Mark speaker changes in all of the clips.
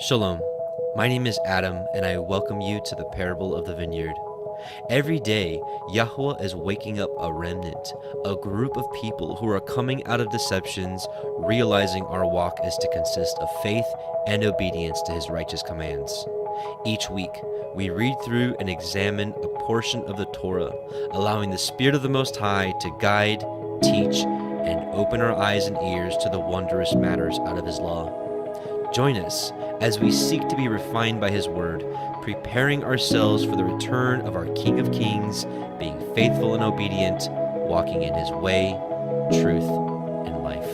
Speaker 1: Shalom, my name is Adam, and I welcome you to the parable of the vineyard. Every day, Yahuah is waking up a remnant, a group of people who are coming out of deceptions, realizing our walk is to consist of faith and obedience to his righteous commands. Each week, we read through and examine a portion of the Torah, allowing the Spirit of the Most High to guide, teach, and open our eyes and ears to the wondrous matters out of his law. Join us as we seek to be refined by his word, preparing ourselves for the return of our King of Kings, being faithful and obedient, walking in his way, truth, and life.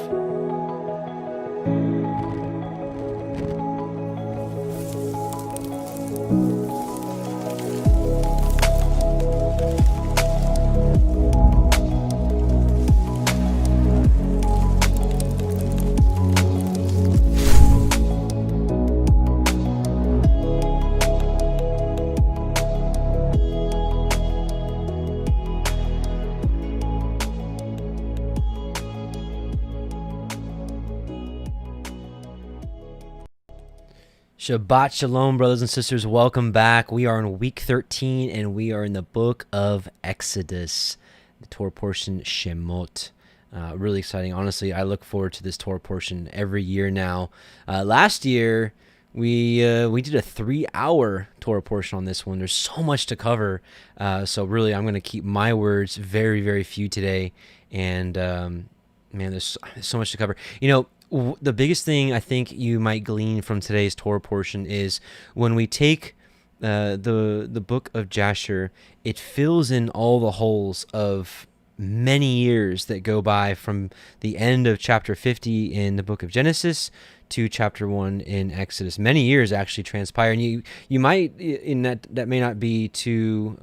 Speaker 1: Shabbat Shalom, brothers and sisters. Welcome back. We are in week 13, and we are in the book of Exodus, the Torah portion Shemot. Really exciting. Honestly, I look forward to this Torah portion every year now. Last year, we did a 3-hour Torah portion on this one. There's so much to cover. So really, I'm going to keep my words very, very few today. And man, there's so much to cover. You know, the biggest thing I think you might glean from today's Torah portion is when we take the book of Jasher, it fills in all the holes of many years that go by from the end of chapter 50 in the book of Genesis to chapter 1 in Exodus. Many years actually transpire, and you might, in that may not be too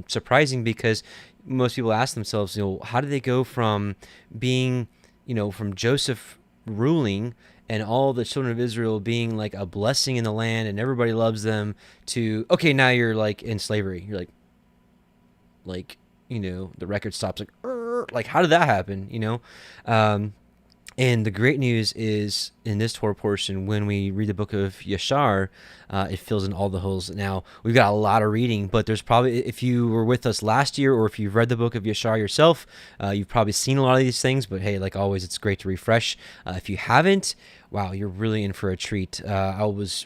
Speaker 1: surprising, because most people ask themselves, you know, how did they go from being, you know, from Joseph ruling and all the children of Israel being like a blessing in the land and everybody loves them, to, okay, now you're like in slavery. You're like, you know, the record stops, like how did that happen? You know? And the great news is, in this Torah portion, when we read the book of Yashar, it fills in all the holes. Now, we've got a lot of reading, but there's probably, if you were with us last year, or if you've read the book of Yashar yourself, you've probably seen a lot of these things, but hey, like always, it's great to refresh. If you haven't, wow, you're really in for a treat. I was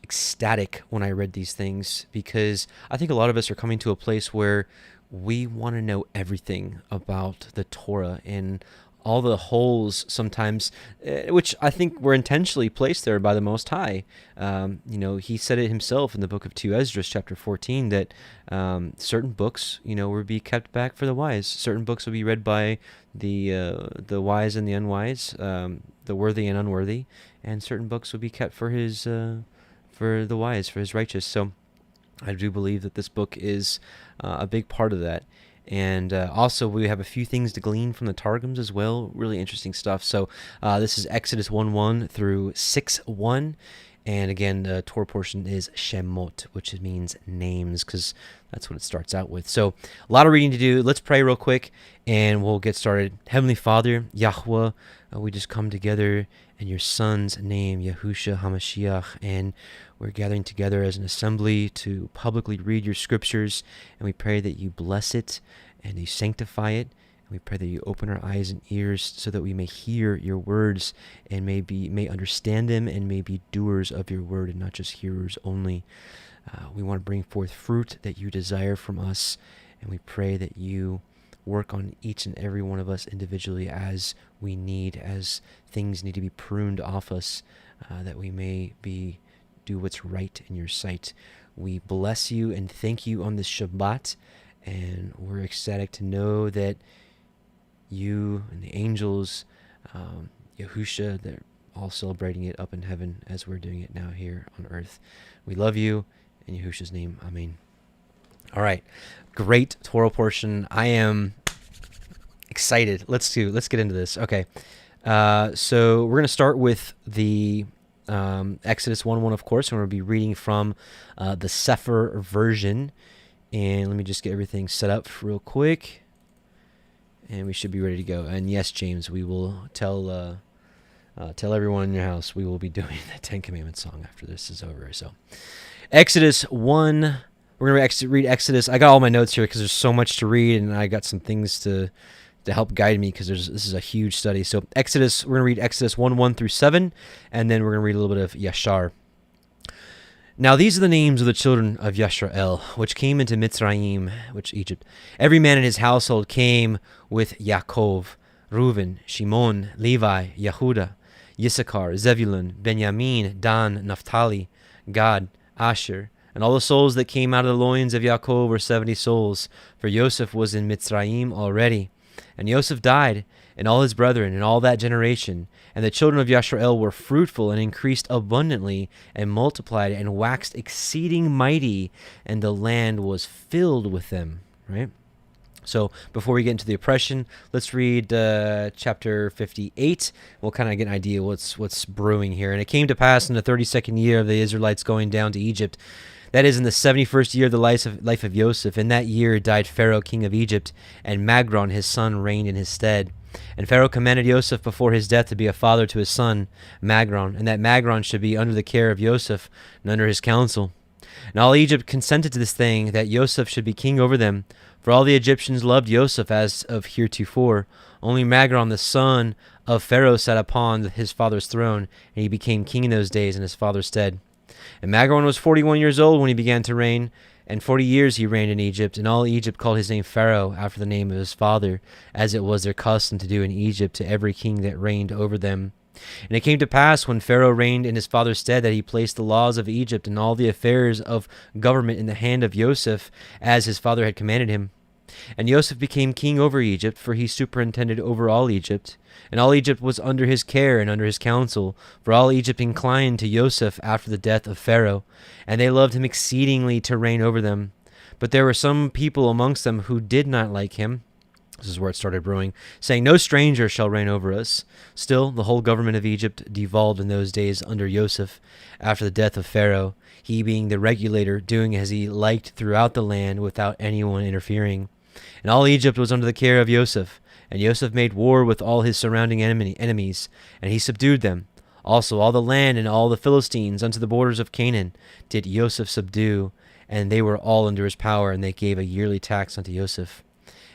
Speaker 1: ecstatic when I read these things, because I think a lot of us are coming to a place where we want to know everything about the Torah and all the holes sometimes, which I think were intentionally placed there by the Most High. You know, he said it himself in the book of 2 Esdras, chapter 14, that certain books, you know, will be kept back for the wise. Certain books will be read by the wise and the unwise, the worthy and unworthy, and certain books will be kept for his for the wise, for his righteous. So I do believe that this book is a big part of that. And also, we have a few things to glean from the Targums as well. Really interesting stuff. So this is Exodus 1:1 through 6:1. And again, the Torah portion is Shemot, which means names, because that's what it starts out with. So a lot of reading to do. Let's pray real quick, and we'll get started. Heavenly Father, Yahuah, we just come together in your Son's name, Yahusha HaMashiach, and we're gathering together as an assembly to publicly read your scriptures, and we pray that you bless it and you sanctify it. And we pray that you open our eyes and ears so that we may hear your words and may understand them, and may be doers of your word and not just hearers only. We want to bring forth fruit that you desire from us, and we pray that you work on each and every one of us individually as we need, as things need to be pruned off us, that we may do what's right in your sight. We bless you and thank you on this Shabbat, and we're ecstatic to know that you and the angels, Yahusha, they're all celebrating it up in heaven as we're doing it now here on earth. We love you. In Yahusha's name, amen. All right, great Torah portion. I am excited. Let's get into this. Okay, so we're going to start with the Exodus 1:1, of course, and we're going to be reading from the Sefer version. And let me just get everything set up real quick, and we should be ready to go. And yes, James, we will tell Tell everyone in your house we will be doing the Ten Commandments song after this is over. So, Exodus 1. We're going to read Exodus. I got all my notes here because there's so much to read, and I got some things to help guide me because this is a huge study. So, Exodus, we're going to read Exodus 1 through 7, and then we're going to read a little bit of Yashar. Now these are the names of the children of Yisrael, which came into Mitzrayim, which Egypt. Every man in his household came with Yaakov, Reuben, Shimon, Levi, Yehuda, Yissachar, Zebulun, Benjamin, Dan, Naphtali, Gad, Asher. And all the souls that came out of the loins of Yaakov were 70 souls, for Yosef was in Mitzrayim already. And Yosef died, and all his brethren, and all that generation. And the children of Yisrael were fruitful, and increased abundantly, and multiplied, and waxed exceeding mighty, and the land was filled with them. Right? So before we get into the oppression, let's read chapter 58. We'll kind of get an idea what's brewing here. And it came to pass in the 32nd year of the Israelites going down to Egypt, that is, in the 71st year of the life of Yosef. In that year died Pharaoh king of Egypt, and Magron his son reigned in his stead. And Pharaoh commanded Yosef before his death to be a father to his son Magron, and that Magron should be under the care of Yosef and under his counsel. And all Egypt consented to this thing, that Yosef should be king over them. For all the Egyptians loved Yosef as of heretofore. Only Magron the son of Pharaoh sat upon his father's throne, and he became king in those days in his father's stead. And Magron was 41 years old when he began to reign, and 40 years he reigned in Egypt. And all Egypt called his name Pharaoh, after the name of his father, as it was their custom to do in Egypt to every king that reigned over them. And it came to pass, when Pharaoh reigned in his father's stead, that he placed the laws of Egypt and all the affairs of government in the hand of Yosef, as his father had commanded him. And Yosef became king over Egypt, for he superintended over all Egypt. And all Egypt was under his care and under his counsel, for all Egypt inclined to Yosef after the death of Pharaoh, and they loved him exceedingly to reign over them. But there were some people amongst them who did not like him. This is where it started brewing, saying, "No stranger shall reign over us." Still, the whole government of Egypt devolved in those days under Yosef, after the death of Pharaoh, he being the regulator, doing as he liked throughout the land without anyone interfering. And all Egypt was under the care of Yosef. And Yosef made war with all his surrounding enemies, and he subdued them. Also all the land and all the Philistines unto the borders of Canaan did Yosef subdue, and they were all under his power, and they gave a yearly tax unto Yosef.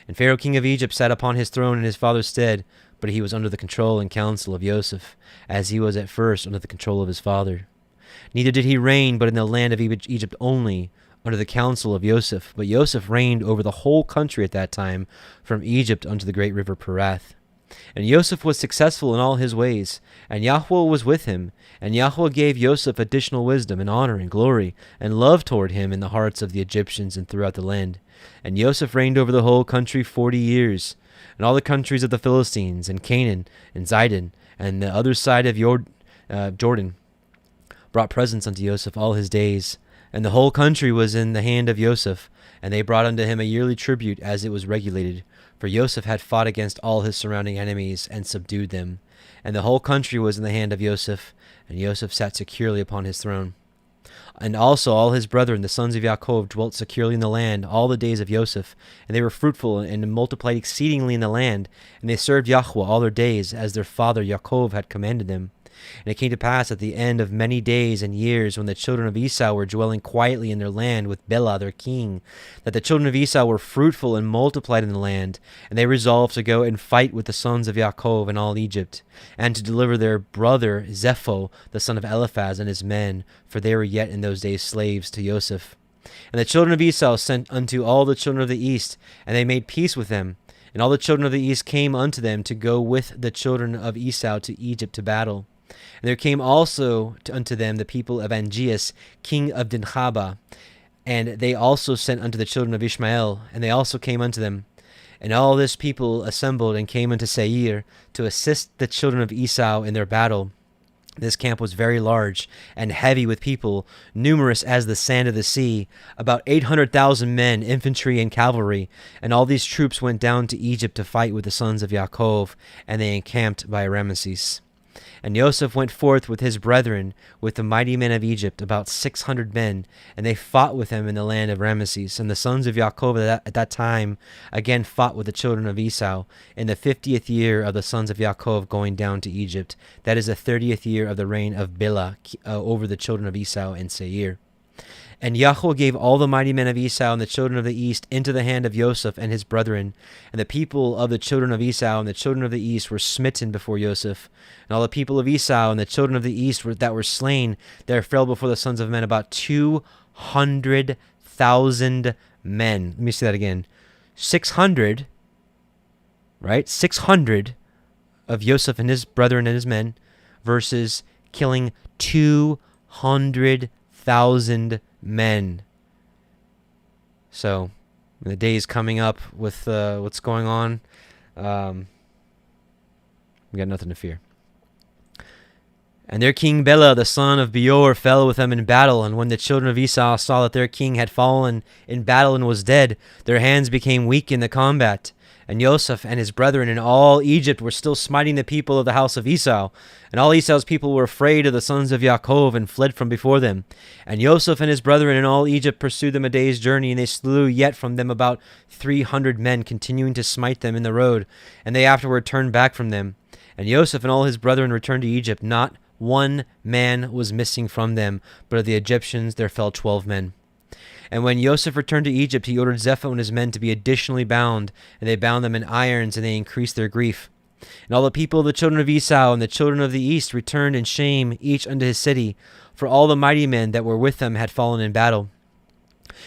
Speaker 1: And Pharaoh king of Egypt sat upon his throne in his father's stead, but he was under the control and counsel of Yosef, as he was at first under the control of his father. Neither did he reign but in the land of Egypt only, under the counsel of Yosef. But Yosef reigned over the whole country at that time, from Egypt unto the great river Perath. And Yosef was successful in all his ways, and Yahuah was with him. And Yahuah gave Yosef additional wisdom and honor and glory, and love toward him in the hearts of the Egyptians and throughout the land. And Yosef reigned over the whole country 40 years. And all the countries of the Philistines, and Canaan, and Zidon, and the other side of Jordan, brought presents unto Yosef all his days. And the whole country was in the hand of Yosef, and they brought unto him a yearly tribute as it was regulated. For Yosef had fought against all his surrounding enemies, and subdued them. And the whole country was in the hand of Yosef, and Yosef sat securely upon his throne. And also all his brethren, the sons of Yaakov, dwelt securely in the land all the days of Yosef. And they were fruitful, and multiplied exceedingly in the land. And they served Yahuah all their days, as their father Yaakov had commanded them. And it came to pass at the end of many days and years, when the children of Esau were dwelling quietly in their land with Bela their king, that the children of Esau were fruitful and multiplied in the land. And they resolved to go and fight with the sons of Yaakov and all Egypt, and to deliver their brother Zepho, the son of Eliphaz, and his men, for they were yet in those days slaves to Joseph. And the children of Esau sent unto all the children of the east, and they made peace with them. And all the children of the east came unto them to go with the children of Esau to Egypt to battle. And there came also unto them the people of Angeas, king of Dinhaba, and they also sent unto the children of Ishmael, and they also came unto them. And all this people assembled and came unto Seir to assist the children of Esau in their battle. This camp was very large and heavy with people, numerous as the sand of the sea, about 800,000 men, infantry and cavalry. And all these troops went down to Egypt to fight with the sons of Yaakov, and they encamped by Ramesses. And Joseph went forth with his brethren, with the mighty men of Egypt, about 600 men, and they fought with him in the land of Ramesses. And the sons of Yaakov at that time again fought with the children of Esau, in the 50th year of the sons of Yaakov going down to Egypt. That is the 30th year of the reign of Bilah over the children of Esau in Seir. And Yahuah gave all the mighty men of Esau and the children of the east into the hand of Joseph and his brethren. And the people of the children of Esau and the children of the east were smitten before Joseph. And all the people of Esau and the children of the east that were slain, there fell before the sons of men about 200,000 men. Let me say that again. 600, right? 600 of Joseph and his brethren and his men versus killing 200,000 men. So the days coming up with what's going on, we got nothing to fear. And their king Bela, the son of Beor, fell with them in battle. And when the children of Esau saw that their king had fallen in battle and was dead, their hands became weak in the combat. And Joseph and his brethren in all Egypt were still smiting the people of the house of Esau. And all Esau's people were afraid of the sons of Yaakov and fled from before them. And Joseph and his brethren in all Egypt pursued them a day's journey, and they slew yet from them about 300 men, continuing to smite them in the road. And they afterward turned back from them. And Joseph and all his brethren returned to Egypt. Not one man was missing from them, but of the Egyptians there fell 12 men. And when Joseph returned to Egypt, he ordered Zepho and his men to be additionally bound, and they bound them in irons, and they increased their grief. And all the people of the children of Esau and the children of the east returned in shame, each unto his city, for all the mighty men that were with them had fallen in battle.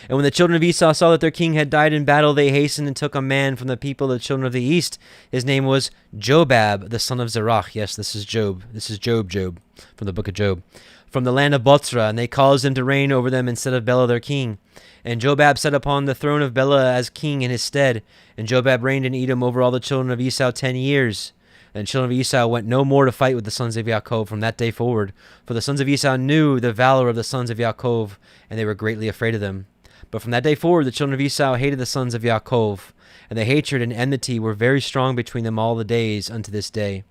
Speaker 1: And when the children of Esau saw that their king had died in battle, they hastened and took a man from the people of the children of the east. His name was Jobab, the son of Zerach. Yes, this is Job. This is Job, from the book of Job. From the land of Botzra, and they caused him to reign over them instead of Bela their king. And Jobab sat upon the throne of Bela as king in his stead. And Jobab reigned in Edom over all the children of Esau 10 years. And the children of Esau went no more to fight with the sons of Yaakov from that day forward. For the sons of Esau knew the valor of the sons of Yaakov, and they were greatly afraid of them. But from that day forward, the children of Esau hated the sons of Yaakov, and the hatred and enmity were very strong between them all the days unto this day.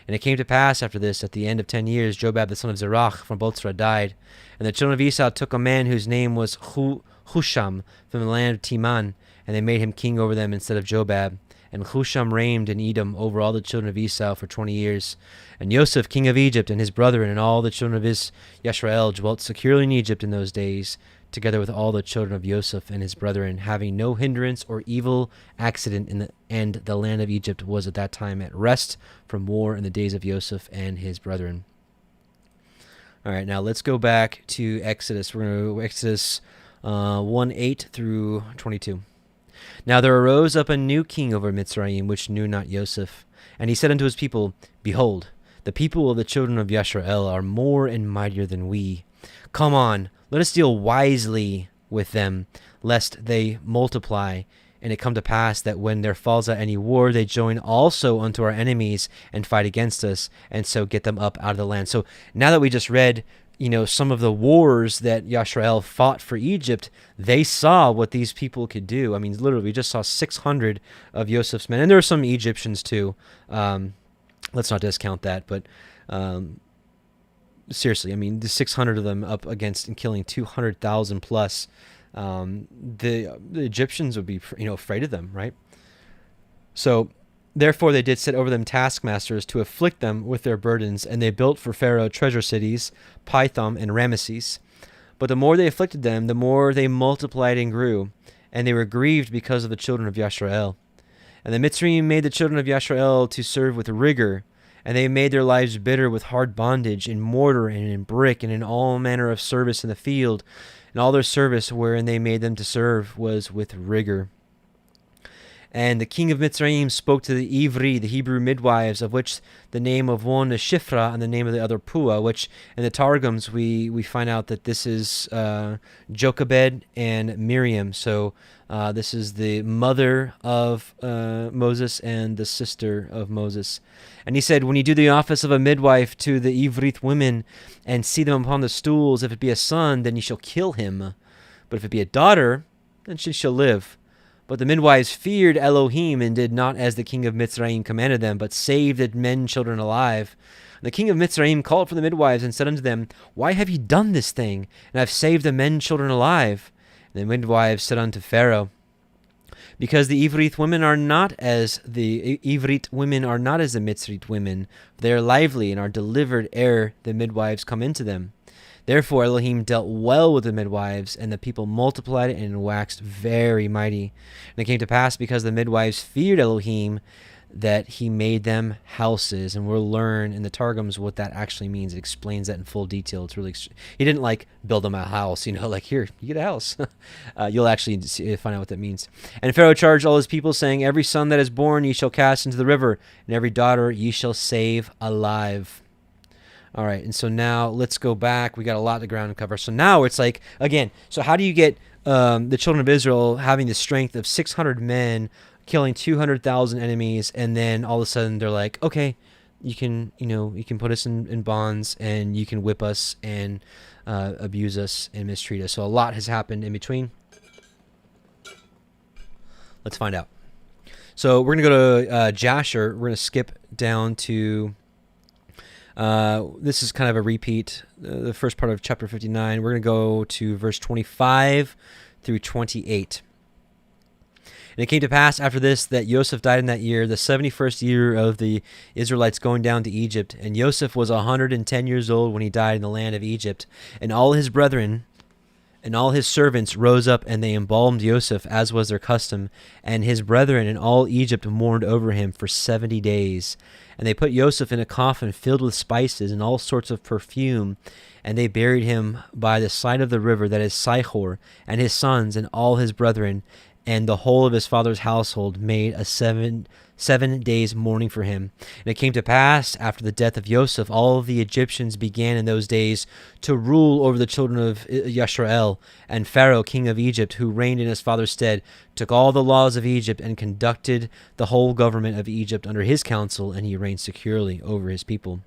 Speaker 1: And it came to pass after this, at the end of 10 years, Jobab the son of Zerach from Botzra died. And the children of Esau took a man whose name was Husham from the land of Timan, and they made him king over them instead of Jobab. And Husham reigned in Edom over all the children of Esau for 20 years. And Joseph, king of Egypt, and his brethren, and all the children of his Yisrael dwelt securely in Egypt in those days, together with all the children of Joseph and his brethren, having no hindrance or evil accident and the land of Egypt was at that time at rest from war in the days of Joseph and his brethren. All right, now let's go back to Exodus. We're going to Exodus 1:8 through 22. Now there arose up a new king over Mitzrayim, which knew not Joseph. And he said unto his people, Behold, the people of the children of Yisrael are more and mightier than we. Come on, let us deal wisely with them, lest they multiply. And it come to pass that when there falls out any war, they join also unto our enemies and fight against us, and so get them up out of the land. So now that we just read, some of the wars that Yisrael fought for Egypt, they saw what these people could do. I mean, literally, we just saw 600 of Joseph's men, and there were some Egyptians too. Let's not discount that, but seriously, I mean, the 600 of them up against and killing 200,000 plus. The Egyptians would be, afraid of them, right? So, therefore they did set over them taskmasters to afflict them with their burdens, and they built for Pharaoh treasure cities, Pithom and Ramesses. But the more they afflicted them, the more they multiplied and grew, and they were grieved because of the children of Yisrael. And the Mitzrayim made the children of Yisrael to serve with rigor, and they made their lives bitter with hard bondage, in mortar and in brick, and in all manner of service in the field. And all their service wherein they made them to serve was with rigor. And the king of Mitzrayim spoke to the Ivri, the Hebrew midwives, of which the name of one is Shifra and the name of the other Pua, which in the Targums we find out that this is Jochebed and Miriam. So this is the mother of Moses and the sister of Moses. And he said, when you do the office of a midwife to the Ivrith women and see them upon the stools, if it be a son, then you shall kill him. But if it be a daughter, then she shall live. But the midwives feared Elohim and did not as the king of Mitzrayim commanded them, but saved the men children alive. And the king of Mitzrayim called for the midwives and said unto them, Why have ye done this thing, and have saved the men children alive? And the midwives said unto Pharaoh, Because the Ivrit women are not as the Mitzrite women. They are lively and are delivered ere the midwives come into them. Therefore Elohim dealt well with the midwives, and the people multiplied and waxed very mighty. And it came to pass, because the midwives feared Elohim, that he made them houses. And we'll learn in the Targums what that actually means. It explains that in full detail. It's really, he didn't like build them a house, like, here, you get a house. You'll actually find out what that means. And Pharaoh charged all his people, saying, Every son that is born ye shall cast into the river, and every daughter ye shall save alive. All right, and so now let's go back. We got a lot of ground to cover. So now it's like, again, so how do you get the children of Israel having the strength of 600 men, killing 200,000 enemies, and then all of a sudden they're like, okay, you can put us in bonds, and you can whip us and abuse us and mistreat us. So a lot has happened in between. Let's find out. So we're going to go to Jasher. We're going to skip down to... this is kind of a repeat, the first part of chapter 59. We're going to go to verse 25 through 28. And it came to pass after this that Joseph died in that year, the 71st year of the Israelites going down to Egypt. And Joseph was 110 years old when he died in the land of Egypt. And all his brethren and all his servants rose up, and they embalmed Joseph, as was their custom. And his brethren and all Egypt mourned over him for 70 days. And they put Joseph in a coffin filled with spices and all sorts of perfume, and they buried him by the side of the river that is Sihor. And his sons and all his brethren and the whole of his father's household made a 7 days mourning for him. And it came to pass, after the death of Joseph, all of the Egyptians began in those days to rule over the children of Yisrael. And Pharaoh, king of Egypt, who reigned in his father's stead, took all the laws of Egypt and conducted the whole government of Egypt under his counsel, and he reigned securely over his people.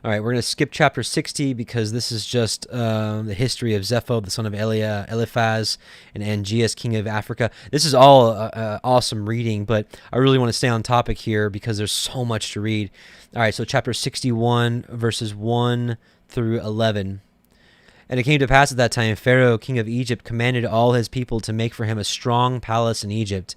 Speaker 1: All right, we're going to skip chapter 60 because this is just the history of Zepho, the son of Eliphaz, and Angeas, king of Africa. This is all awesome reading, but I really want to stay on topic here because there's so much to read. All right, so chapter 61, verses 1 through 11. And it came to pass at that time, Pharaoh, king of Egypt, commanded all his people to make for him a strong palace in Egypt,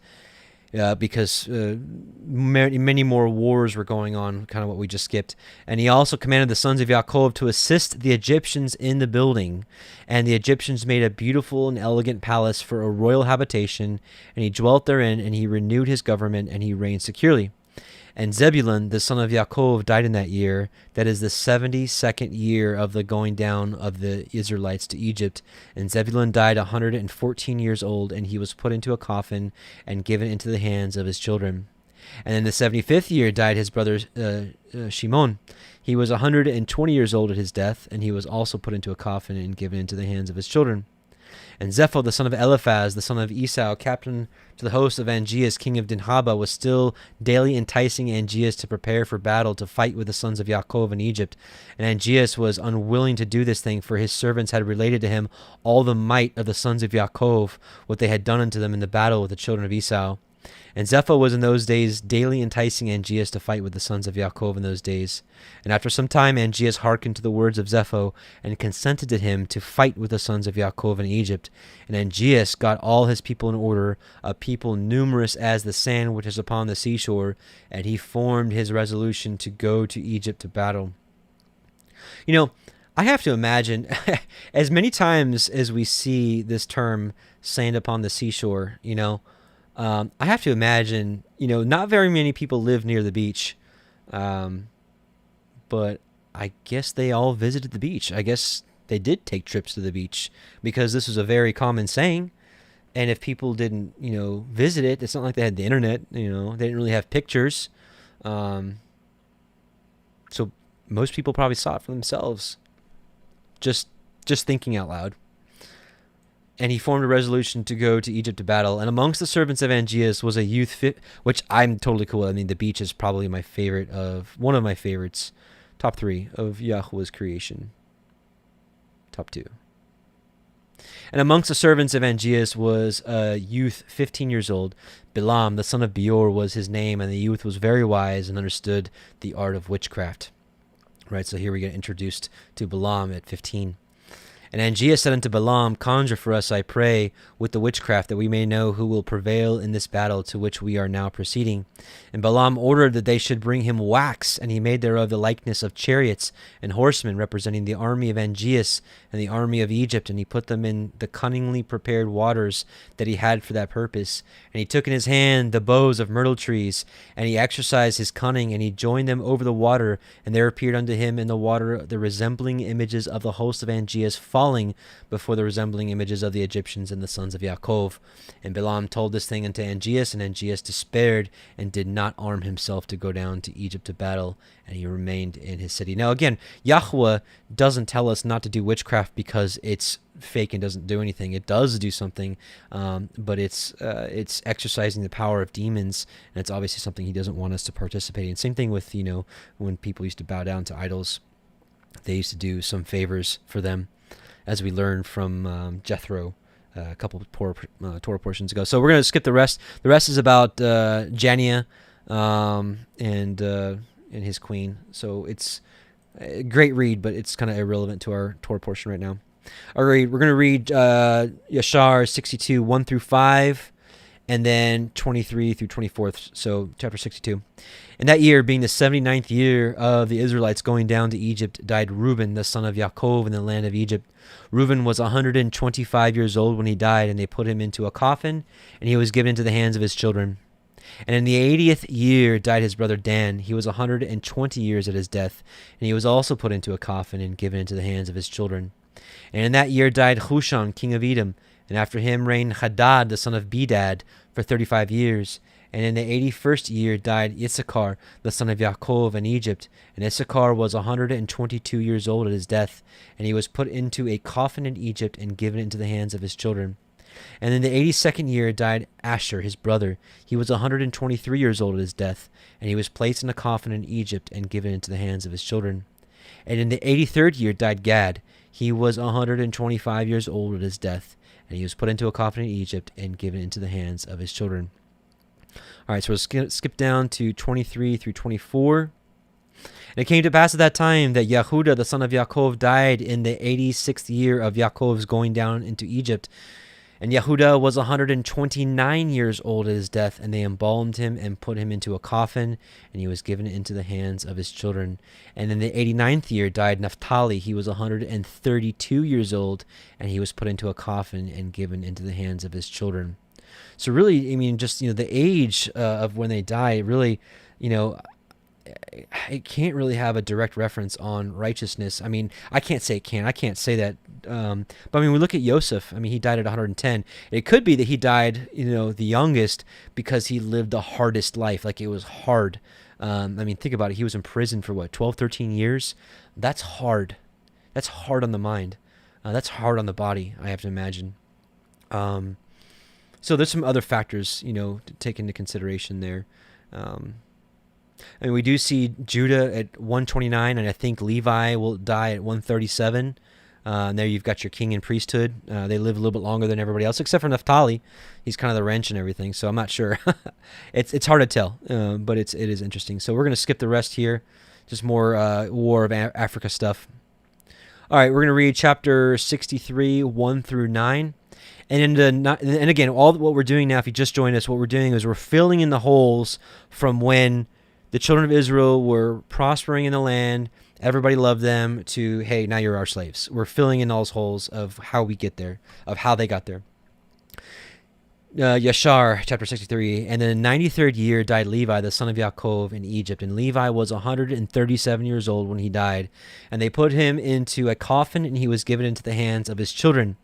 Speaker 1: because many more wars were going on, kind of what we just skipped. And he also commanded the sons of Yaakov to assist the Egyptians in the building. And the Egyptians made a beautiful and elegant palace for a royal habitation, and he dwelt therein, and he renewed his government, and he reigned securely. And Zebulun, the son of Yaakov, died in that year. That is the 72nd year of the going down of the Israelites to Egypt. And Zebulun died 114 years old, and he was put into a coffin and given into the hands of his children. And in the 75th year died his brother Shimon. He was 120 years old at his death, and he was also put into a coffin and given into the hands of his children. And Zepho, the son of Eliphaz, the son of Esau, captain to the host of Angeas, king of Dinhaba, was still daily enticing Angeas to prepare for battle to fight with the sons of Yaakov in Egypt. And Angeas was unwilling to do this thing, for his servants had related to him all the might of the sons of Yaakov, what they had done unto them in the battle with the children of Esau. And Zepho was in those days daily enticing Angeas to fight with the sons of Yaakov in those days. And after some time Angeas hearkened to the words of Zepho, and consented to him to fight with the sons of Yaakov in Egypt. And Angeas got all his people in order, a people numerous as the sand which is upon the seashore, and he formed his resolution to go to Egypt to battle. I have to imagine, as many times as we see this term, sand upon the seashore, I have to imagine, not very many people live near the beach, but I guess they all visited the beach. I guess they did take trips to the beach because this was a very common saying. And if people didn't, visit it, it's not like they had the internet, they didn't really have pictures. So most people probably saw it for themselves. Just thinking out loud. And he formed a resolution to go to Egypt to battle. And amongst the servants of Angeas was a youth, which I'm totally cool with. I mean, the beach is probably one of my favorites, top 3 of Yahweh's creation. Top 2. And amongst the servants of Angeas was a youth 15 years old. Bilam, the son of Beor, was his name, and the youth was very wise and understood the art of witchcraft. Right, so here we get introduced to Bilam at 15. And Angeas said unto Bilam, Conjure for us, I pray, with the witchcraft, that we may know who will prevail in this battle to which we are now proceeding. And Bilam ordered that they should bring him wax, and he made thereof the likeness of chariots and horsemen, representing the army of Angeas and the army of Egypt. And he put them in the cunningly prepared waters that he had for that purpose. And he took in his hand the boughs of myrtle trees, and he exercised his cunning, and he joined them over the water. And there appeared unto him in the water the resembling images of the host of Angeas, falling before the resembling images of the Egyptians and the sons of Yaakov. And Bilam told this thing unto Angeas, and Angeas despaired and did not arm himself to go down to Egypt to battle, and he remained in his city. Now again, Yahuah doesn't tell us not to do witchcraft because it's fake and doesn't do anything. It does do something, but it's exercising the power of demons, and it's obviously something he doesn't want us to participate in. Same thing with, when people used to bow down to idols, they used to do some favors for them, as we learned from Jethro a couple of Torah portions ago. So we're going to skip the rest. The rest is about Janiah and his queen. So it's a great read, but it's kind of irrelevant to our Torah portion right now. All right, we're going to read Yashar 62, 1 through 5, and then 23 through 24. So chapter 62. In that year, being the 79th year of the Israelites going down to Egypt, died Reuben, the son of Yaakov, in the land of Egypt. Reuben was 125 years old when he died, and they put him into a coffin, and he was given into the hands of his children. And in the 80th year died his brother Dan. He was 120 years at his death, and he was also put into a coffin and given into the hands of his children. And in that year died Husham, king of Edom, and after him reigned Hadad, the son of Bedad, for 35 years. And in the 81st year died Issachar, the son of Yaakov, in Egypt. And Issachar was 122 years old at his death, and he was put into a coffin in Egypt and given into the hands of his children. And in the 82nd year died Asher, his brother. He was 123 years old at his death, and he was placed in a coffin in Egypt and given into the hands of his children. And in the 83rd year died Gad. He was 125 years old at his death, and he was put into a coffin in Egypt and given into the hands of his children. All right, so we'll skip down to 23 through 24. And it came to pass at that time that Yehudah, the son of Yaakov, died in the 86th year of Yaakov's going down into Egypt. And Yehudah was 129 years old at his death, and they embalmed him and put him into a coffin, and he was given into the hands of his children. And in the 89th year died Naphtali. He was 132 years old, and he was put into a coffin and given into the hands of his children. So really, I mean, just, the age of when they die, really, it can't really have a direct reference on righteousness. I mean, I can't say it can. I can't say that. But I mean, we look at Yosef. I mean, he died at 110. It could be that he died, the youngest, because he lived the hardest life. Like, it was hard. I mean, think about it. He was in prison for 12, 13 years? That's hard. That's hard on the mind. That's hard on the body, I have to imagine. So there's some other factors, to take into consideration there. I mean, we do see Judah at 129, and I think Levi will die at 137. And there you've got your king and priesthood. They live a little bit longer than everybody else, except for Naphtali. He's kind of the wrench and everything, so I'm not sure. It's hard to tell, but it is interesting. So we're going to skip the rest here, just more War of Africa stuff. All right, we're going to read chapter 63, 1 through 9. And again, all what we're doing now, if you just joined us, what we're doing is we're filling in the holes from when the children of Israel were prospering in the land, everybody loved them, to, hey, now you're our slaves. We're filling in those holes of how we get there, of how they got there. Yashar, chapter 63. And in the 93rd year died Levi, the son of Yaakov, in Egypt. And Levi was 137 years old when he died. And they put him into a coffin, and he was given into the hands of his children.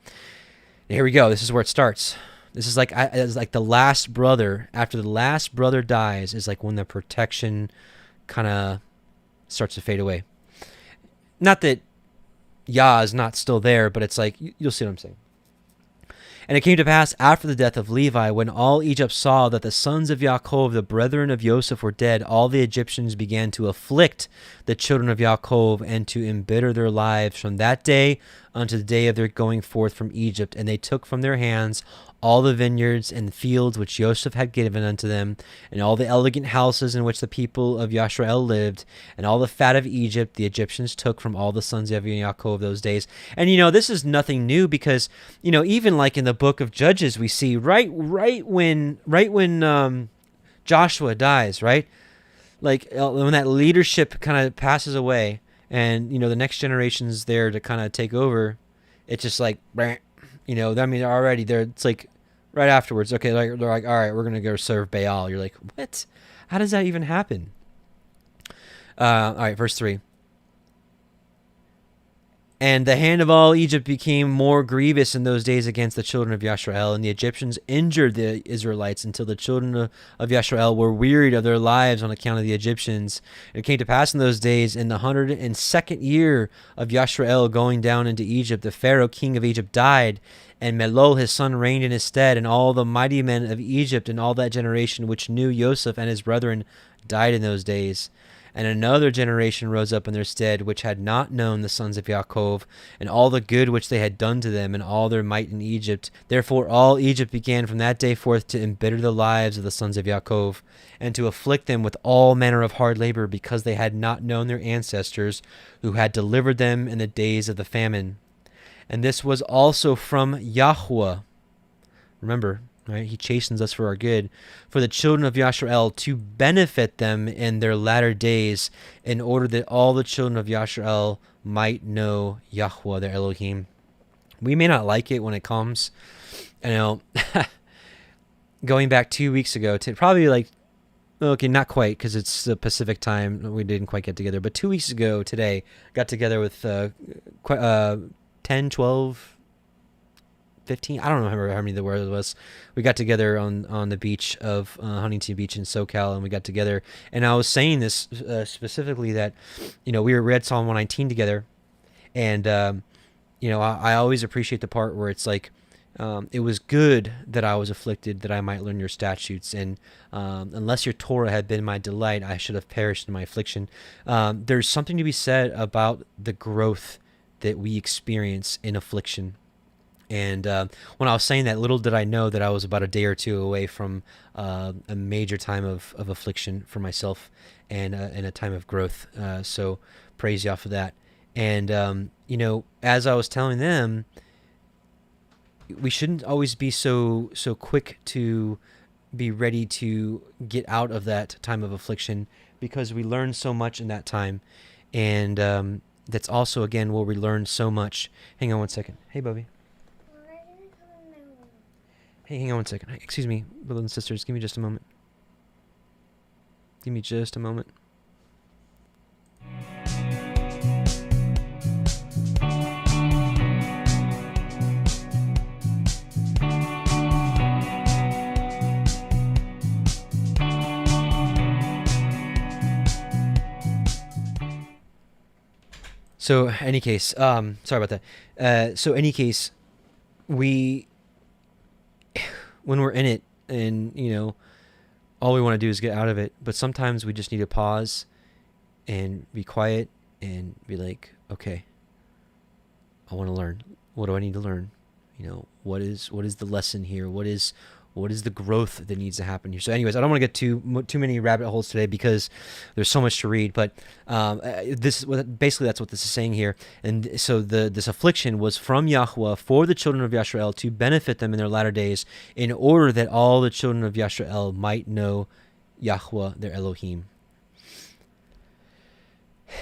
Speaker 1: And here we go. This is where it starts. This is like the last brother. After the last brother dies is like when the protection kind of starts to fade away. Not that Yah is not still there, but it's like, you'll see what I'm saying. And it came to pass after the death of Levi, when all Egypt saw that the sons of Yaakov, the brethren of Joseph, were dead, all the Egyptians began to afflict the children of Yaakov and to embitter their lives from that day unto the day of their going forth from Egypt. And they took from their hands all the vineyards and fields which Joseph had given unto them, and all the elegant houses in which the people of Yashrael lived, and all the fat of Egypt the Egyptians took from all the sons of Yaakov those days. And this is nothing new, because even like in the book of Judges, we see right when Joshua dies, right? Like when that leadership kind of passes away, and the next generation's there to kind of take over, it's just like, already there. It's like right afterwards. Okay, they're like, all right, we're gonna go serve Baal. You're like, what? How does that even happen? All right, verse 3. And the hand of all Egypt became more grievous in those days against the children of Yashrael, and the Egyptians injured the Israelites until the children of Yashrael were wearied of their lives on account of the Egyptians. And it came to pass in those days, in the 102nd year of Yashrael going down into Egypt, the Pharaoh king of Egypt died, and Melol his son reigned in his stead, and all the mighty men of Egypt and all that generation which knew Joseph and his brethren died in those days. And another generation rose up in their stead, which had not known the sons of Yaakov, and all the good which they had done to them, and all their might in Egypt. Therefore all Egypt began from that day forth to embitter the lives of the sons of Yaakov, and to afflict them with all manner of hard labor, because they had not known their ancestors, who had delivered them in the days of the famine. And this was also from Yahuah. Remember, right? He chastens us for our good, for the children of Yashrael, to benefit them in their latter days, in order that all the children of Yashrael might know Yahuah their Elohim. We may not like it when it comes. Going back 2 weeks ago, to probably like, okay, not quite, because it's the Pacific time. We didn't quite get together. But 2 weeks ago today, got together with 10, 12, 15, I don't remember how many there was. We got together on the beach of Huntington Beach in SoCal, and we got together, and I was saying this specifically that we read Psalm 119 together, and I always appreciate the part where it's like, it was good that I was afflicted, that I might learn your statutes, and unless your Torah had been my delight, I should have perished in my affliction. There's something to be said about the growth that we experience in affliction. And when I was saying that, little did I know that I was about a day or two away from a major time of affliction for myself, and a time of growth. So praise Yah for that. And, as I was telling them, we shouldn't always be so quick to be ready to get out of that time of affliction, because we learn so much in that time. And that's also, again, where we learn so much. Hang on one second. Hey, Bubby. Hey, hang on one second. Excuse me, brothers and sisters. Give me just a moment. Give me just a moment. So, any case, sorry about that. So, any case, when we're in it, and all we want to do is get out of it, but sometimes we just need to pause and be quiet and be like, okay, I want to learn. What do I need to learn? What is the lesson here? What is the growth that needs to happen here? So anyways, I don't want to get too many rabbit holes today, because there's so much to read, but basically that's what this is saying here. And so this affliction was from Yahuah for the children of Yashrael, to benefit them in their latter days, in order that all the children of Yashrael might know Yahuah their Elohim.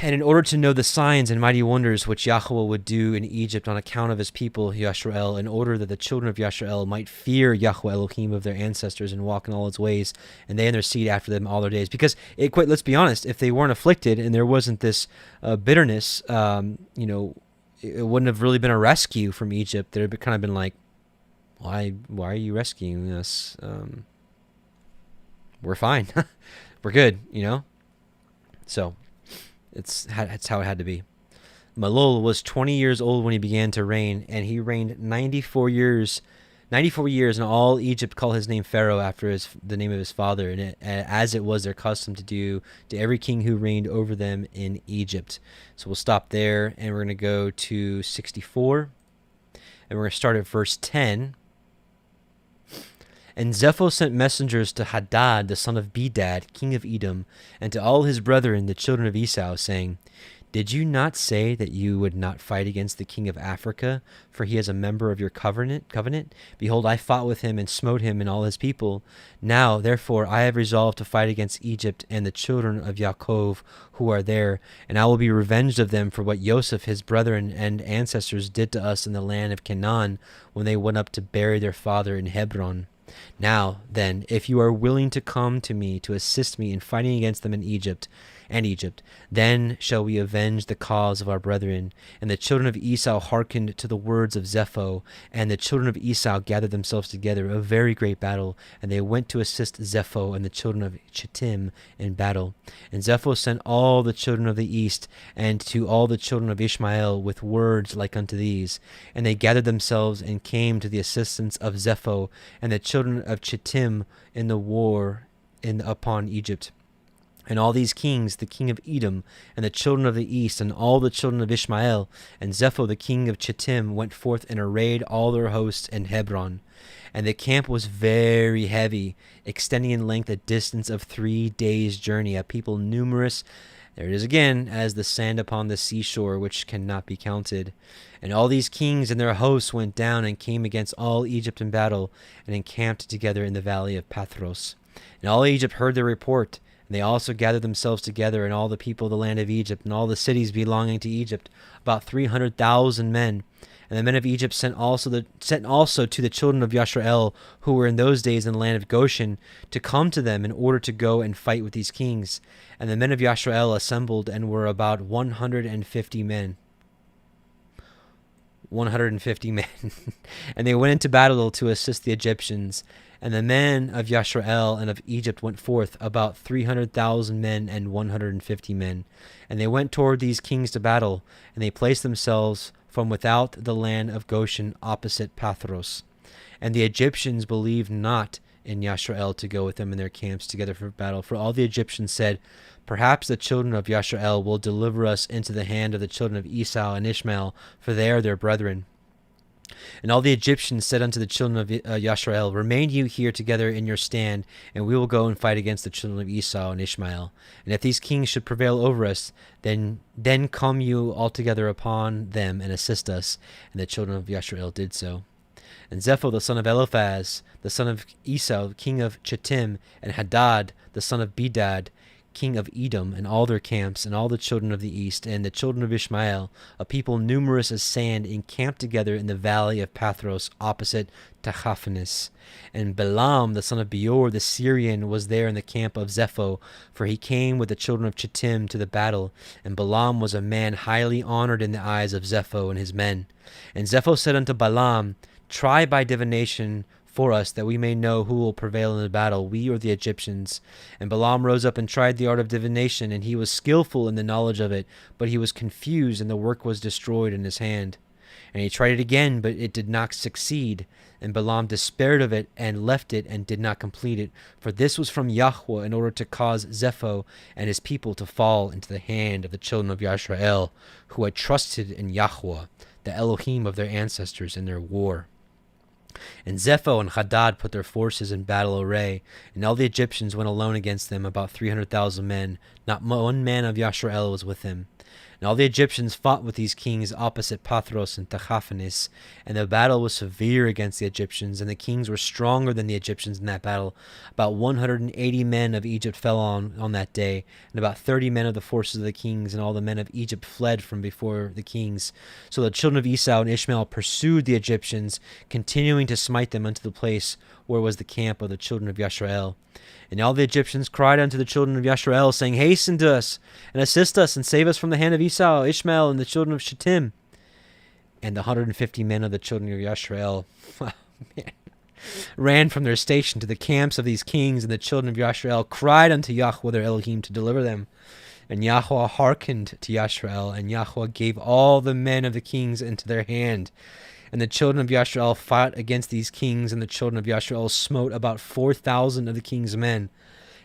Speaker 1: And in order to know the signs and mighty wonders which Yahuah would do in Egypt on account of his people Yashrael, in order that the children of Yashrael might fear Yahuah Elohim of their ancestors and walk in all his ways, and they and their seed after them all their days. Because let's be honest, if they weren't afflicted and there wasn't this bitterness, it wouldn't have really been a rescue from Egypt. There'd kind of been like, why are you rescuing us? We're fine. We're good, So it's how it had to be. Melol was 20 years old when he began to reign, and he reigned 94 years 94 years, and all Egypt called his name Pharaoh after the name of his father, and as it was their custom to do to every king who reigned over them in Egypt. So we'll stop there, and we're going to go to 64, and we're going to start at verse 10. And Zepho sent messengers to Hadad, the son of Bedad, king of Edom, and to all his brethren, the children of Esau, saying, Did you not say that you would not fight against the king of Africa, for he is a member of your covenant? Behold, I fought with him and smote him and all his people. Now, therefore, I have resolved to fight against Egypt and the children of Yaakov who are there, and I will be revenged of them for what Joseph, his brethren and ancestors, did to us in the land of Canaan when they went up to bury their father in Hebron. Now, then, if you are willing to come to me to assist me in fighting against them in Egypt, then shall we avenge the cause of our brethren. And the children of Esau hearkened to the words of Zepho, and the children of Esau gathered themselves together, a very great battle, and they went to assist Zepho and the children of Chittim in battle. And Zepho sent all the children of the east, and to all the children of Ishmael with words like unto these. And they gathered themselves and came to the assistance of Zepho and the children of Chittim in the war upon Egypt. And all these kings, the king of Edom, and the children of the east, and all the children of Ishmael, and Zepho the king of Chittim, went forth and arrayed all their hosts in Hebron. And the camp was very heavy, extending in length a distance of 3 days' journey, a people numerous, there it is again, as the sand upon the seashore, which cannot be counted. And all these kings and their hosts went down and came against all Egypt in battle, and encamped together in the valley of Pathros. And all Egypt heard their report, and they also gathered themselves together, and all the people of the land of Egypt, and all the cities belonging to Egypt, about 300,000 men. And the men of Egypt sent also to the children of Yashrael, who were in those days in the land of Goshen, to come to them in order to go and fight with these kings. And the men of Yashrael assembled, and were about 150 men. 150 men. And they went into battle to assist the Egyptians. And the men of Yashrael and of Egypt went forth, about 300,000 men and 150 men. And they went toward these kings to battle, and they placed themselves from without the land of Goshen opposite Pathros. And the Egyptians believed not in Yashrael to go with them in their camps together for battle. For all the Egyptians said, Perhaps the children of Yashrael will deliver us into the hand of the children of Esau and Ishmael, for they are their brethren. And all the Egyptians said unto the children of Yashrael, Remain you here together in your stand, and we will go and fight against the children of Esau and Ishmael. And if these kings should prevail over us, then come you all together upon them and assist us. And the children of Yashrael did so. And Zepho the son of Eliphaz, the son of Esau, king of Chittim, and Hadad the son of Bedad, king of Edom, and all their camps, and all the children of the east, and the children of Ishmael, a people numerous as sand, encamped together in the valley of Pathros, opposite Tahaphanes. And Balaam, the son of Beor, the Syrian, was there in the camp of Zepho, for he came with the children of Chittim to the battle. And Balaam was a man highly honored in the eyes of Zepho and his men. And Zepho said unto Balaam, Try by divination for us, that we may know who will prevail in the battle, we or the Egyptians. And Balaam rose up and tried the art of divination, and he was skillful in the knowledge of it, but he was confused, and the work was destroyed in his hand. And he tried it again, but it did not succeed. And Balaam despaired of it, and left it, and did not complete it. For this was from Yahuah, in order to cause Zepho and his people to fall into the hand of the children of Yashrael, who had trusted in Yahuah, the Elohim of their ancestors, in their war. And Zepho and Hadad put their forces in battle array, and all the Egyptians went alone against them, about 300,000 men. Not one man of Yashrael was with him. And all the Egyptians fought with these kings opposite Pathros and Tahaphanes, and the battle was severe against the Egyptians, and the kings were stronger than the Egyptians in that battle. About 180 men of Egypt fell on that day, and about 30 men of the forces of the kings, and all the men of Egypt fled from before the kings. So the children of Esau and Ishmael pursued the Egyptians, continuing to smite them unto the place where was the camp of the children of Yashrael. And all the Egyptians cried unto the children of Yashrael, saying, Hasten to us, and assist us, and save us from the hand of Esau, Ishmael, and the children of Shittim. And the 150 men of the children of Yashrael ran from their station to the camps of these kings, and the children of Yashrael cried unto Yahuah their Elohim to deliver them. And Yahuah hearkened to Yashrael, and Yahuah gave all the men of the kings into their hand. And the children of Yashrael fought against these kings, and the children of Yashrael smote about 4,000 of the king's men.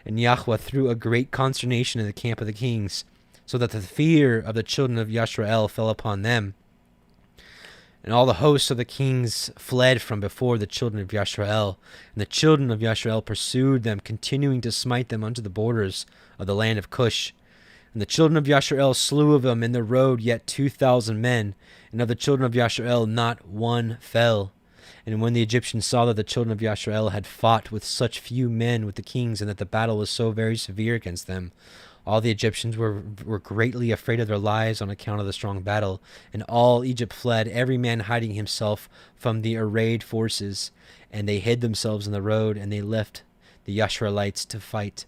Speaker 1: And Yahuah threw a great consternation in the camp of the kings, so that the fear of the children of Yashrael fell upon them. And all the hosts of the kings fled from before the children of Yashrael. And the children of Yashrael pursued them, continuing to smite them unto the borders of the land of Cush. And the children of Yashrael slew of them in the road yet 2,000 men. And of the children of Yashrael not one fell. And when the Egyptians saw that the children of Yashrael had fought with such few men with the kings, and that the battle was so very severe against them, all the Egyptians were greatly afraid of their lives on account of the strong battle. And all Egypt fled, every man hiding himself from the arrayed forces. And they hid themselves in the road, and they left the Yashraelites to fight.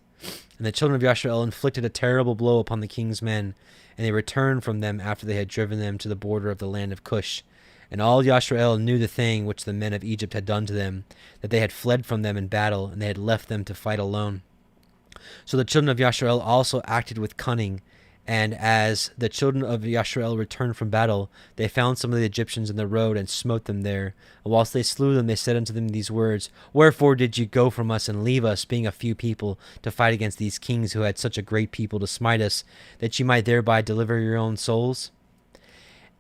Speaker 1: And the children of Yashrael inflicted a terrible blow upon the king's men, and they returned from them after they had driven them to the border of the land of Cush. And all Yashrael knew the thing which the men of Egypt had done to them, that they had fled from them in battle, and they had left them to fight alone. So the children of Yashrael also acted with cunning, and as the children of Yashrael returned from battle, they found some of the Egyptians in the road, and smote them there. And whilst they slew them, they said unto them these words, Wherefore did ye go from us, and leave us, being a few people, to fight against these kings who had such a great people to smite us, that ye might thereby deliver your own souls?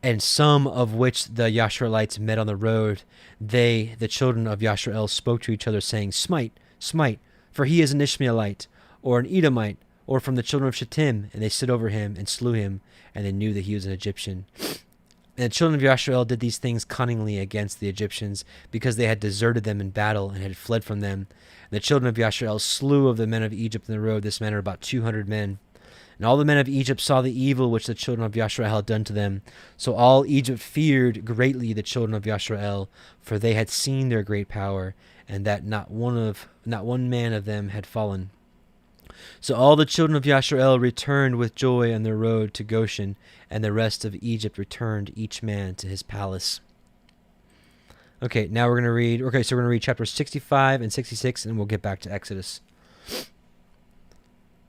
Speaker 1: And some of which the Yashraelites met on the road, they, the children of Yashrael, spoke to each other, saying, Smite, smite, for he is an Ishmaelite, or an Edomite, or from the children of Shittim. And they stood over him and slew him, and they knew that he was an Egyptian. And the children of Yashrael did these things cunningly against the Egyptians, because they had deserted them in battle and had fled from them. And the children of Yashrael slew of the men of Egypt in the road this manner about 200 men. And all the men of Egypt saw the evil which the children of Yashrael had done to them. So all Egypt feared greatly the children of Yashrael, for they had seen their great power, and that not one man of them had fallen. So all the children of Yashrael returned with joy on their road to Goshen, and the rest of Egypt returned, each man to his palace. Okay, now we're going to read. Okay, so we're going to read chapters 65 and 66, and we'll get back to Exodus.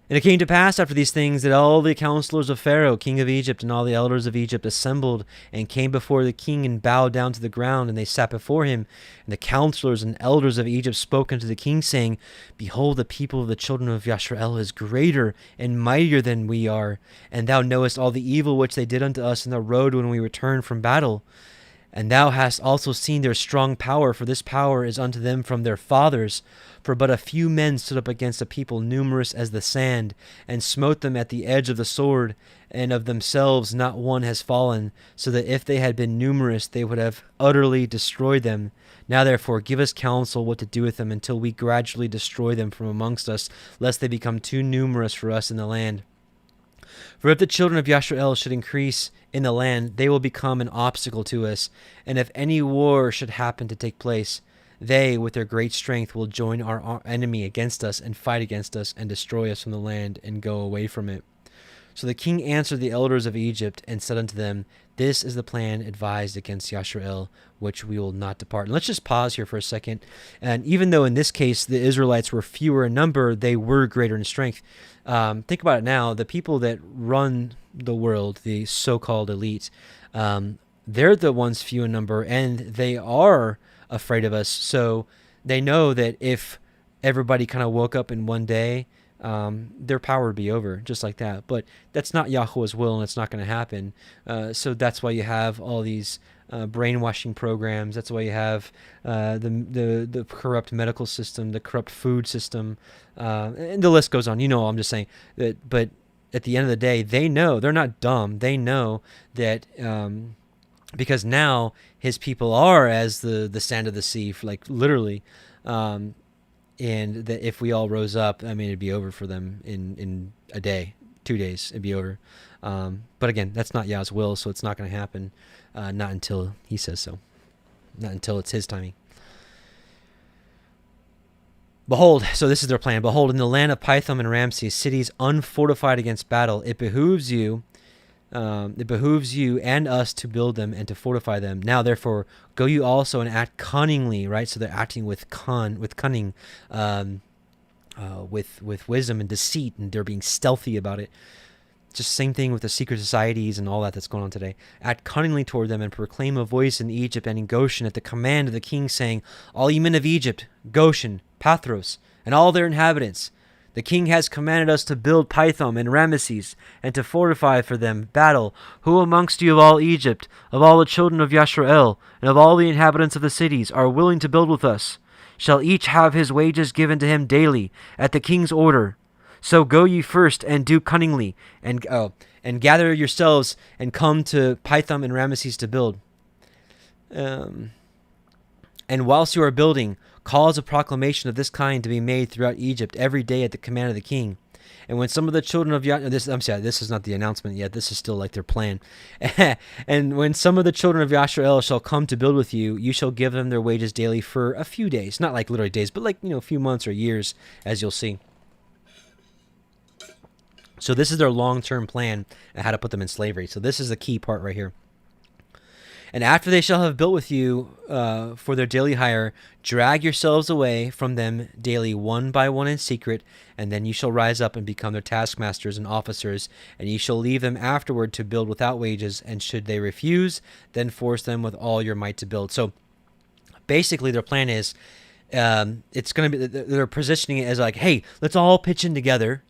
Speaker 1: And it came to pass after these things that all the counselors of Pharaoh, king of Egypt, and all the elders of Egypt assembled and came before the king and bowed down to the ground, and they sat before him. And the counselors and elders of Egypt spoke unto the king, saying, Behold, the people of the children of Yashrael is greater and mightier than we are, and thou knowest all the evil which they did unto us in the road when we returned from battle. And thou hast also seen their strong power, for this power is unto them from their fathers. For but a few men stood up against a people numerous as the sand, and smote them at the edge of the sword, and of themselves not one has fallen, so that if they had been numerous, they would have utterly destroyed them. Now therefore give us counsel what to do with them, until we gradually destroy them from amongst us, lest they become too numerous for us in the land. For if the children of Yashrael should increase in the land, they will become an obstacle to us. And if any war should happen to take place, they, with their great strength, will join our enemy against us and fight against us and destroy us from the land and go away from it. So the king answered the elders of Egypt and said unto them, This is the plan advised against Yashrael, which we will not depart. And let's just pause here for a second. And even though in this case the Israelites were fewer in number, they were greater in strength. Think about it now. The people that run the world, the so-called elite, they're the ones few in number, and they are afraid of us. So they know that if everybody kind of woke up in one day, their power would be over just like that. But that's not Yahuwah's will, and it's not going to happen. So that's why you have all these brainwashing programs. That's why you have the corrupt medical system, the corrupt food system, and the list goes on. I'm just saying that. But at the end of the day, they know, they're not dumb. They know that because now his people are as the sand of the sea, like literally. And that if we all rose up, I mean, it'd be over for them in a day, 2 days, it'd be over. But again, that's not Yah's will, so it's not going to happen, not until he says so, not until it's his timing. Behold, so this is their plan. Behold, in the land of Pithom and Ramses, cities unfortified against battle, it behooves you and us to build them and to fortify them. Now, therefore, go you also and act cunningly, right? So they're acting with cunning, with wisdom and deceit, and they're being stealthy about it. Just same thing with the secret societies and all that's going on today. Act cunningly toward them and proclaim a voice in Egypt and in Goshen at the command of the king, saying, all ye men of Egypt, Goshen, Pathros, and all their inhabitants, the king has commanded us to build Pithom and Ramesses, and to fortify for them battle. Who amongst you of all Egypt, of all the children of Yashrael, and of all the inhabitants of the cities, are willing to build with us? Shall each have his wages given to him daily, at the king's order. So go ye first, and do cunningly, and gather yourselves, and come to Pithom and Ramesses to build. And whilst you are building, cause a proclamation of this kind to be made throughout Egypt every day at the command of the king. And when some of the children of this is not the announcement yet. This is still like their plan. And when some of the children of Yashrael shall come to build with you, you shall give them their wages daily for a few days, not like literally days, but like a few months or years, as you'll see. So this is their long-term plan and how to put them in slavery. So this is the key part right here. And after they shall have built with you for their daily hire, drag yourselves away from them daily one by one in secret, and then you shall rise up and become their taskmasters and officers, and ye shall leave them afterward to build without wages, and should they refuse, then force them with all your might to build. So basically their plan is, it's going to be, they're positioning it as like, hey, let's all pitch in together.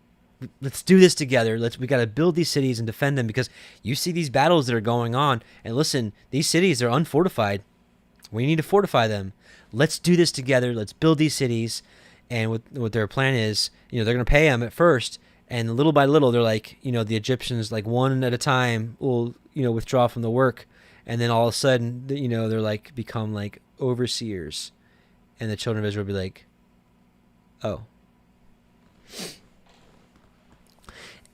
Speaker 1: Let's do this together. We got to build these cities and defend them, because you see these battles that are going on. And listen, these cities are unfortified. We need to fortify them. Let's do this together. Let's build these cities. And what their plan is, they're going to pay them at first, and little by little, they're like, the Egyptians, like one at a time, will withdraw from the work, and then all of a sudden, they're like become like overseers, and the children of Israel will be like, oh.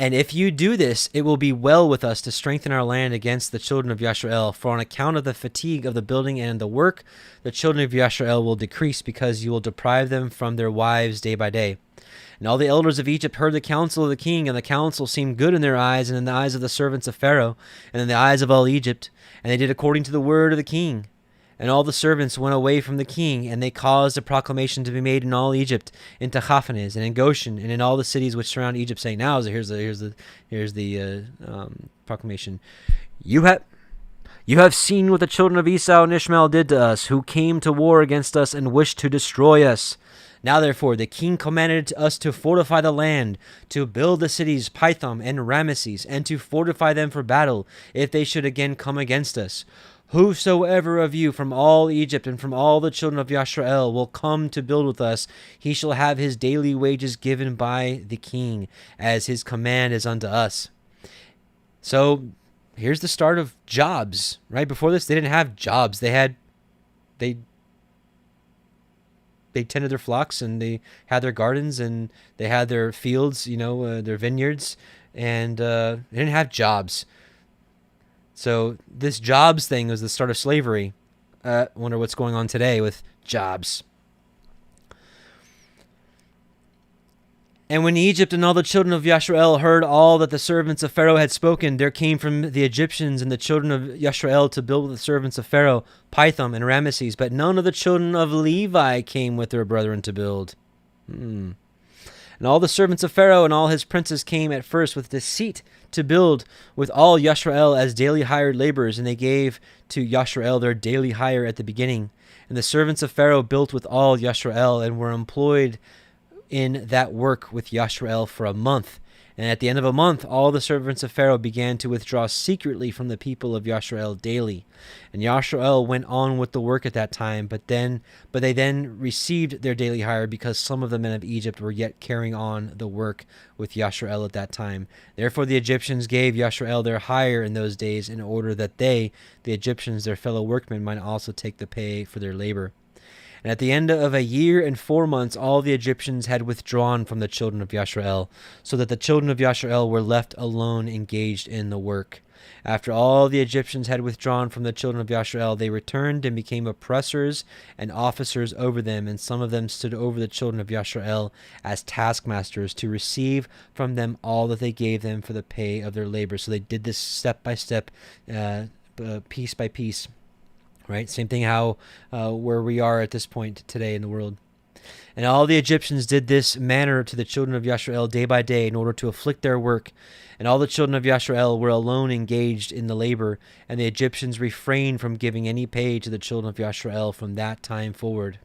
Speaker 1: And if you do this, it will be well with us to strengthen our land against the children of Yashrael. For on account of the fatigue of the building and the work, the children of Yashrael will decrease, because you will deprive them from their wives day by day. And all the elders of Egypt heard the counsel of the king, and the counsel seemed good in their eyes, and in the eyes of the servants of Pharaoh, and in the eyes of all Egypt. And they did according to the word of the king. And all the servants went away from the king, and they caused a proclamation to be made in all Egypt, in Tahaphanes, and in Goshen, and in all the cities which surround Egypt, saying, now here's the proclamation. You have seen what the children of Esau and Ishmael did to us, who came to war against us and wished to destroy us. Now therefore the king commanded us to fortify the land, to build the cities Pithom and Ramesses, and to fortify them for battle, if they should again come against us. Whosoever of you from all Egypt and from all the children of Yashrael will come to build with us, he shall have his daily wages given by the king, as his command is unto us. So here's the start of jobs. Right before this, they didn't have jobs. They tended their flocks, and they had their gardens, and they had their fields, their vineyards, and they didn't have jobs. So this jobs thing was the start of slavery. I wonder what's going on today with jobs. And when Egypt and all the children of Yashrael heard all that the servants of Pharaoh had spoken, there came from the Egyptians and the children of Yashrael to build with the servants of Pharaoh, Pithom and Ramesses. But none of the children of Levi came with their brethren to build. And all the servants of Pharaoh and all his princes came at first with deceit to build with all Yashrael as daily hired laborers, and they gave to Yashrael their daily hire at the beginning. And the servants of Pharaoh built with all Yashrael, and were employed in that work with Yashrael for a month. And at the end of a month, all the servants of Pharaoh began to withdraw secretly from the people of Yashrael daily. And Yashrael went on with the work at that time, but they then received their daily hire, because some of the men of Egypt were yet carrying on the work with Yashrael at that time. Therefore the Egyptians gave Yashrael their hire in those days, in order that they, the Egyptians, their fellow workmen, might also take the pay for their labor. And at the end of a year and 4 months, all the Egyptians had withdrawn from the children of Yashrael, so that the children of Yashrael were left alone, engaged in the work. After all the Egyptians had withdrawn from the children of Yashrael, they returned and became oppressors and officers over them, and some of them stood over the children of Yashrael as taskmasters, to receive from them all that they gave them for the pay of their labor. So they did this step by step, piece by piece. Right? Same thing how where we are at this point today in the world. And all the Egyptians did this manner to the children of Yisrael day by day in order to afflict their work. And all the children of Yisrael were alone engaged in the labor, and the Egyptians refrained from giving any pay to the children of Yisrael from that time forward.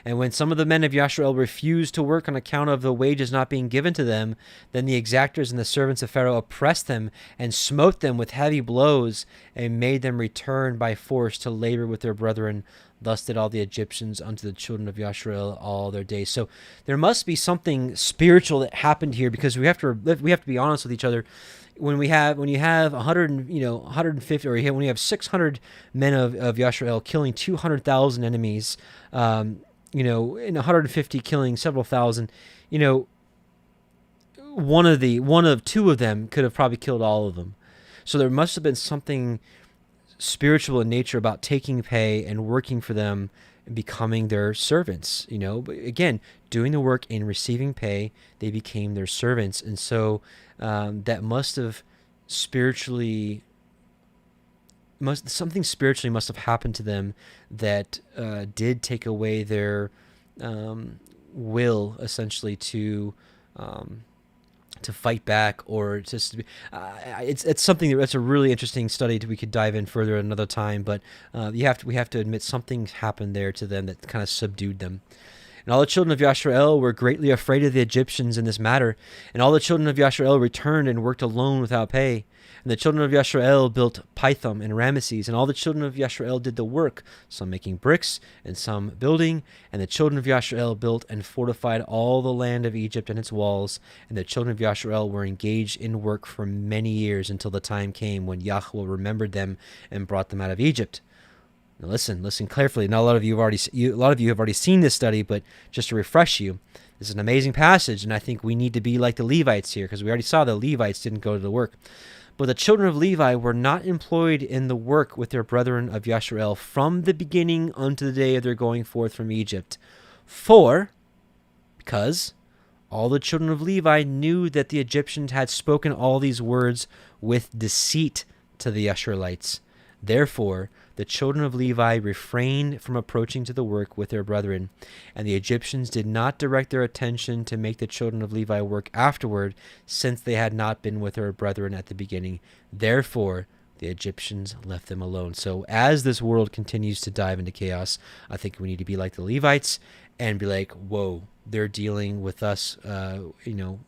Speaker 1: And when some of the men of Yisrael refused to work on account of the wages not being given to them, then the exactors and the servants of Pharaoh oppressed them and smote them with heavy blows and made them return by force to labor with their brethren. Thus did all the Egyptians unto the children of Yisrael all their days. So there must be something spiritual that happened here, because we have to be honest with each other. When you have 150, or when you have 600 men of Yisrael killing 200,000 enemies, and 150 killing several thousand, one of two of them could have probably killed all of them. So there must have been something spiritual in nature about taking pay and working for them and becoming their servants. But again, doing the work and receiving pay, they became their servants. And so that must have something spiritually must have happened to them that did take away their will, essentially, to fight back, or just it's something that's a really interesting study that we could dive in further another time. But we have to admit something happened there to them that kind of subdued them. And all the children of Yisrael were greatly afraid of the Egyptians in this matter. And all the children of Yisrael returned and worked alone without pay. And the children of Yisrael built Pithom and Ramesses. And all the children of Yisrael did the work, some making bricks and some building. And the children of Yisrael built and fortified all the land of Egypt and its walls. And the children of Yisrael were engaged in work for many years, until the time came when Yahuah remembered them and brought them out of Egypt. Now listen carefully. Now a lot of you have already seen this study, but just to refresh you, this is an amazing passage, and I think we need to be like the Levites here, because we already saw the Levites didn't go to the work. But the children of Levi were not employed in the work with their brethren of Yisrael from the beginning unto the day of their going forth from Egypt. Because all the children of Levi knew that the Egyptians had spoken all these words with deceit to the Israelites. Therefore, the children of Levi refrained from approaching to the work with their brethren, and the Egyptians did not direct their attention to make the children of Levi work afterward, since they had not been with their brethren at the beginning. Therefore, the Egyptians left them alone. So as this world continues to dive into chaos, I think we need to be like the Levites and be like, whoa, they're dealing with us,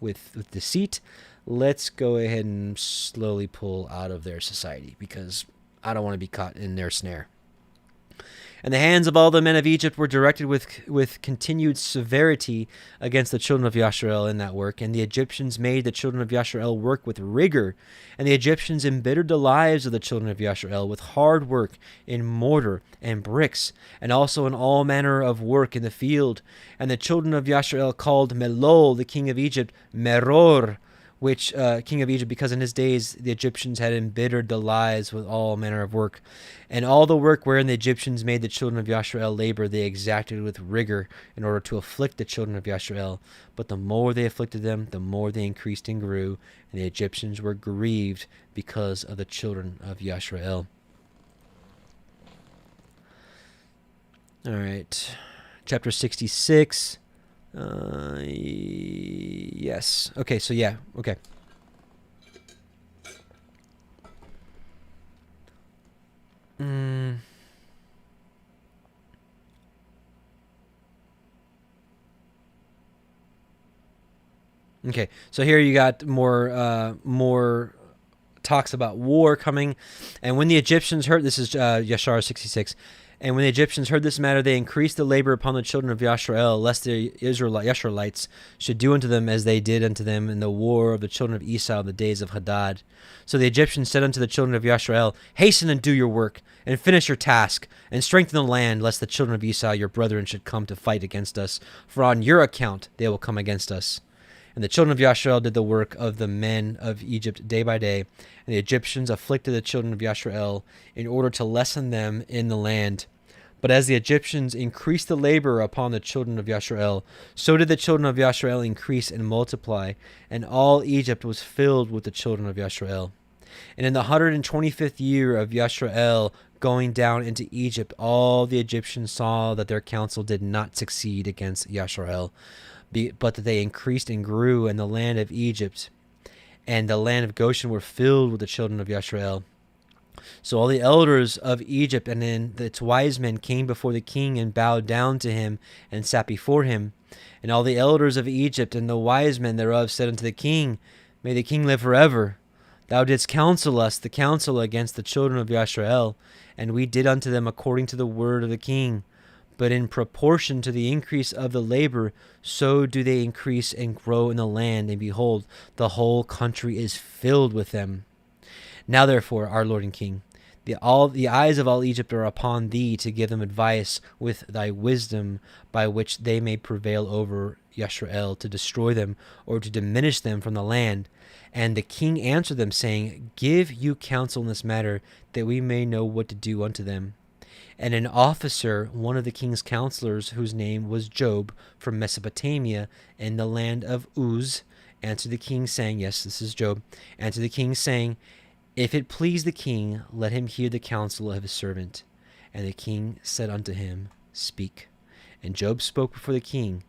Speaker 1: with deceit. Let's go ahead and slowly pull out of their society, because I don't want to be caught in their snare. And the hands of all the men of Egypt were directed with continued severity against the children of Yisrael in that work. And the Egyptians made the children of Yisrael work with rigor. And the Egyptians embittered the lives of the children of Yisrael with hard work in mortar and bricks, and also in all manner of work in the field. And the children of Yisrael called Melol, the king of Egypt, Meror, which king of Egypt, because in his days the Egyptians had embittered the lives with all manner of work. And all the work wherein the Egyptians made the children of Yisrael labor, they exacted with rigor in order to afflict the children of Yisrael. But the more they afflicted them, the more they increased and grew, and the Egyptians were grieved because of the children of Yisrael. All right, chapter 66. Yes. Okay, so yeah, okay. Okay, so here you got more talks about war coming. And when the Egyptians heard, this is Yashar 66, and when the Egyptians heard this matter, they increased the labor upon the children of Yisrael, lest the Israelites should do unto them as they did unto them in the war of the children of Esau in the days of Hadad. So the Egyptians said unto the children of Yisrael, Hasten and do your work, and finish your task, and strengthen the land, lest the children of Esau your brethren should come to fight against us. For on your account they will come against us. And the children of Yisrael did the work of the men of Egypt day by day, and the Egyptians afflicted the children of Yisrael in order to lessen them in the land. But as the Egyptians increased the labor upon the children of Yisrael, so did the children of Yisrael increase and multiply, and all Egypt was filled with the children of Yisrael. And in the 125th year of Yisrael, going down into Egypt, all the Egyptians saw that their counsel did not succeed against Yisrael, but that they increased and grew in the land of Egypt, and the land of Goshen were filled with the children of Yisrael. So all the elders of Egypt and then its wise men came before the king and bowed down to him and sat before him. And all the elders of Egypt and the wise men thereof said unto the king, May the king live forever. Thou didst counsel us the counsel against the children of Yisrael, and we did unto them according to the word of the king. But in proportion to the increase of the labor, so do they increase and grow in the land, and behold, the whole country is filled with them. Now therefore, our Lord and King, the eyes of all Egypt are upon thee to give them advice with thy wisdom, by which they may prevail over Yisrael to destroy them or to diminish them from the land. And the king answered them, saying, Give you counsel in this matter, that we may know what to do unto them. And an officer, one of the king's counselors, whose name was Job, from Mesopotamia, in the land of Uz, answered the king, saying, Yes, this is Job, answered the king, saying, If it please the king, let him hear the counsel of his servant. And the king said unto him, Speak. And Job spoke before the king,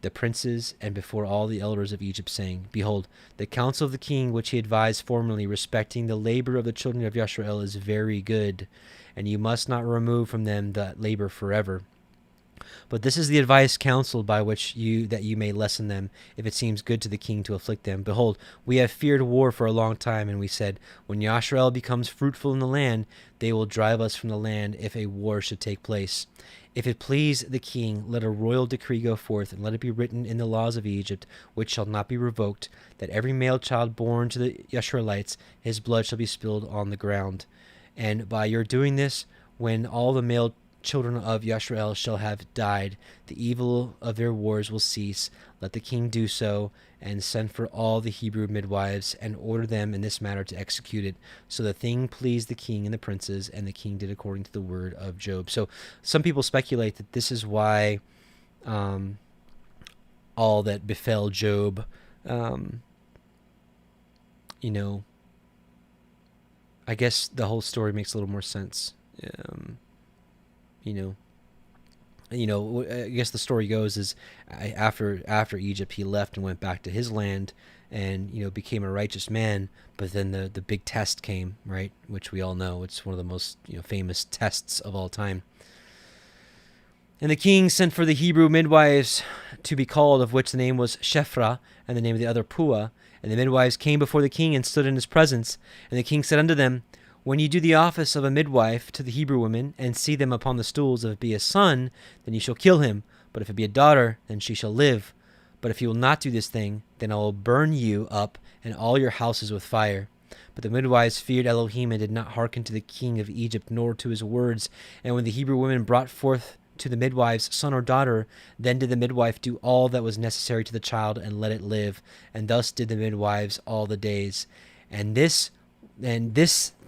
Speaker 1: the princes, and before all the elders of Egypt, saying, Behold, the counsel of the king which he advised formerly respecting the labor of the children of Yisrael is very good, and you must not remove from them that labor forever. But this is the advice counseled by which that you may lessen them, if it seems good to the king to afflict them. Behold, we have feared war for a long time, and we said, When Yisrael becomes fruitful in the land, they will drive us from the land if a war should take place. If it please the king, let a royal decree go forth, and let it be written in the laws of Egypt, which shall not be revoked, that every male child born to the Israelites, his blood shall be spilled on the ground. And by your doing this, when all the male children of Yisrael shall have died, the evil of their wars will cease. Let the king do so, and send for all the Hebrew midwives, and order them in this matter to execute it. So the thing pleased the king and the princes, and the king did according to the word of Job. So some people speculate that this is why all that befell Job, I guess the whole story makes a little more sense. I guess the story goes is after Egypt, he left and went back to his land and, became a righteous man. But then the big test came, right? Which we all know. It's one of the most, famous tests of all time. And the king sent for the Hebrew midwives to be called, of which the name was Shephrah, and the name of the other Puah. And the midwives came before the king and stood in his presence. And the king said unto them, When ye do the office of a midwife to the Hebrew women, and see them upon the stools, if it be a son, then ye shall kill him. But if it be a daughter, then she shall live. But if ye will not do this thing, then I will burn you up and all your houses with fire. But the midwives feared Elohim, and did not hearken to the king of Egypt, nor to his words. And when the Hebrew women brought forth to the midwives son or daughter, then did the midwife do all that was necessary to the child, and let it live. And thus did the midwives all the days. And this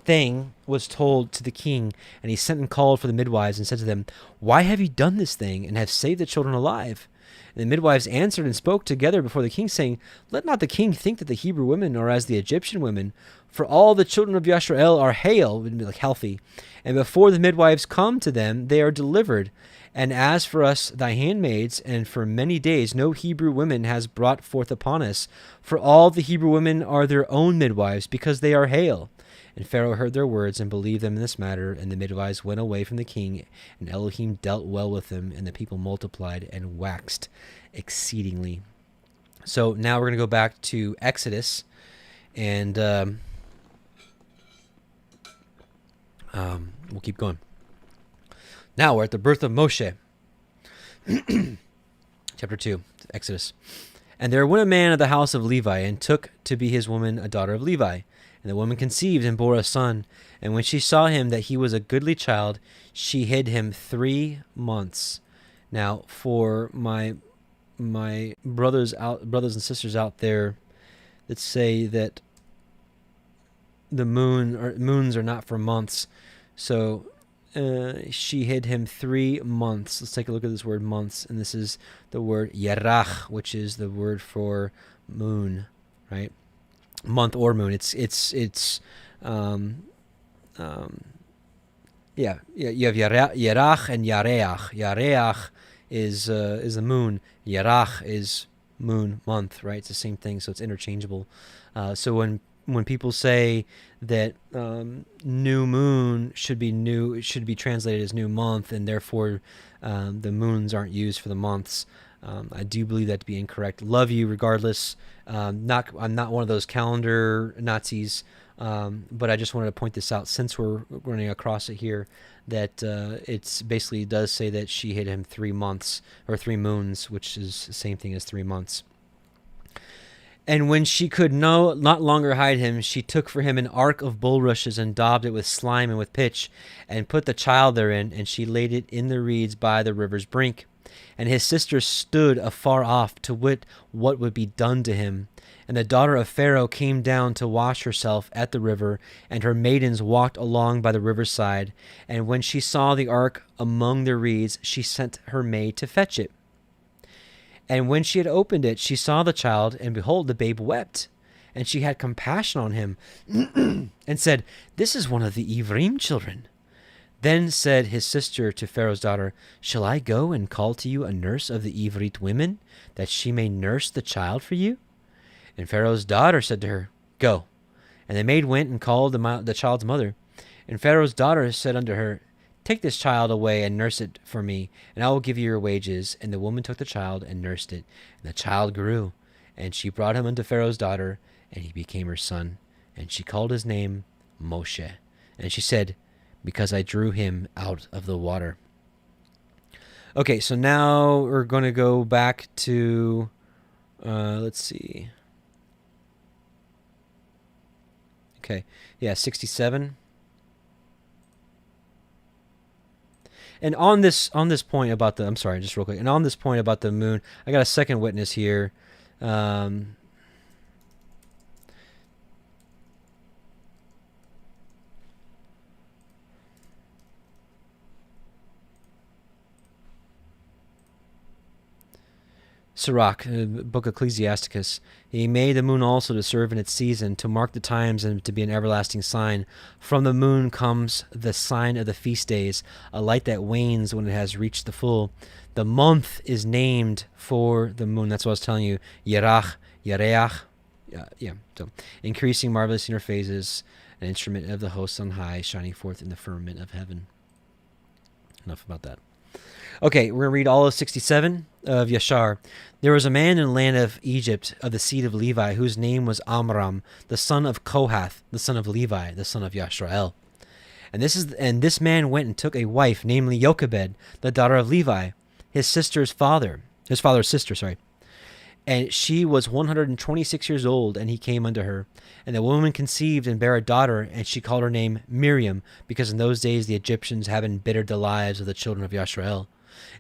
Speaker 1: thing was told to the king, and he sent and called for the midwives, and said to them, Why have ye done this thing, and have saved the children alive? And the midwives answered and spoke together before the king, saying, Let not the king think that the Hebrew women are as the Egyptian women, for all the children of Yisrael are hale, healthy, and before the midwives come to them, they are delivered. And as for us, thy handmaids, and for many days no Hebrew woman has brought forth upon us, for all the Hebrew women are their own midwives, because they are hale. And Pharaoh heard their words and believed them in this matter, and the midwives went away from the king, and Elohim dealt well with them, and the people multiplied and waxed exceedingly. So now we're going to go back to Exodus, and we'll keep going. Now we're at the birth of Moshe. Chapter 2, Exodus. And there went a man of the house of Levi, and took to be his woman a daughter of Levi. And the woman conceived and bore a son. And when she saw him that he was a goodly child, she hid him 3 months. Now, for my brothers and sisters out there that say that the moons are not for months, so she hid him 3 months. Let's take a look at this word months, and this is the word yerach, which is the word for moon, right? Month or moon. It's You have Yerach and Yareach. Yareach is the moon. Yerach is moon, month, right? It's the same thing, so it's interchangeable. So when people say that new moon should be translated as new month, and therefore the moons aren't used for the months, I do believe that to be incorrect. Love you regardless. I'm not one of those calendar Nazis, but I just wanted to point this out since we're running across it here, that it's basically does say that she hid him 3 months or 3 moons, which is the same thing as 3 months. And when she could not longer hide him, she took for him an ark of bulrushes and daubed it with slime and with pitch, and put the child therein, and she laid it in the reeds by the river's brink. And his sister stood afar off to wit what would be done to him. And the daughter of Pharaoh came down to wash herself at the river, and her maidens walked along by the riverside. And when she saw the ark among the reeds, she sent her maid to fetch it. And when she had opened it, she saw the child, and behold, the babe wept. And she had compassion on him, and said, "This is one of the Ivrim children." Then said his sister to Pharaoh's daughter, "Shall I go and call to you a nurse of the Ivrit women, that she may nurse the child for you?" And Pharaoh's daughter said to her, "Go." And the maid went and called the child's mother. And Pharaoh's daughter said unto her, "Take this child away and nurse it for me, and I will give you your wages." And the woman took the child and nursed it. And the child grew, and she brought him unto Pharaoh's daughter, and he became her son. And she called his name Moshe. And she said, "Because I drew him out of the water." Okay, so now we're going to go back to, let's see. Okay, 67. And on this point about the, I'm sorry, just real quick. And on this point about the moon, I got a second witness here. Sirach, book of Ecclesiasticus. He made the moon also to serve in its season, to mark the times and to be an everlasting sign. From the moon comes the sign of the feast days, a light that wanes when it has reached the full. The month is named for the moon. That's what I was telling you. Yerach, Yareach. So increasing marvelous in her phases, an instrument of the hosts on high, shining forth in the firmament of heaven. Enough about that. Okay, we're going to read all of 67 of Yashar. There was a man in the land of Egypt of the seed of Levi, whose name was Amram, the son of Kohath, the son of Levi, the son of Yashrael. And this man went and took a wife, namely Jochebed, the daughter of Levi, his father's sister. And she was 126 years old, and he came unto her. And the woman conceived and bare a daughter, and she called her name Miriam, because in those days the Egyptians had embittered the lives of the children of Yashrael.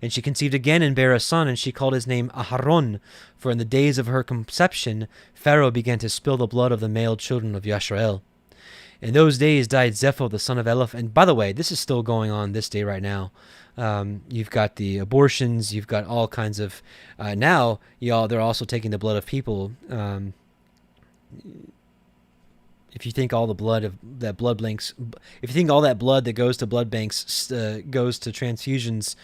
Speaker 1: And she conceived again and bare a son, and she called his name Aharon, for in the days of her conception Pharaoh began to spill the blood of the male children of Yashrael. In those days died Zepho, the son of Elof. And by the way, this is still going on this day right now. You've got the abortions, you've got all kinds of, now, they're also taking the blood of people. If you think all the blood of that blood banks, if you think all that blood that goes to blood banks goes to transfusions,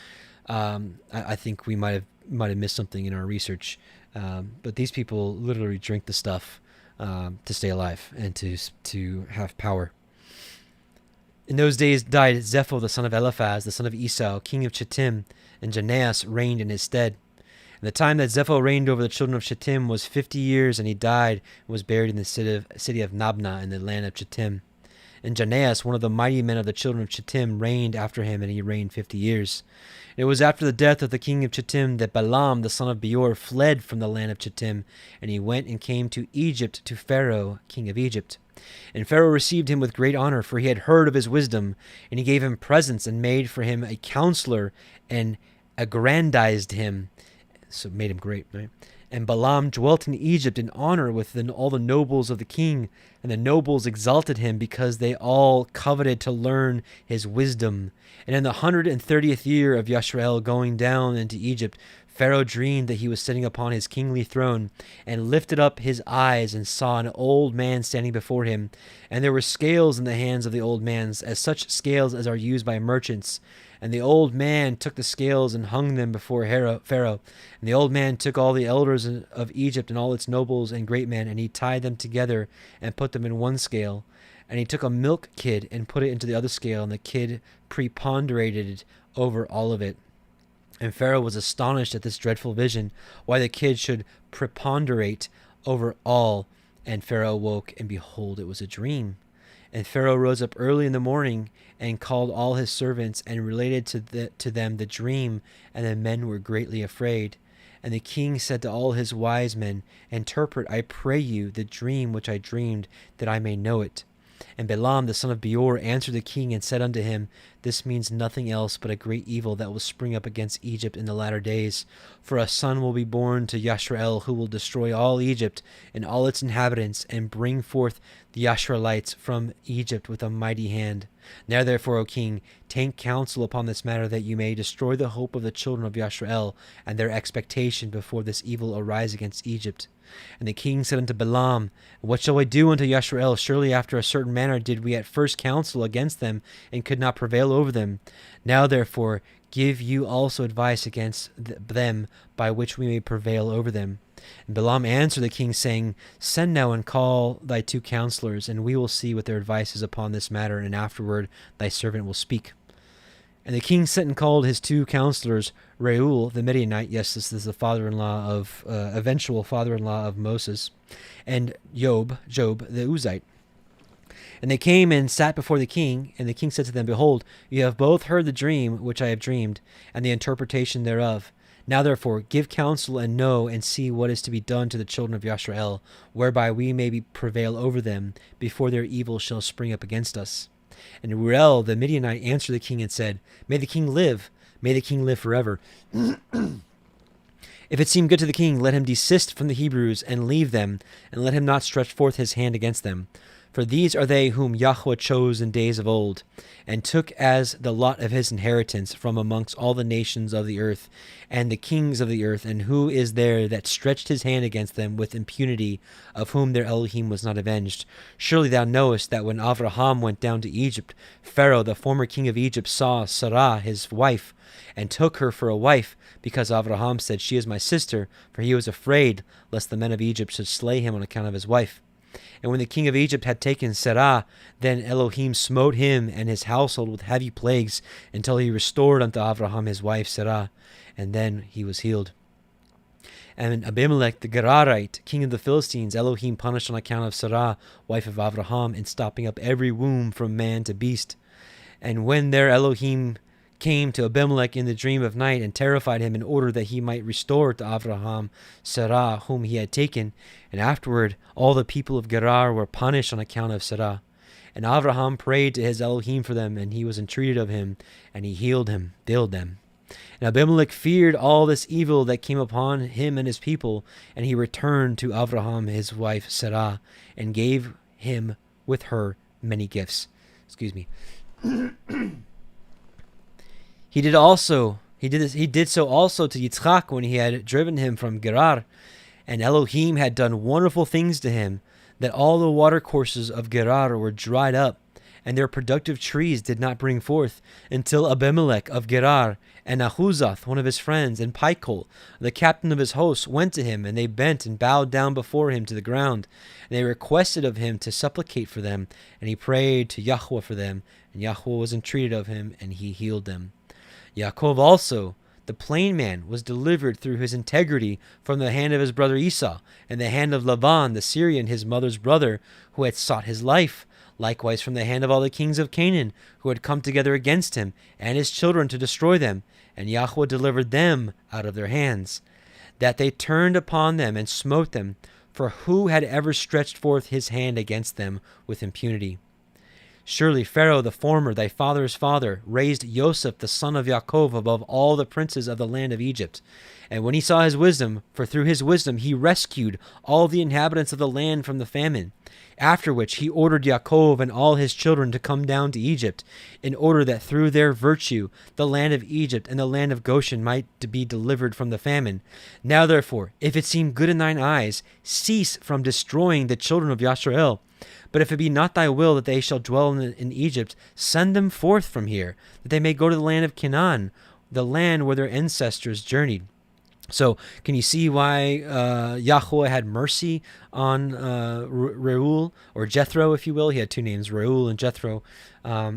Speaker 1: I think we might have missed something in our research. But these people literally drink the stuff to stay alive and to have power. In those days died Zepho, the son of Eliphaz, the son of Esau, king of Chittim, and Janeas reigned in his stead. And the time that Zepho reigned over the children of Chittim was 50 years, and he died and was buried in the city of Nabna in the land of Chittim. And Janeas, one of the mighty men of the children of Chittim, reigned after him, and he reigned 50 years. And it was after the death of the king of Chittim that Balaam, the son of Beor, fled from the land of Chittim, and he went and came to Egypt to Pharaoh, king of Egypt. And Pharaoh received him with great honor, for he had heard of his wisdom, and he gave him presents and made for him a counselor and aggrandized him. So made him great, right? And Balaam dwelt in Egypt in honor with all the nobles of the king, and the nobles exalted him because they all coveted to learn his wisdom. And in the 130th year of Yashrael going down into Egypt, Pharaoh dreamed that he was sitting upon his kingly throne, and lifted up his eyes and saw an old man standing before him. And there were scales in the hands of the old man, as such scales as are used by merchants. And the old man took the scales and hung them before Pharaoh. And the old man took all the elders of Egypt and all its nobles and great men, and he tied them together and put them in one scale. And he took a milk kid and put it into the other scale, and the kid preponderated over all of it. And Pharaoh was astonished at this dreadful vision, why the kid should preponderate over all. And Pharaoh woke, and behold, it was a dream. And Pharaoh rose up early in the morning, and called all his servants, and related to them the dream, and the men were greatly afraid. And the king said to all his wise men, Interpret, I pray you, the dream which I dreamed, that I may know it. And Balaam the son of Beor answered the king and said unto him, This means nothing else but a great evil that will spring up against Egypt in the latter days. For a son will be born to Yisrael, who will destroy all Egypt and all its inhabitants, and bring forth the Yisraelites from Egypt with a mighty hand. Now therefore, O king, take counsel upon this matter, that you may destroy the hope of the children of Yisrael, and their expectation before this evil arise against Egypt. And the king said unto Balaam, What shall I do unto Yisrael? Surely after a certain manner did we at first counsel against them, and could not prevail over them. Now therefore give you also advice against them, by which we may prevail over them. And Balaam answered the king, saying, Send now and call thy 2 counselors, and we will see what their advice is upon this matter, and afterward thy servant will speak. And the king sent and called his 2 counselors, Reuel the Midianite, yes, this is the father-in-law of, eventual father-in-law of Mózes, and Job the Uzite. And they came and sat before the king, and the king said to them, Behold, you have both heard the dream which I have dreamed, and the interpretation thereof. Now therefore give counsel, and know and see what is to be done to the children of Yisrael, whereby we may prevail over them, before their evil shall spring up against us. And Reuel the Midianite answered the king and said, May the king live, may the king live forever. If it seem good to the king, let him desist from the Hebrews, and leave them, and let him not stretch forth his hand against them. For these are they whom Yahuah chose in days of old, and took as the lot of his inheritance from amongst all the nations of the earth, and the kings of the earth. And who is there that stretched his hand against them with impunity, of whom their Elohim was not avenged? Surely thou knowest that when Avraham went down to Egypt, Pharaoh, the former king of Egypt, saw Sarah his wife, and took her for a wife, because Avraham said, She is my sister, for he was afraid lest the men of Egypt should slay him on account of his wife. And when the king of Egypt had taken Sarah, then Elohim smote him and his household with heavy plagues, until he restored unto Avraham his wife Sarah, and then he was healed. And Abimelech the Gerarite, king of the Philistines, Elohim punished on account of Sarah, wife of Avraham, in stopping up every womb from man to beast. And when their Elohim came to Abimelech in the dream of night, and terrified him, in order that he might restore to Avraham Sarah, whom he had taken. And afterward all the people of Gerar were punished on account of Sarah. And Avraham prayed to his Elohim for them, and he was entreated of him, and he healed them. And Abimelech feared all this evil that came upon him and his people, and he returned to Avraham his wife Sarah, and gave him with her many gifts. He did so also to Yitzchak when he had driven him from Gerar. And Elohim had done wonderful things to him, that all the watercourses of Gerar were dried up, and their productive trees did not bring forth, until Abimelech of Gerar, and Ahuzath, one of his friends, and Pichol, the captain of his hosts, went to him, and they bent and bowed down before him to the ground. And they requested of him to supplicate for them, and he prayed to Yahuah for them, and Yahuah was entreated of him, and he healed them. Yaakov also, the plain man, was delivered through his integrity from the hand of his brother Esau, and the hand of Laban the Syrian, his mother's brother, who had sought his life, likewise from the hand of all the kings of Canaan, who had come together against him, and his children to destroy them. And Yahuah delivered them out of their hands, that they turned upon them and smote them, for who had ever stretched forth his hand against them with impunity? Surely Pharaoh the former, thy father's father, raised Joseph the son of Yaakov above all the princes of the land of Egypt. And when he saw his wisdom, for through his wisdom he rescued all the inhabitants of the land from the famine. After which he ordered Yaakov and all his children to come down to Egypt, in order that through their virtue the land of Egypt and the land of Goshen might be delivered from the famine. Now therefore, if it seem good in thine eyes, cease from destroying the children of Yasharel. But if it be not thy will that they shall dwell in Egypt, send them forth from here, that they may go to the land of Canaan, the land where their ancestors journeyed. So can you see why Yahuah had mercy on Reuel, or Jethro, if you will? He had two names, Reuel and Jethro.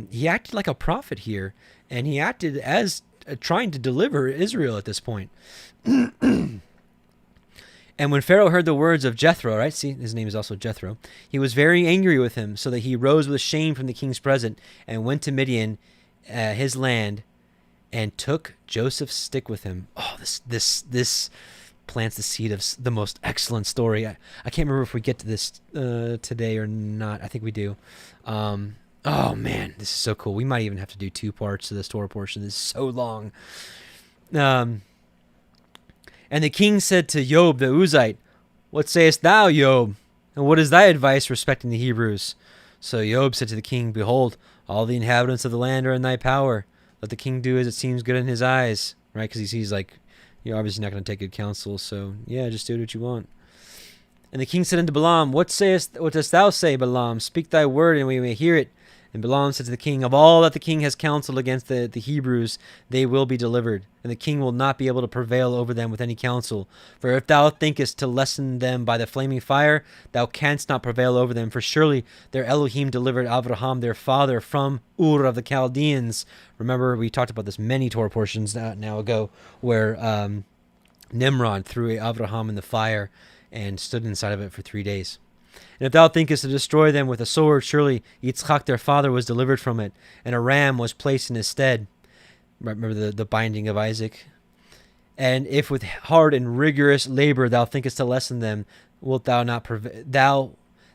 Speaker 1: He acted like a prophet here, and he acted as trying to deliver Israel at this point. And when Pharaoh heard the words of Jethro, right? See, his name is also Jethro. He was very angry with him, so that he rose with shame from the king's presence and went to Midian, his land, and took Joseph's stick with him. Oh, this plants the seed of the most excellent story. I can't remember if we get to this today or not. I think we do. Oh man, this is so cool. We might even have to do 2 parts to this Torah portion. This is so long. And the king said to Job the Uzite, "What sayest thou, Job? And what is thy advice respecting the Hebrews?" So Job said to the king, "Behold, all the inhabitants of the land are in thy power. Let the king do as it seems good in his eyes," right? Because he sees like, you're obviously not going to take good counsel. So yeah, just do what you want. And the king said unto Balaam, What dost thou say, Balaam? Speak thy word, and we may hear it. And Balaam said to the king, Of all that the king has counseled against the Hebrews, they will be delivered, and the king will not be able to prevail over them with any counsel. For if thou thinkest to lessen them by the flaming fire, thou canst not prevail over them. For surely their Elohim delivered Abraham their father from Ur of the Chaldeans. Remember, we talked about this many Torah portions now ago, where Nimrod threw Abraham in the fire and stood inside of it for 3 days. And if thou thinkest to destroy them with a sword, surely Yitzchak their father was delivered from it, and a ram was placed in his stead. Remember the binding of Isaac? And if with hard and rigorous labor thou thinkest to lessen them, wilt thou not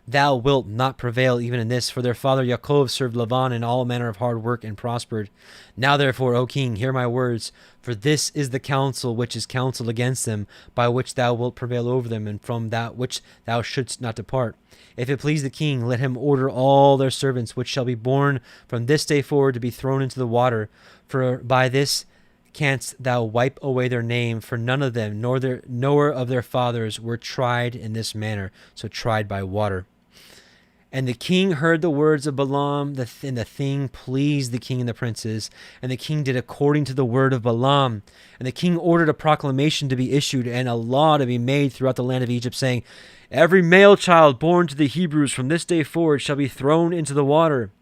Speaker 1: thou wilt not prevail even in this, for their father Yaakov served Laban in all manner of hard work and prospered. Now therefore, O king, hear my words, for this is the counsel which is counseled against them, by which thou wilt prevail over them, and from that which thou shouldst not depart. If it please the king, let him order all their servants which shall be born from this day forward to be thrown into the water, for by this canst thou wipe away their name, for none of them, nor of their fathers, were tried in this manner, so tried by water. And the king heard the words of Balaam, and the thing pleased the king and the princes. And the king did according to the word of Balaam. And the king ordered a proclamation to be issued and a law to be made throughout the land of Egypt, saying, Every male child born to the Hebrews from this day forward shall be thrown into the water.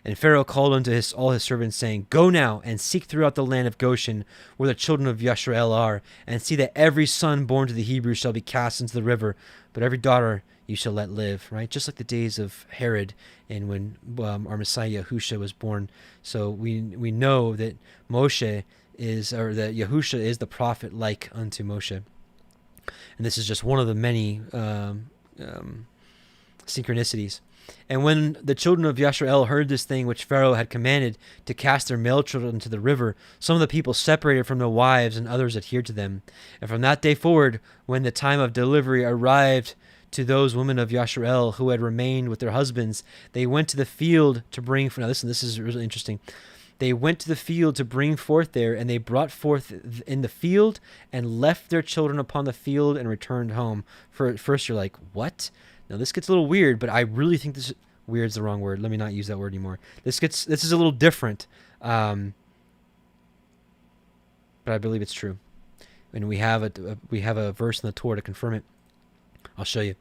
Speaker 1: And Pharaoh called unto all his servants, saying, Go now and seek throughout the land of Goshen, where the children of Yasharel are, and see that every son born to the Hebrews shall be cast into the river, but every daughter you shall let live, right? Just like the days of Herod and when our Messiah Yahusha was born. So we know that Moshe is, or that Yahusha is the prophet like unto Moshe. And this is just one of the many synchronicities. And when the children of Yasharel heard this thing which Pharaoh had commanded to cast their male children into the river, some of the people separated from their wives, and others adhered to them. And from that day forward, when the time of delivery arrived to those women of Yasharel who had remained with their husbands, they went to the field to bring. Now listen, this is really interesting. They went to the field to bring forth there, and they brought forth in the field and left their children upon the field and returned home. First, you're like, what? Now this gets a little weird, but I really think this weird's the wrong word. Let me not use that word anymore. This is a little different, but I believe it's true. And we have a verse in the Torah to confirm it. I'll show you.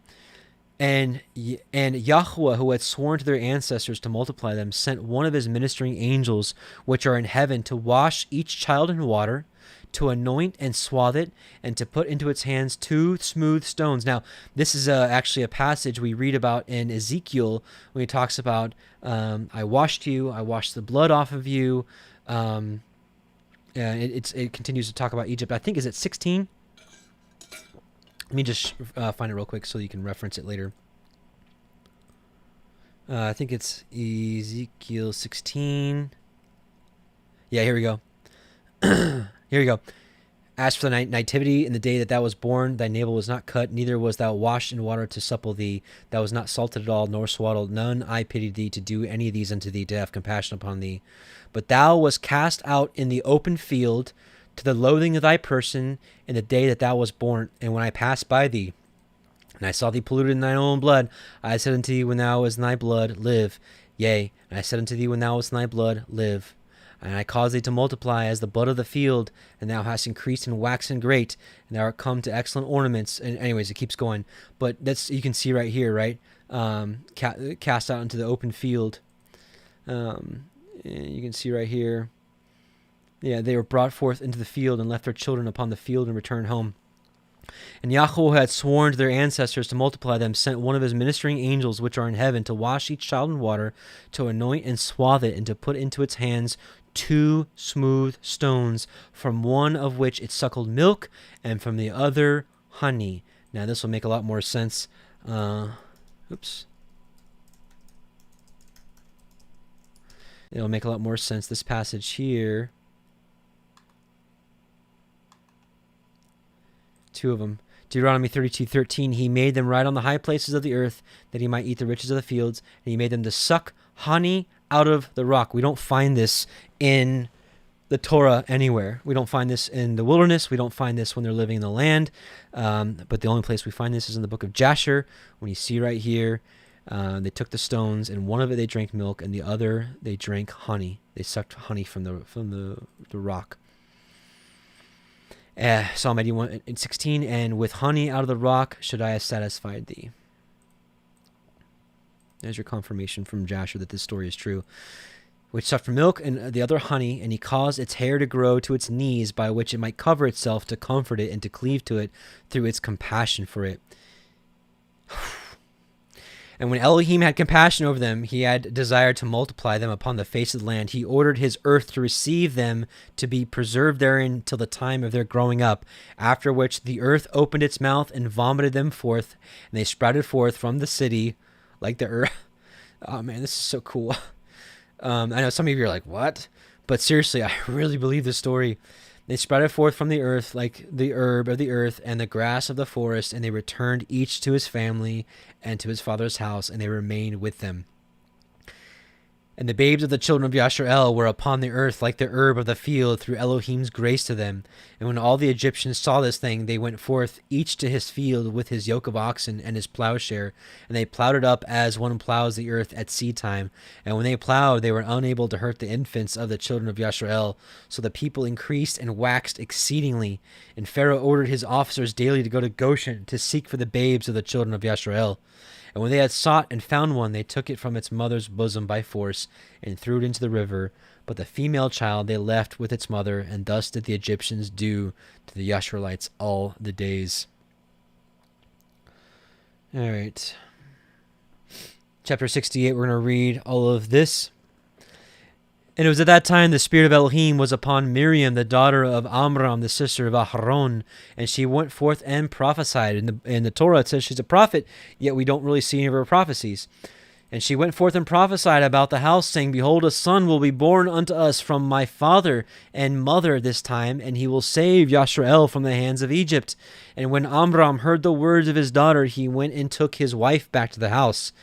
Speaker 1: And Yahuah, who had sworn to their ancestors to multiply them, sent one of his ministering angels, which are in heaven, to wash each child in water, to anoint and swathe it, and to put into its hands 2 smooth stones. Now, this is actually a passage we read about in Ezekiel when he talks about, I washed you, I washed the blood off of you. It continues to talk about Egypt. I think, is it 16? Let me just find it real quick so you can reference it later. I think it's Ezekiel 16. Yeah, here we go. Here we go. As for the nativity in the day that thou was born, thy navel was not cut, neither was thou washed in water to supple thee. Thou was not salted at all, nor swaddled. None I pitied thee to do any of these unto thee, to have compassion upon thee. But thou wast cast out in the open field to the loathing of thy person in the day that thou was born. And when I passed by thee, and I saw thee polluted in thine own blood, I said unto thee, when thou wast in thy blood, live. Yea, and I said unto thee, when thou wast in thy blood, live. And I caused thee to multiply as the bud of the field, and thou hast increased and waxen great, and thou art come to excellent ornaments. And anyways, it keeps going. But that's, you can see right here, right? Cast out into the open field. And you can see right here. Yeah, they were brought forth into the field and left their children upon the field and returned home. And Yahuwah, who had sworn to their ancestors to multiply them, sent one of his ministering angels which are in heaven to wash each child in water, to anoint and swathe it, and to put into its hands 2 smooth stones, from one of which it suckled milk, and from the other honey. Now this will make a lot more sense. Oops. It'll make a lot more sense, this passage here. 2 of them. Deuteronomy 32:13. He made them ride on the high places of the earth, that he might eat the riches of the fields, and he made them to suck honey out of the rock. We don't find this in the Torah anywhere. We don't find this in the wilderness. We don't find this when they're living in the land. But the only place we find this is in the book of Jasher. When you see right here, they took the stones, and one of it they drank milk, and the other they drank honey. They sucked honey from the rock. Psalm 81:16, and with honey out of the rock should I have satisfied thee. There's your confirmation from Jasher that this story is true. Which sucked from milk and the other honey, and he caused its hair to grow to its knees, by which it might cover itself, to comfort it and to cleave to it through its compassion for it. And when Elohim had compassion over them, he had desired to multiply them upon the face of the land. He ordered his earth to receive them, to be preserved therein till the time of their growing up, after which the earth opened its mouth and vomited them forth, and they sprouted forth from the city like the earth. Oh man, this is so cool. I know some of you are like, what? But seriously, I really believe this story. They sprouted forth from the earth like the herb of the earth and the grass of the forest, and they returned each to his family and to his father's house, and they remained with them. And the babes of the children of Yashar'el were upon the earth like the herb of the field through Elohim's grace to them. And when all the Egyptians saw this thing, they went forth each to his field with his yoke of oxen and his plowshare, and they plowed it up as one plows the earth at seed time. And when they plowed, they were unable to hurt the infants of the children of Yashar'el. So the people increased and waxed exceedingly. And Pharaoh ordered his officers daily to go to Goshen to seek for the babes of the children of Yashar'el. And when they had sought and found one, they took it from its mother's bosom by force and threw it into the river. But the female child they left with its mother, and thus did the Egyptians do to the Yasharites all the days. All right. Chapter 68, we're going to read all of this. And it was at that time the spirit of Elohim was upon Miriam, the daughter of Amram, the sister of Aharon, and she went forth and prophesied. In the Torah it says she's a prophet, yet we don't really see any of her prophecies. And she went forth and prophesied about the house, saying, Behold, a son will be born unto us from my father and mother this time, and he will save Yashar'el from the hands of Egypt. And when Amram heard the words of his daughter, he went and took his wife back to the house,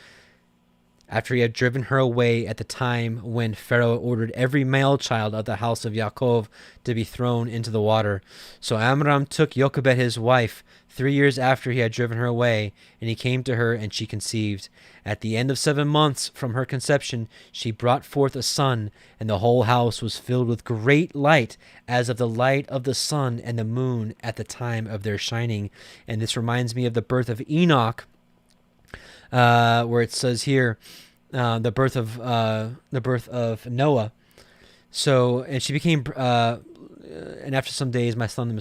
Speaker 1: after he had driven her away at the time when Pharaoh ordered every male child of the house of Yaakov to be thrown into the water. So Amram took Jochebed his wife 3 years after he had driven her away, and he came to her, and she conceived. At the end of 7 months from her conception, she brought forth a son, and the whole house was filled with great light, as of the light of the sun and the moon at the time of their shining. And this reminds me of the birth of Enoch, where it says here, the birth of Noah. So, and she became and after some days, my son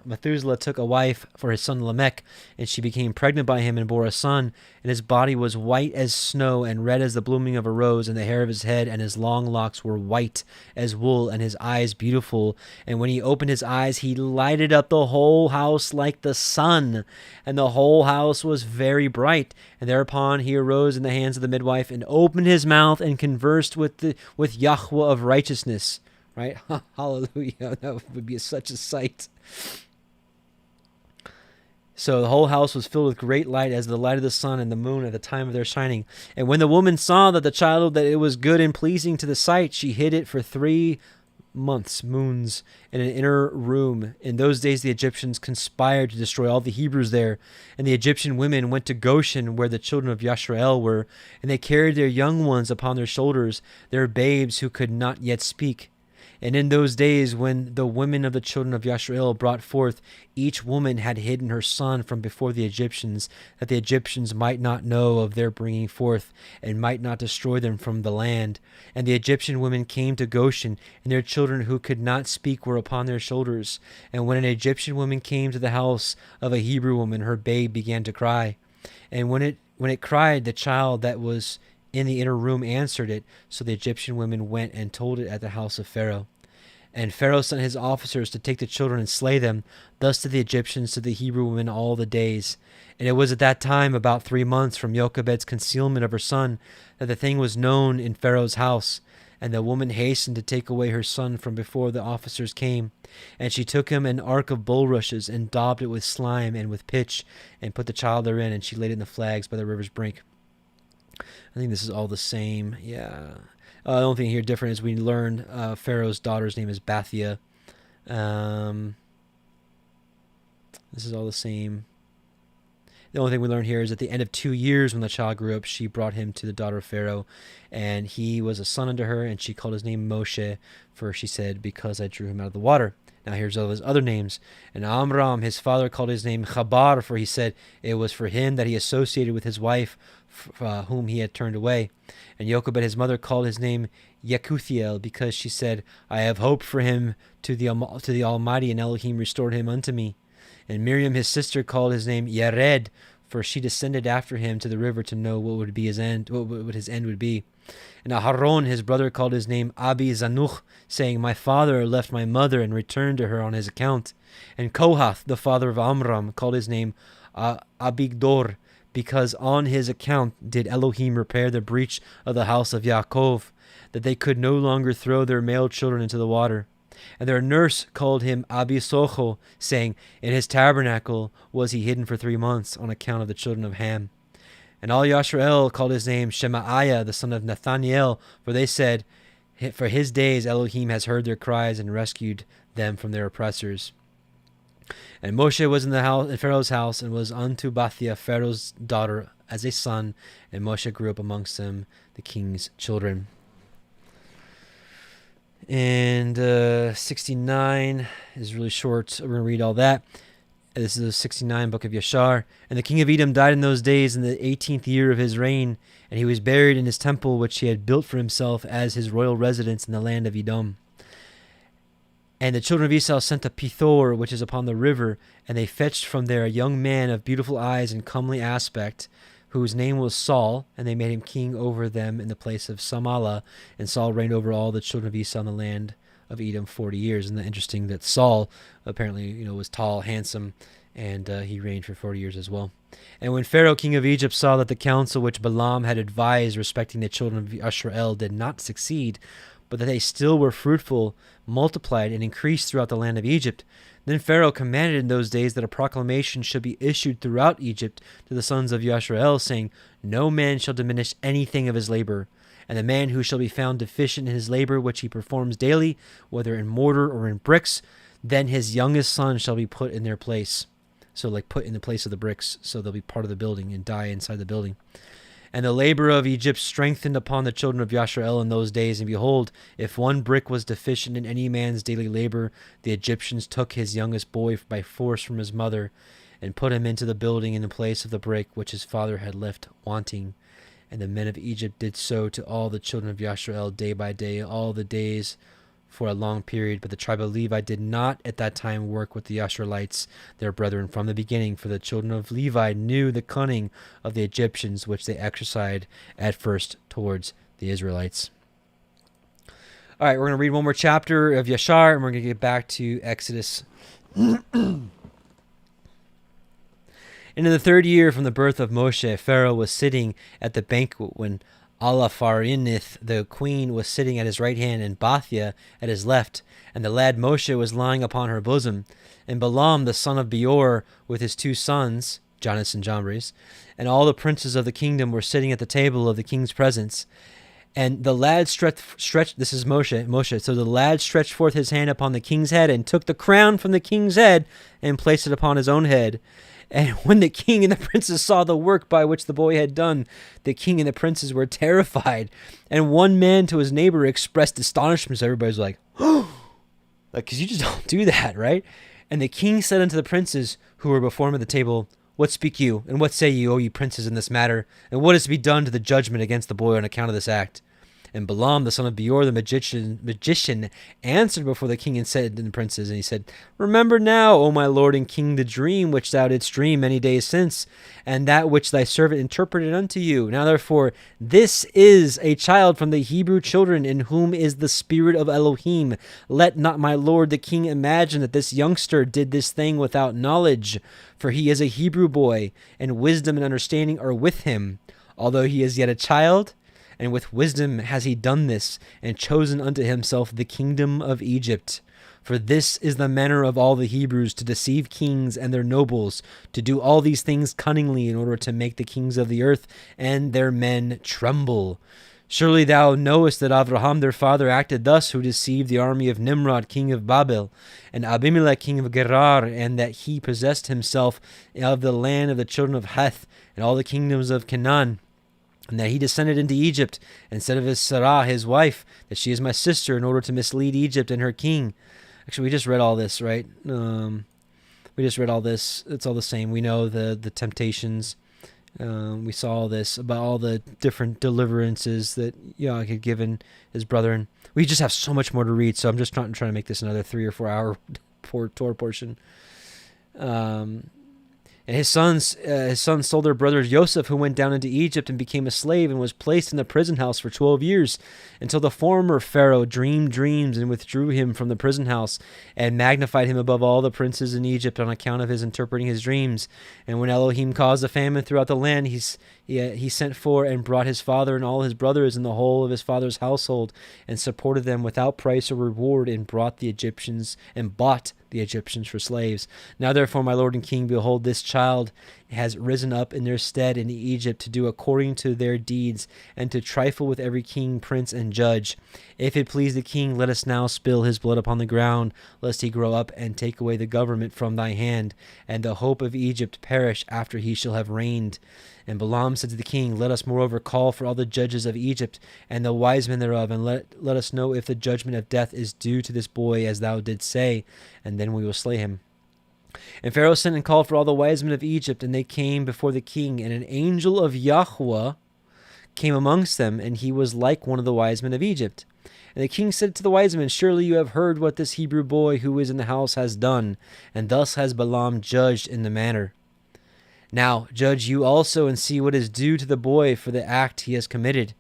Speaker 1: Methuselah took a wife for his son Lamech, and she became pregnant by him and bore a son. And his body was white as snow and red as the blooming of a rose, and the hair of his head and his long locks were white as wool, and his eyes beautiful. And when he opened his eyes, he lighted up the whole house like the sun, and the whole house was very bright. And thereupon he arose in the hands of the midwife and opened his mouth and conversed with Yahuah of righteousness. Right? Hallelujah. That would be such a sight. So the whole house was filled with great light as the light of the sun and the moon at the time of their shining. And when the woman saw that it was good and pleasing to the sight, she hid it for 3 moons in an inner room. In those days the Egyptians conspired to destroy all the Hebrews there. And the Egyptian women went to Goshen, where the children of Yashrael were, and they carried their young ones upon their shoulders, their babes who could not yet speak. And in those days, when the women of the children of Yashrael brought forth, each woman had hidden her son from before the Egyptians, that the Egyptians might not know of their bringing forth, and might not destroy them from the land. And the Egyptian women came to Goshen, and their children who could not speak were upon their shoulders. And when an Egyptian woman came to the house of a Hebrew woman, her babe began to cry. And when it cried, the child that was in the inner room answered it. So the Egyptian women went and told it at the house of Pharaoh. And Pharaoh sent his officers to take the children and slay them. Thus did the Egyptians to the Hebrew women all the days. And it was at that time, about 3 months from Jochebed's concealment of her son, that the thing was known in Pharaoh's house. And the woman hastened to take away her son from before the officers came. And she took him an ark of bulrushes, and daubed it with slime and with pitch, and put the child therein, and she laid it in the flags by the river's brink. I think this is all the same. Yeah. The only thing here different is we learned Pharaoh's daughter's name is Bathia. This is all the same. The only thing we learn here is at the end of 2 years, when the child grew up, she brought him to the daughter of Pharaoh, and he was a son unto her, and she called his name Moshe, for she said, because I drew him out of the water. Now here's all his other names. And Amram, his father, called his name Chabar, for he said it was for him that he associated with his wife, whom he had turned away. And Jochebed, his mother, called his name Yekuthiel, because she said, I have hoped for him to the Almighty, and Elohim restored him unto me. And Miriam, his sister, called his name Yared, for she descended after him to the river to know what would be his end, what his end would be. And Aharon, his brother, called his name Abi Zanuch, saying, my father left my mother and returned to her on his account. And Kohath, the father of Amram, called his name Abigdor, because on his account did Elohim repair the breach of the house of Yaakov, that they could no longer throw their male children into the water. And their nurse called him Abisocho, saying, in his tabernacle was he hidden for 3 months on account of the children of Ham. And all Yashrael called his name Shemaiah, the son of Nathaniel, for they said, for his days Elohim has heard their cries and rescued them from their oppressors. And Moshe was in Pharaoh's house, and was unto Bathia, Pharaoh's daughter, as a son, and Moshe grew up amongst them, the king's children. And 69 is really short. We're going to read all that. This is the 69 book of Yashar. And the king of Edom died in those days in the 18th year of his reign, and he was buried in his temple, which he had built for himself as his royal residence in the land of Edom. And the children of Esau sent to Pithor, which is upon the river, and they fetched from there a young man of beautiful eyes and comely aspect, whose name was Saul, and they made him king over them in the place of Samalah. And Saul reigned over all the children of Esau in the land of Edom 40 years. And interesting that Saul apparently, was tall, handsome, and he reigned for 40 years as well. And when Pharaoh, king of Egypt, saw that the counsel which Balaam had advised respecting the children of Israel did not succeed, but that they still were fruitful, multiplied, and increased throughout the land of Egypt, then Pharaoh commanded in those days that a proclamation should be issued throughout Egypt to the sons of Yashrael, saying, no man shall diminish anything of his labor. And the man who shall be found deficient in his labor which he performs daily, whether in mortar or in bricks, then his youngest son shall be put in their place. So put in the place of the bricks, so they'll be part of the building and die inside the building. And the labor of Egypt strengthened upon the children of Yashrael in those days. And behold, if one brick was deficient in any man's daily labor, the Egyptians took his youngest boy by force from his mother, and put him into the building in the place of the brick which his father had left wanting. And the men of Egypt did so to all the children of Yashrael day by day, all the days for a long period, but the tribe of Levi did not at that time work with the Israelites, their brethren, from the beginning, for the children of Levi knew the cunning of the Egyptians, which they exercised at first towards the Israelites. All right, we're going to read one more chapter of Yashar, and we're going to get back to Exodus. And in the 3rd year from the birth of Moshe, Pharaoh was sitting at the banquet when Alapharinith, the queen, was sitting at his right hand, and Bathia at his left, and the lad Moshe was lying upon her bosom. And Balaam, the son of Beor, with his 2 sons, Jannes and Jambres, and all the princes of the kingdom were sitting at the table of the king's presence. And the lad stretched, this is Moshe. So the lad stretched forth his hand upon the king's head and took the crown from the king's head and placed it upon his own head. And when the king and the princes saw the work by which the boy had done, the king and the princes were terrified. And one man to his neighbor expressed astonishment. So everybody's like, oh, like, because you just don't do that, right? And the king said unto the princes who were before him at the table, what speak you, and what say you, O ye princes, in this matter? And what is to be done to the judgment against the boy on account of this act? And Balaam, the son of Beor, the magician, answered before the king and said to the princes, and he said, remember now, O my lord and king, the dream which thou didst dream many days since, and that which thy servant interpreted unto you. Now therefore, this is a child from the Hebrew children, in whom is the spirit of Elohim. Let not my lord the king imagine that this youngster did this thing without knowledge, for he is a Hebrew boy, and wisdom and understanding are with him, although he is yet a child. And with wisdom has he done this, and chosen unto himself the kingdom of Egypt. For this is the manner of all the Hebrews, to deceive kings and their nobles, to do all these things cunningly, in order to make the kings of the earth and their men tremble. Surely thou knowest that Abraham their father acted thus, who deceived the army of Nimrod king of Babel, and Abimelech king of Gerar, and that he possessed himself of the land of the children of Heth, and all the kingdoms of Canaan. And that he descended into Egypt, and said of his Sarah, his wife, that she is my sister, in order to mislead Egypt and her king. Actually, we just read all this, right? We just read all this. It's all the same. We know the temptations. We saw all this about all the different deliverances that Yah had given his brethren. We just have so much more to read, so I'm just trying to make this another 3 or 4 hour Torah portion. And his sons sold their brother Joseph, who went down into Egypt and became a slave, and was placed in the prison house for 12 years, until the former Pharaoh dreamed dreams and withdrew him from the prison house, and magnified him above all the princes in Egypt on account of his interpreting his dreams. And when Elohim caused a famine throughout the land, he sent for and brought his father and all his brothers and the whole of his father's household, and supported them without price or reward, and bought the Egyptians for slaves. Now therefore, my lord and king, behold, this child has risen up in their stead in Egypt, to do according to their deeds, and to trifle with every king, prince, and judge. If it please the king, let us now spill his blood upon the ground, lest he grow up and take away the government from thy hand, and the hope of Egypt perish after he shall have reigned. And Balaam said to the king, let us moreover call for all the judges of Egypt, and the wise men thereof, and let us know if the judgment of death is due to this boy, as thou didst say, and then we will slay him. And Pharaoh sent and called for all the wise men of Egypt, and they came before the king, and an angel of Yahuah came amongst them, and he was like one of the wise men of Egypt. And the king said to the wise men, surely you have heard what this Hebrew boy who is in the house has done, and thus has Balaam judged in the matter. Now judge you also, and see what is due to the boy for the act he has committed.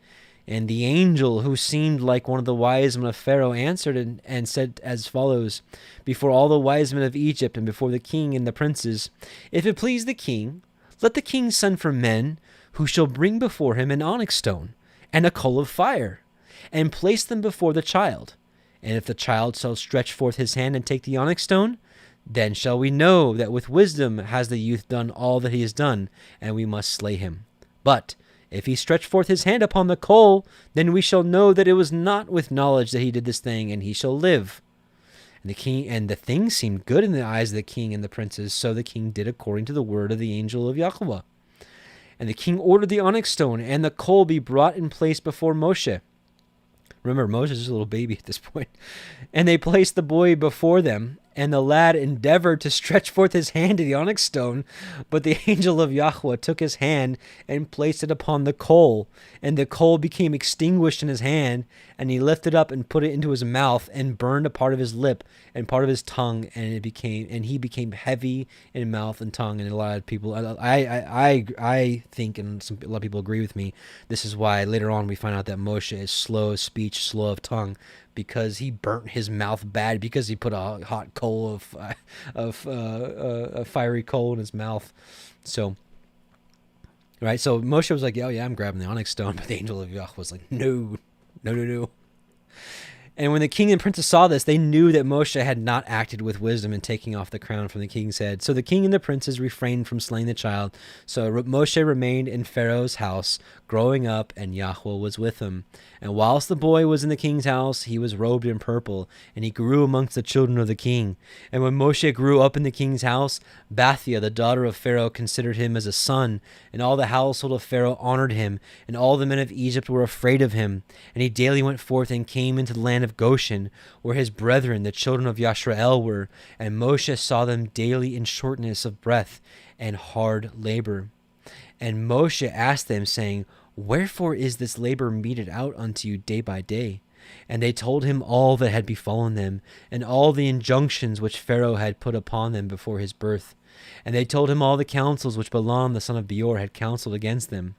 Speaker 1: And the angel, who seemed like one of the wise men of Pharaoh, answered and said as follows, before all the wise men of Egypt, and before the king and the princes, if it please the king, let the king send for men, who shall bring before him an onyx stone, and a coal of fire, and place them before the child. And if the child shall stretch forth his hand and take the onyx stone, then shall we know that with wisdom has the youth done all that he has done, and we must slay him. But if he stretch forth his hand upon the coal, then we shall know that it was not with knowledge that he did this thing, and he shall live. And the thing seemed good in the eyes of the king and the princes, so the king did according to the word of the angel of Yahuah. And the king ordered the onyx stone and the coal be brought in place before Moshe. Remember, Moses is a little baby at this point. And they placed the boy before them, And the lad endeavored to stretch forth his hand to the onyx stone, but the angel of Yahuwah took his hand and placed it upon the coal, and the coal became extinguished in his hand, and he lifted up and put it into his mouth, and burned a part of his lip and part of his tongue, and he became heavy in mouth and tongue. And a lot of people, I think, and a lot of people agree with me, this is why later on we find out that Moshe is slow of speech, slow of tongue, because he burnt his mouth bad because he put a hot coal of a fiery coal in his mouth. So, right. So Moshe was like, "Oh yeah, I'm grabbing the onyx stone," but the angel of Yahweh was like, "No, no, no, no." And when the king and princess saw this, they knew that Moshe had not acted with wisdom in taking off the crown from the king's head. So the king and the princes refrained from slaying the child. So Moshe remained in Pharaoh's house, growing up, and Yahweh was with him. And whilst the boy was in the king's house, he was robed in purple, and he grew amongst the children of the king. And when Moshe grew up in the king's house, Bathia, the daughter of Pharaoh, considered him as a son, and all the household of Pharaoh honored him, and all the men of Egypt were afraid of him. And he daily went forth and came into the land of Goshen, where his brethren, the children of Yashrael, were. And Moshe saw them daily in shortness of breath and hard labor. And Moshe asked them, saying, Wherefore is this labor meted out unto you day by day? And they told him all that had befallen them, and all the injunctions which Pharaoh had put upon them before his birth. And they told him all the counsels which Balaam the son of Beor had counseled against them,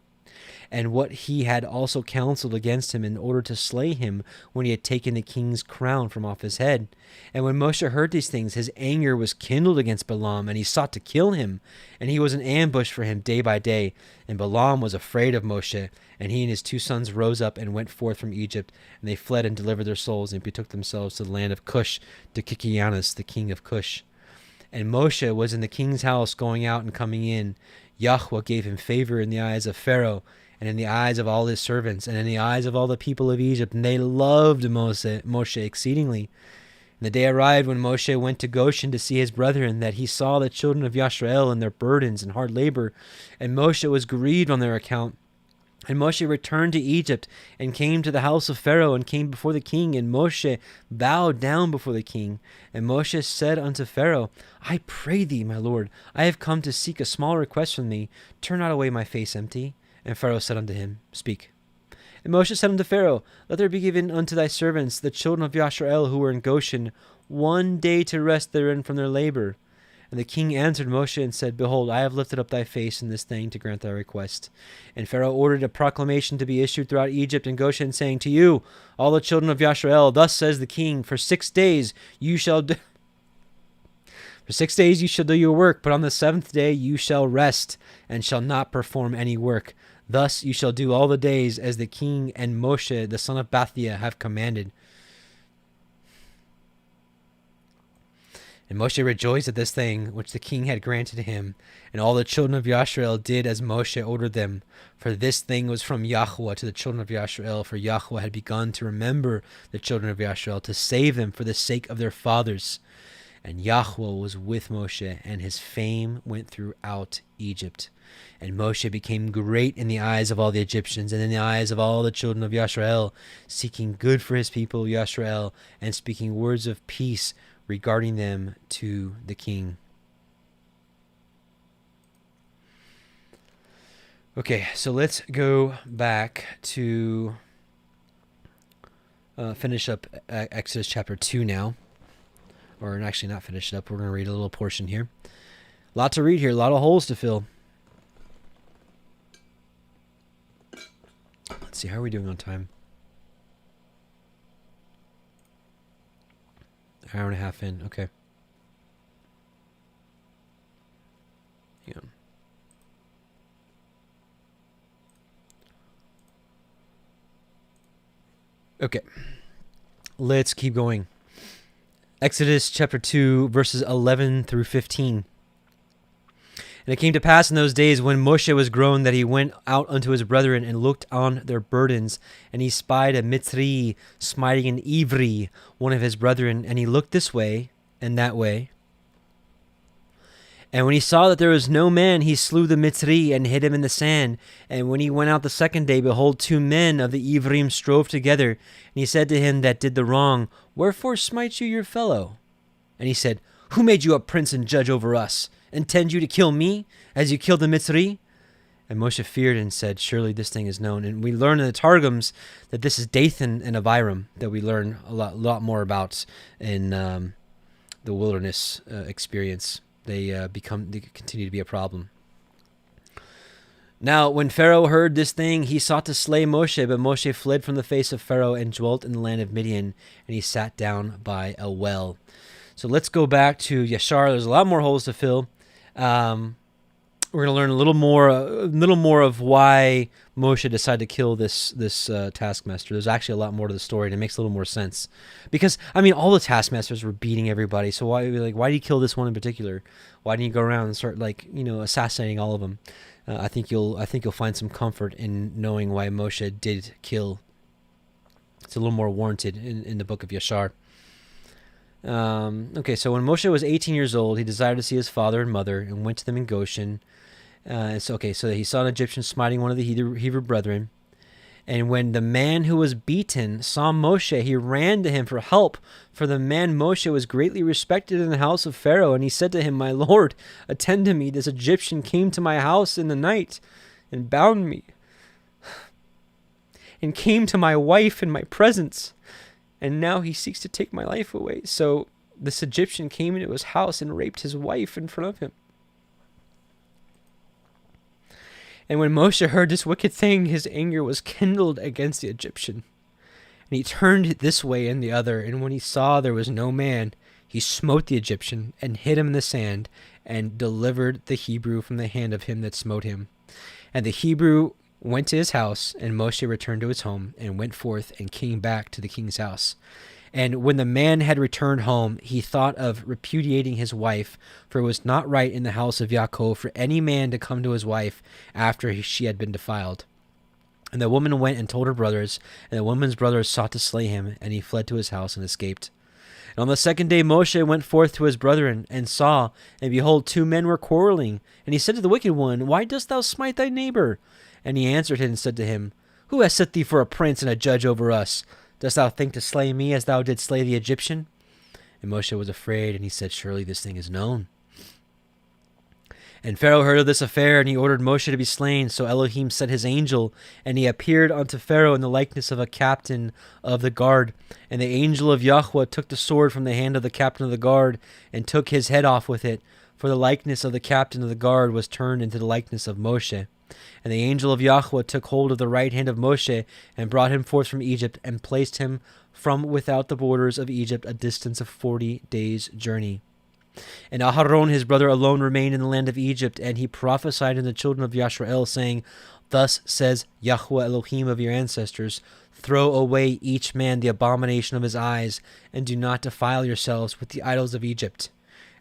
Speaker 1: and what he had also counseled against him in order to slay him when he had taken the king's crown from off his head. And when Moshe heard these things, his anger was kindled against Balaam, and he sought to kill him. And he was an ambush for him day by day. And Balaam was afraid of Moshe, and he and his 2 sons rose up and went forth from Egypt. And they fled and delivered their souls, and betook themselves to the land of Cush, to Kikianus, the king of Cush. And Moshe was in the king's house, going out and coming in. Yahweh gave him favor in the eyes of Pharaoh, and in the eyes of all his servants, and in the eyes of all the people of Egypt. And they loved Moshe exceedingly. And the day arrived when Moshe went to Goshen to see his brethren, that he saw the children of Yashrael and their burdens and hard labor. And Moshe was grieved on their account. And Moshe returned to Egypt, and came to the house of Pharaoh, and came before the king. And Moshe bowed down before the king. And Moshe said unto Pharaoh, I pray thee, my lord, I have come to seek a small request from thee. Turn not away my face empty. And Pharaoh said unto him, Speak. And Moshe said unto Pharaoh, Let there be given unto thy servants, the children of Yashrael, who were in Goshen, 1 day to rest therein from their labor. And the king answered Moshe and said, Behold, I have lifted up thy face in this thing to grant thy request. And Pharaoh ordered a proclamation to be issued throughout Egypt and Goshen, saying, To you, all the children of Yashrael, thus says the king, For 6 days you shall do your work, but on the 7th day you shall rest, and shall not perform any work. Thus you shall do all the days as the king and Moshe the son of Bathia have commanded. And Moshe rejoiced at this thing which the king had granted him, and all the children of Yashrael did as Moshe ordered them. For this thing was from Yahuwah to the children of Yashrael, for Yahuwah had begun to remember the children of Yashrael, to save them for the sake of their fathers. And Yahuwah was with Moshe, and his fame went throughout Egypt. And Moshe became great in the eyes of all the Egyptians, and in the eyes of all the children of Yashrael, seeking good for his people Yashrael, and speaking words of peace regarding them to the king. Okay, so let's go back to finish up Exodus chapter 2 now. Or actually not finish it up. We're going to read a little portion here. A lot to read here. A lot of holes to fill. Let's see. How are we doing on time? An hour and a half in. Okay. Yeah. Okay. Let's keep going. Exodus chapter 2, verses 11 through 15. And it came to pass in those days when Moshe was grown that he went out unto his brethren and looked on their burdens. And he spied a Mitzri smiting an Ivri, one of his brethren. And he looked this way and that way. And when he saw that there was no man, he slew the Mitzri and hid him in the sand. And when he went out the 2nd day, behold, 2 men of the Ivrim strove together. And he said to him that did the wrong, Wherefore smite you your fellow? And he said, "Who made you a prince and judge over us? Intend you to kill me as you killed the Mitzri?" And Moshe feared and said, "Surely this thing is known." And we learn in the Targums that this is Dathan and Abiram that we learn a lot more about in the wilderness experience. They continue to be a problem. Now, when Pharaoh heard this thing, he sought to slay Moshe, but Moshe fled from the face of Pharaoh and dwelt in the land of Midian, and he sat down by a well. So let's go back to Yashar. There's a lot more holes to fill. We're going to learn a little more of why Moshe decided to kill this taskmaster. There's actually a lot more to the story, and it makes a little more sense. Because, I mean, all the taskmasters were beating everybody, so why did he kill this one in particular? Why didn't he go around and start, assassinating all of them? I think you'll find some comfort in knowing why Moshe did kill. It's a little more warranted in the book of Yashar. Okay, so when Moshe was 18 years old, he desired to see his father and mother and went to them in Goshen. So he saw an Egyptian smiting one of the Hebrew brethren. And when the man who was beaten saw Moshe, he ran to him for help. For the man Moshe was greatly respected in the house of Pharaoh. And he said to him, "My lord, attend to me. This Egyptian came to my house in the night and bound me, and came to my wife in my presence. And now he seeks to take my life away." So this Egyptian came into his house and raped his wife in front of him. And when Moshe heard this wicked thing, his anger was kindled against the Egyptian. And he turned this way and the other, and when he saw there was no man, he smote the Egyptian and hid him in the sand, and delivered the Hebrew from the hand of him that smote him. And the Hebrew went to his house, and Moshe returned to his home, and went forth and came back to the king's house. And when the man had returned home, he thought of repudiating his wife, for it was not right in the house of Yaakov for any man to come to his wife after she had been defiled. And the woman went and told her brothers, and the woman's brothers sought to slay him, and he fled to his house and escaped. And on the second day Moshe went forth to his brethren, and saw, and behold, 2 men were quarreling. And he said to the wicked one, "Why dost thou smite thy neighbor?" And he answered him and said to him, "Who has set thee for a prince and a judge over us? Dost thou think to slay me as thou didst slay the Egyptian?" And Moshe was afraid, and he said, "Surely this thing is known." And Pharaoh heard of this affair, and he ordered Moshe to be slain. So Elohim sent his angel, and he appeared unto Pharaoh in the likeness of a captain of the guard. And the angel of Yahuah took the sword from the hand of the captain of the guard, and took his head off with it. For the likeness of the captain of the guard was turned into the likeness of Moshe. And the angel of Yahuah took hold of the right hand of Moshe, and brought him forth from Egypt, and placed him from without the borders of Egypt, a distance of 40 days' journey. And Aharon his brother alone remained in the land of Egypt, and he prophesied in the children of Yashrael, saying, "Thus says Yahuah Elohim of your ancestors, throw away each man the abomination of his eyes, and do not defile yourselves with the idols of Egypt."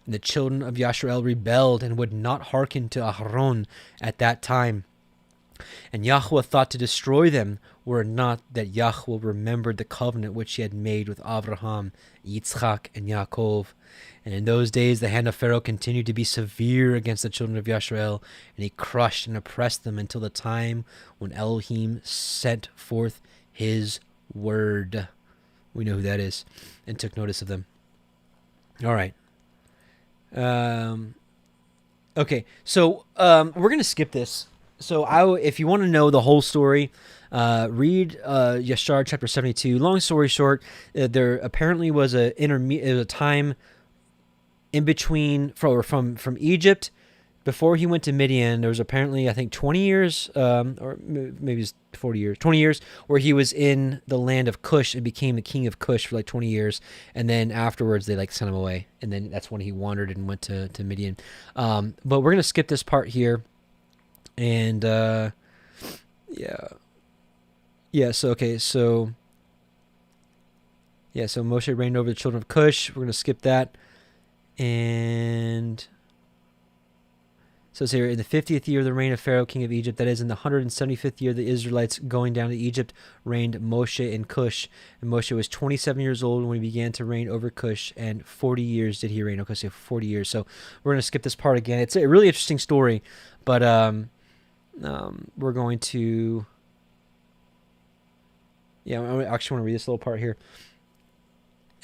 Speaker 1: And the children of Yashrael rebelled, and would not hearken to Aharon at that time. And Yahuah thought to destroy them, were it not that Yahuah remembered the covenant which he had made with Abraham, Yitzchak, and Yaakov. And in those days the hand of Pharaoh continued to be severe against the children of Yashrael, and he crushed and oppressed them until the time when Elohim sent forth his word. We know who that is, and took notice of them. All right. Okay, so we're going to skip this. So if you want to know the whole story, read Yashar chapter 72. Long story short, there apparently was a time in between from Egypt before he went to Midian. There was apparently, I think, 20 years, or maybe it's 40 years, 20 years, where he was in the land of Cush and became the king of Cush for like 20 years. And then afterwards, they sent him away. And then that's when he wandered and went to Midian. But we're going to skip this part here. And, so Moshe reigned over the children of Cush. We're going to skip that. And so it's here, in the 50th year of the reign of Pharaoh, king of Egypt, that is, in the 175th year of the Israelites going down to Egypt, reigned Moshe in Cush. And Moshe was 27 years old when he began to reign over Cush, and 40 years did he reign. Okay, so 40 years. So we're going to skip this part again. It's a really interesting story, but we're going to... Yeah, I actually want to read this little part here.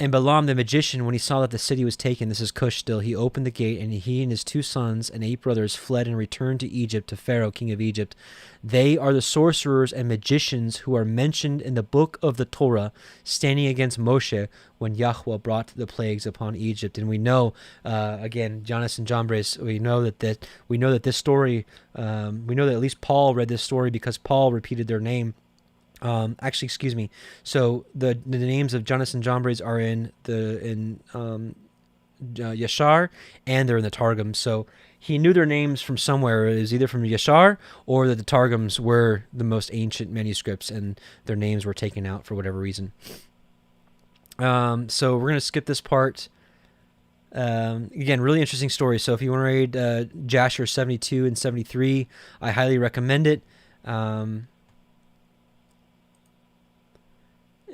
Speaker 1: And Balaam the magician, when he saw that the city was taken, this is Cush still, he opened the gate, and he and his 2 sons and 8 brothers fled and returned to Egypt, to Pharaoh, king of Egypt. They are the sorcerers and magicians who are mentioned in the book of the Torah, standing against Moshe when Yahuah brought the plagues upon Egypt. And we know, again, Jonas and Jambres, we know that this story, we know that at least Paul read this story because Paul repeated their name. Actually, excuse me. So the names of Jonas and Jambres are in Yashar, and they're in the Targum. So he knew their names from somewhere. It was either from Yashar or that the Targums were the most ancient manuscripts, and their names were taken out for whatever reason. So we're gonna skip this part. Again, really interesting story. So if you want to read Jasher 72 and 73, I highly recommend it.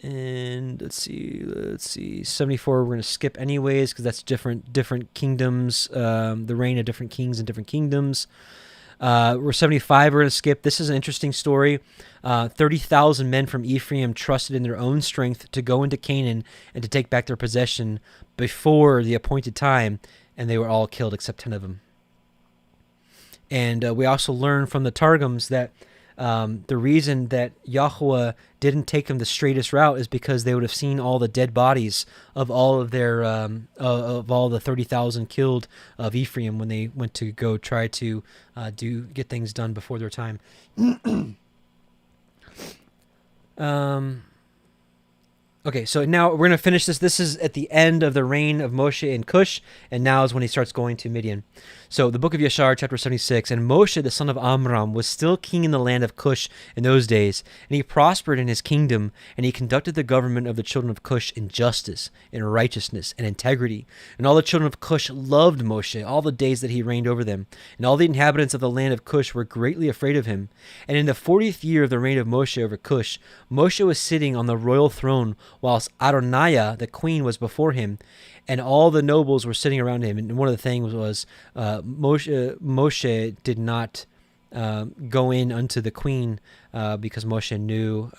Speaker 1: And let's see, 74 we're going to skip anyways because that's different kingdoms, the reign of different kings and different kingdoms. We're 75 we're going to skip. This is an interesting story. 30,000 men from Ephraim trusted in their own strength to go into Canaan and to take back their possession before the appointed time, and they were all killed except 10 of them. And we also learn from the Targums that the reason that Yahuah didn't take them the straightest route is because they would have seen all the dead bodies of all of their of all the 30,000 killed of Ephraim when they went to go try to get things done before their time. Okay, so now we're going to finish this. This is at the end of the reign of Moshe in Cush, and now is when he starts going to Midian. So the book of Yashar, chapter 76, and Moshe, the son of Amram, was still king in the land of Cush in those days, and he prospered in his kingdom, and he conducted the government of the children of Cush in justice, in righteousness, and integrity. And all the children of Cush loved Moshe all the days that he reigned over them, and all the inhabitants of the land of Cush were greatly afraid of him. And in the 40th year of the reign of Moshe over Cush, Moshe was sitting on the royal throne, whilst Adoniah, the queen, was before him, and all the nobles were sitting around him. And one of the things was Moshe did not go in unto the queen because Moshe knew,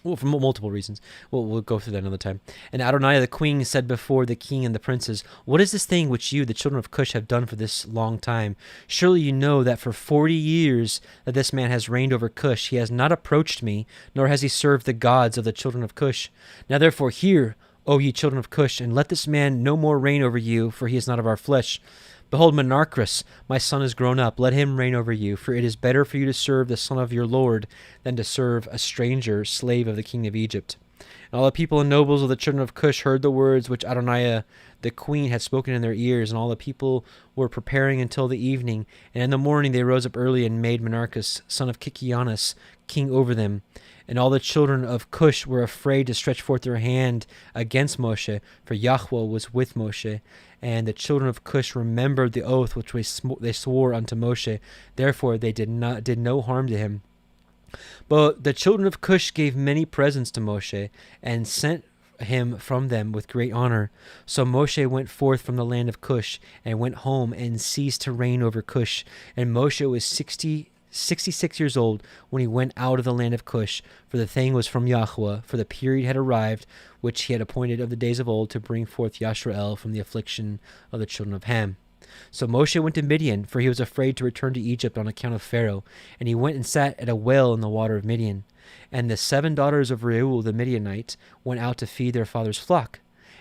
Speaker 1: well, for multiple reasons. We'll go through that another time. And Adoniah the queen said before the king and the princes, "What is this thing which you, the children of Cush, have done for this long time? Surely you know that for 40 years that this man has reigned over Cush, he has not approached me, nor has he served the gods of the children of Cush. Now therefore hear, O ye children of Cush, and let this man no more reign over you, for he is not of our flesh. Behold, Menarchus, my son, is grown up. Let him reign over you, for it is better for you to serve the son of your Lord than to serve a stranger, slave of the king of Egypt." And all the people and nobles of the children of Cush heard the words which Adoniah the queen had spoken in their ears, and all the people were preparing until the evening. And in the morning they rose up early and made Menarchus, son of Kikianus, king over them. And all the children of Cush were afraid to stretch forth their hand against Moshe, for Yahuah was with Moshe. And the children of Cush remembered the oath which they swore unto Moshe. Therefore they did no harm to him. But the children of Cush gave many presents to Moshe, and sent him from them with great honor. So Moshe went forth from the land of Cush, and went home, and ceased to reign over Cush. And Moshe was 66 years old when he went out of the land of Cush, for the thing was from Yahuah, for the period had arrived which he had appointed of the days of old to bring forth Yashrael from the affliction of the children of Ham. So Moshe went to Midian, for he was afraid to return to Egypt on account of Pharaoh, and he went and sat at a well in the water of Midian. And the 7 daughters of Reuel the Midianite went out to feed their father's flock.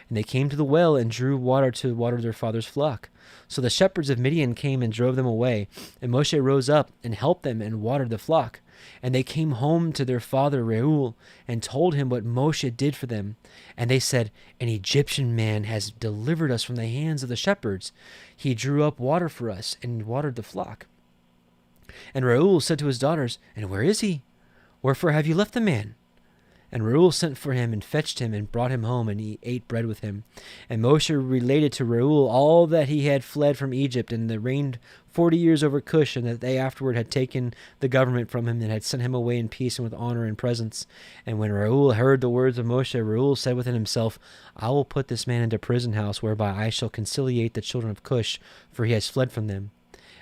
Speaker 1: And they came to the well and drew water to water their father's flock. So the shepherds of Midian came and drove them away. And Moshe rose up and helped them and watered the flock. And they came home to their father Reuel and told him what Moshe did for them. And they said, "An Egyptian man has delivered us from the hands of the shepherds. He drew up water for us and watered the flock." And Reuel said to his daughters, "And where is he? Wherefore have you left the man?" And Reuel sent for him and fetched him and brought him home, and he ate bread with him. And Moshe related to Reuel all that he had fled from Egypt, and they reigned 40 years over Cush, and that they afterward had taken the government from him, and had sent him away in peace and with honor and presence. And when Reuel heard the words of Moshe, Reuel said within himself, "I will put this man into prison house, whereby I shall conciliate the children of Cush, for he has fled from them."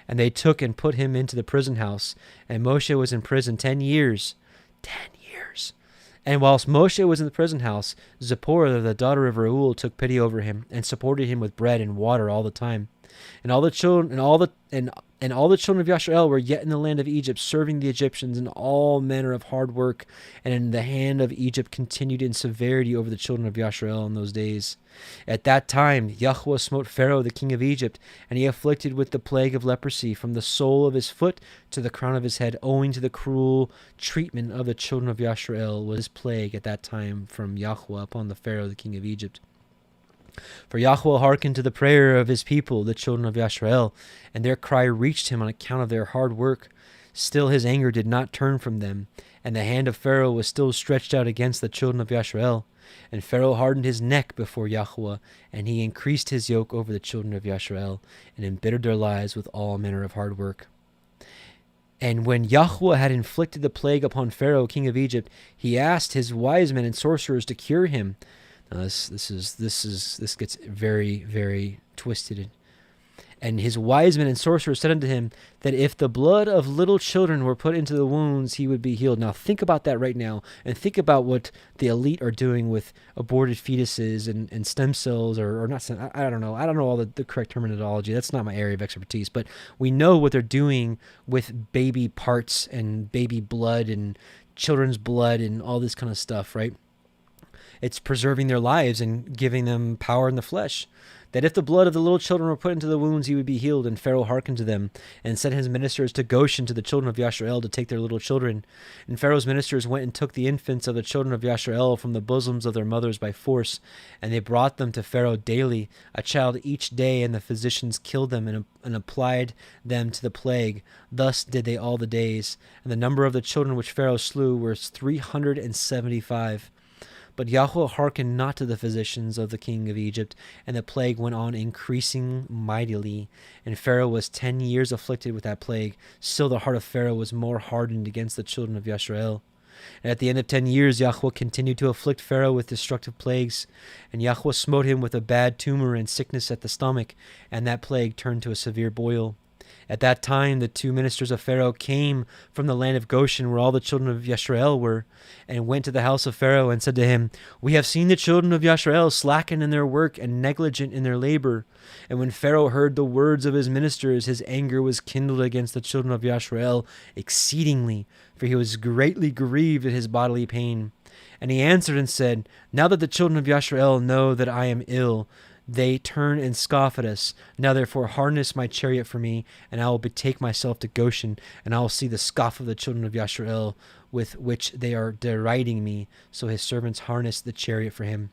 Speaker 1: And they took and put him into the prison house. And Moshe was in prison 10 years. 10 years. And whilst Moshe was in the prison house, Zipporah, the daughter of Reuel, took pity over him and supported him with bread and water all the time. And all the children of Yashael were yet in the land of Egypt, serving the Egyptians in all manner of hard work. And in the hand of Egypt continued in severity over the children of Yashael in those days. At that time Yahuah smote Pharaoh the king of Egypt, and he afflicted with the plague of leprosy from the sole of his foot to the crown of his head, owing to the cruel treatment of the children of Yashael. Was plague at that time from Yahuah upon the Pharaoh the king of Egypt. For Yahuah hearkened to the prayer of his people, the children of Yashael, and their cry reached him on account of their hard work. Still his anger did not turn from them, and the hand of Pharaoh was still stretched out against the children of Yashael. And Pharaoh hardened his neck before Yahuah, and he increased his yoke over the children of Yashael, and embittered their lives with all manner of hard work. And when Yahuah had inflicted the plague upon Pharaoh, king of Egypt, he asked his wise men and sorcerers to cure him. Now this gets very, very twisted. And his wise men and sorcerers said unto him that if the blood of little children were put into the wounds, he would be healed. Now think about that right now, and think about what the elite are doing with aborted fetuses and stem cells, or not. I don't know. I don't know all the correct terminology. That's not my area of expertise. But we know what they're doing with baby parts and baby blood and children's blood and all this kind of stuff, right? It's preserving their lives and giving them power in the flesh. That if the blood of the little children were put into the wounds, he would be healed. And Pharaoh hearkened to them, and sent his ministers to Goshen to the children of Yashael to take their little children. And Pharaoh's ministers went and took the infants of the children of Yashael from the bosoms of their mothers by force, and they brought them to Pharaoh daily, a child each day, and the physicians killed them and applied them to the plague. Thus did they all the days. And the number of the children which Pharaoh slew was 375. But Yahuah hearkened not to the physicians of the king of Egypt, and the plague went on increasing mightily. And Pharaoh was 10 years afflicted with that plague. Still the heart of Pharaoh was more hardened against the children of Yashael. And at the end of 10 years, Yahuah continued to afflict Pharaoh with destructive plagues. And Yahuah smote him with a bad tumor and sickness at the stomach, and that plague turned to a severe boil. At that time the two ministers of Pharaoh came from the land of Goshen, where all the children of Yashael were, and went to the house of Pharaoh and said to him, We have seen the children of Yashael slacken in their work and negligent in their labor. And when Pharaoh heard the words of his ministers, his anger was kindled against the children of Yashael exceedingly, for he was greatly grieved at his bodily pain. And he answered and said, Now that the children of Yashael know that I am ill, they turn and scoff at us. Now therefore harness my chariot for me, and I will betake myself to Goshen, and I will see the scoff of the children of Yashael with which they are deriding me. So his servants harnessed the chariot for him.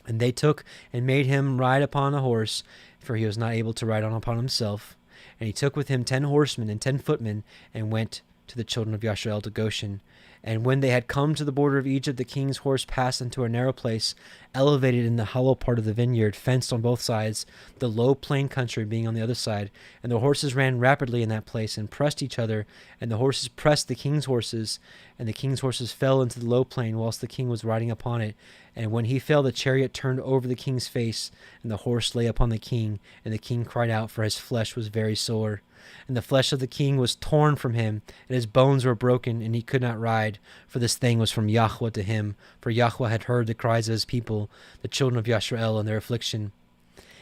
Speaker 1: And they took and made him ride upon a horse, for he was not able to ride on upon himself. And he took with him 10 horsemen and 10 footmen, and went to the children of Yashael to Goshen. And when they had come to the border of Egypt, the king's horse passed into a narrow place, elevated in the hollow part of the vineyard, fenced on both sides, the low plain country being on the other side. And the horses ran rapidly in that place, and pressed each other, and the horses pressed the king's horses, and the king's horses fell into the low plain, whilst the king was riding upon it. And when he fell, the chariot turned over the king's face, and the horse lay upon the king, and the king cried out, for his flesh was very sore. And the flesh of the king was torn from him, and his bones were broken, and he could not ride. For this thing was from Yahuah to him, for Yahuah had heard the cries of his people, the children of Yashael, and their affliction.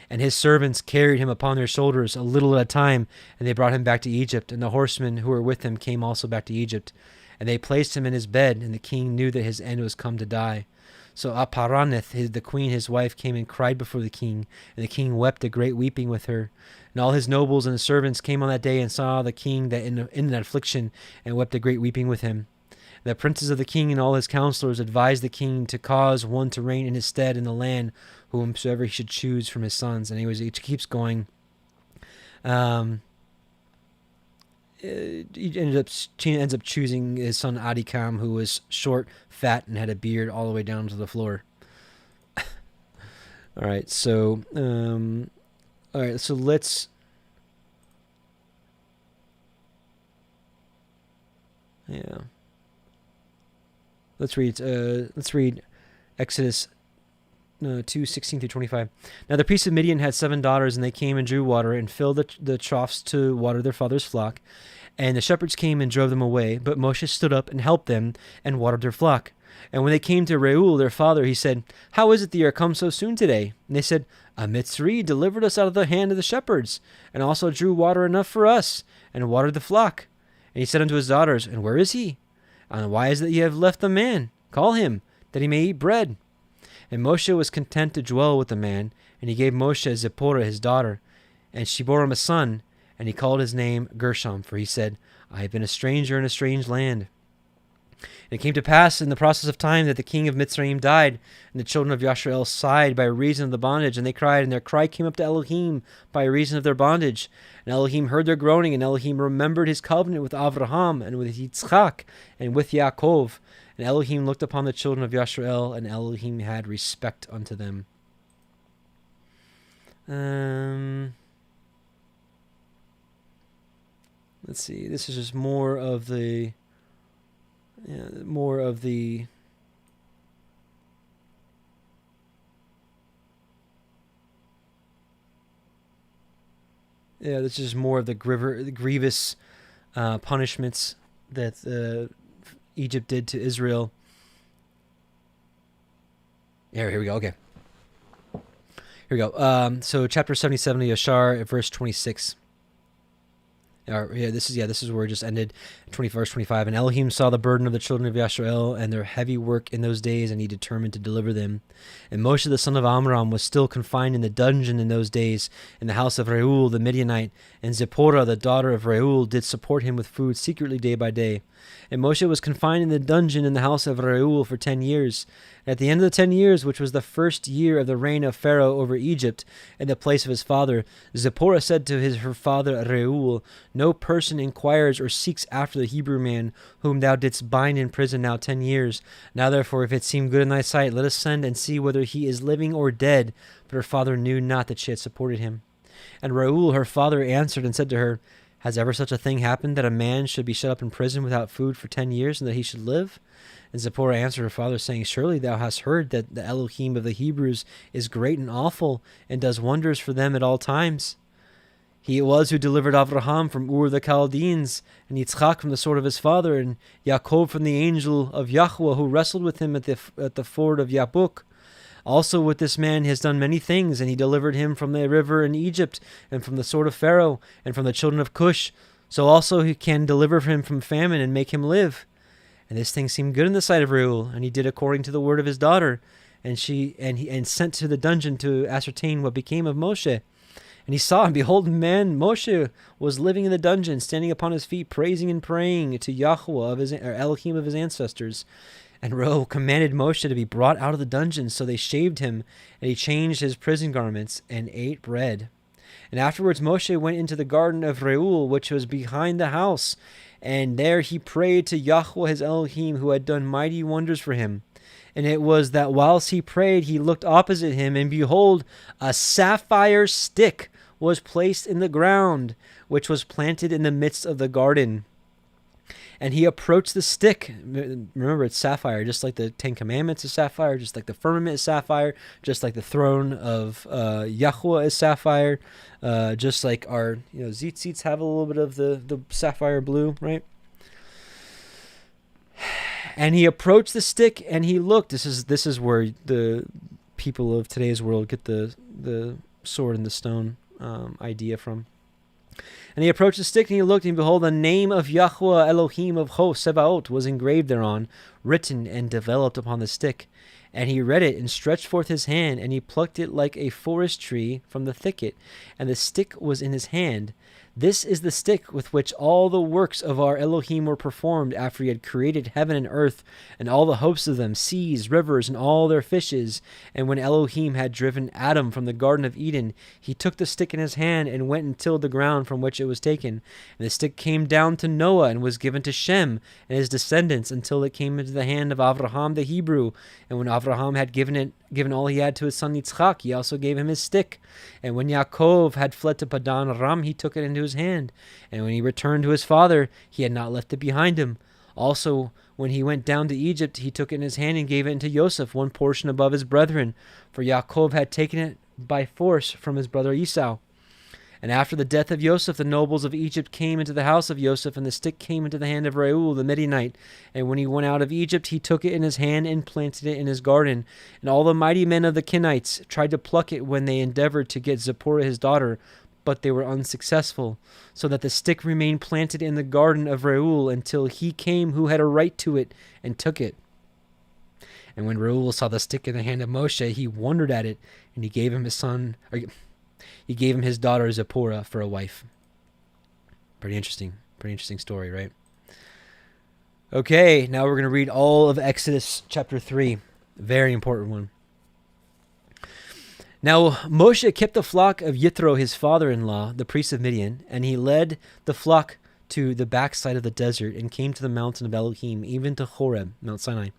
Speaker 1: And his servants carried him upon their shoulders a little at a time, and they brought him back to Egypt. And the horsemen who were with him came also back to Egypt. And they placed him in his bed, and the king knew that his end was come to die. So Aparaneth, the queen, his wife, came and cried before the king, and the king wept a great weeping with her. And all his nobles and his servants came on that day and saw the king that in an affliction, and wept a great weeping with him. And the princes of the king and all his counselors advised the king to cause one to reign in his stead in the land, whomsoever he should choose from his sons. And he keeps going. He ends up choosing his son Adikam, who was short, fat, and had a beard all the way down to the floor. All right, so let's read Exodus 2:16 through 25. Now the priests of Midian had 7 daughters, and they came and drew water and filled the troughs to water their father's flock. And the shepherds came and drove them away, but Moshe stood up and helped them and watered their flock. And when they came to Reuel, their father, he said, "How is it that you are come so soon today?" And they said, "A Mitzri delivered us out of the hand of the shepherds, and also drew water enough for us, and watered the flock." And he said unto his daughters, "And where is he? And why is it that ye have left the man? Call him, that he may eat bread." And Moshe was content to dwell with the man, and he gave Moshe Zipporah his daughter, and she bore him a son, and he called his name Gershom, for he said, "I have been a stranger in a strange land." And it came to pass in the process of time that the king of Mitzrayim died, and the children of Yasharel sighed by reason of the bondage, and they cried, and their cry came up to Elohim by reason of their bondage. And Elohim heard their groaning, and Elohim remembered his covenant with Avraham, and with Yitzchak, and with Yaakov. And Elohim looked upon the children of Yasharel, and Elohim had respect unto them. Let's see. This is just more of the yeah, this is more of the grievous punishments that Egypt did to Israel. Here we go. Okay. Here we go. So chapter 77 of Yashar, verse 26. This is where it just ended. Verse 25. And Elohim saw the burden of the children of Yasharel and their heavy work in those days, and he determined to deliver them. And Moshe the son of Amram was still confined in the dungeon in those days, in the house of Reuel the Midianite. And Zipporah the daughter of Reuel did support him with food secretly day by day. And Moshe was confined in the dungeon in the house of Reuel for 10 years. At the end of the 10 years, which was the first year of the reign of Pharaoh over Egypt, in the place of his father, Zipporah said to her father Reuel, "No person inquires or seeks after the Hebrew man, whom thou didst bind in prison now 10 years. Now therefore, if it seem good in thy sight, let us send and see whether he is living or dead." But her father knew not that she had supported him. And Reuel her father answered and said to her, "Has ever such a thing happened, that a man should be shut up in prison without food for 10 years, and that he should live?" And Zipporah answered her father, saying, "Surely thou hast heard that the Elohim of the Hebrews is great and awful, and does wonders for them at all times. He it was who delivered Avraham from Ur the Chaldeans, and Yitzchak from the sword of his father, and Yaakov from the angel of Yahuah, who wrestled with him at the ford of Yabuk. Also with this man he has done many things, and he delivered him from the river in Egypt, and from the sword of Pharaoh, and from the children of Cush. So also he can deliver him from famine and make him live." And this thing seemed good in the sight of Reuel, and he did according to the word of his daughter, and sent to the dungeon to ascertain what became of Moshe. And he saw, and behold, man, Moshe was living in the dungeon, standing upon his feet, praising and praying to Yahuah Elohim of his ancestors. And Reuel commanded Moshe to be brought out of the dungeon, so they shaved him, and he changed his prison garments, and ate bread. And afterwards Moshe went into the garden of Reuel, which was behind the house, and there he prayed to Yahuah his Elohim, who had done mighty wonders for him. And it was that whilst he prayed, he looked opposite him, and behold, a sapphire stick was placed in the ground, which was planted in the midst of the garden. And he approached the stick. Remember, it's sapphire, just like the Ten Commandments is sapphire, just like the firmament is sapphire, just like the throne of Yahuah is sapphire, just like our tzitzits have a little bit of the sapphire blue, right? And he approached the stick, and he looked. This is where the people of today's world get the sword and the stone idea from. And he approached the stick, and he looked, and behold, the name of Yahuah Elohim of hosts, Sebaot, was engraved thereon, written and developed upon the stick. And he read it, and stretched forth his hand, and he plucked it like a forest tree from the thicket, and the stick was in his hand. This is the stick with which all the works of our Elohim were performed after he had created heaven and earth, and all the hosts of them, seas, rivers, and all their fishes. And when Elohim had driven Adam from the Garden of Eden, he took the stick in his hand, and went and tilled the ground from which it was taken. And the stick came down to Noah, and was given to Shem and his descendants, until it came into the hand of Avraham the Hebrew. And when Avraham had given all he had to his son Yitzchak, he also gave him his stick. And when Yaakov had fled to Padan Aram, he took it into his hand. And when he returned to his father, he had not left it behind him. Also, when he went down to Egypt, he took it in his hand and gave it unto Joseph, one portion above his brethren. For Yaakov had taken it by force from his brother Esau. And after the death of Joseph, the nobles of Egypt came into the house of Joseph, and the stick came into the hand of Reuel the Midianite. And when he went out of Egypt, he took it in his hand and planted it in his garden. And all the mighty men of the Kenites tried to pluck it when they endeavored to get Zipporah his daughter, but they were unsuccessful, so that the stick remained planted in the garden of Reuel until he came who had a right to it and took it. And when Reuel saw the stick in the hand of Moshe, he wondered at it, and he gave him his daughter Zipporah for a wife. Pretty interesting story, right? Okay, now we're going to read all of Exodus chapter 3. Very important one. Now Moshe kept the flock of Yithro, his father-in-law, the priest of Midian, and he led the flock to the backside of the desert and came to the mountain of Elohim, even to Horeb, Mount Sinai.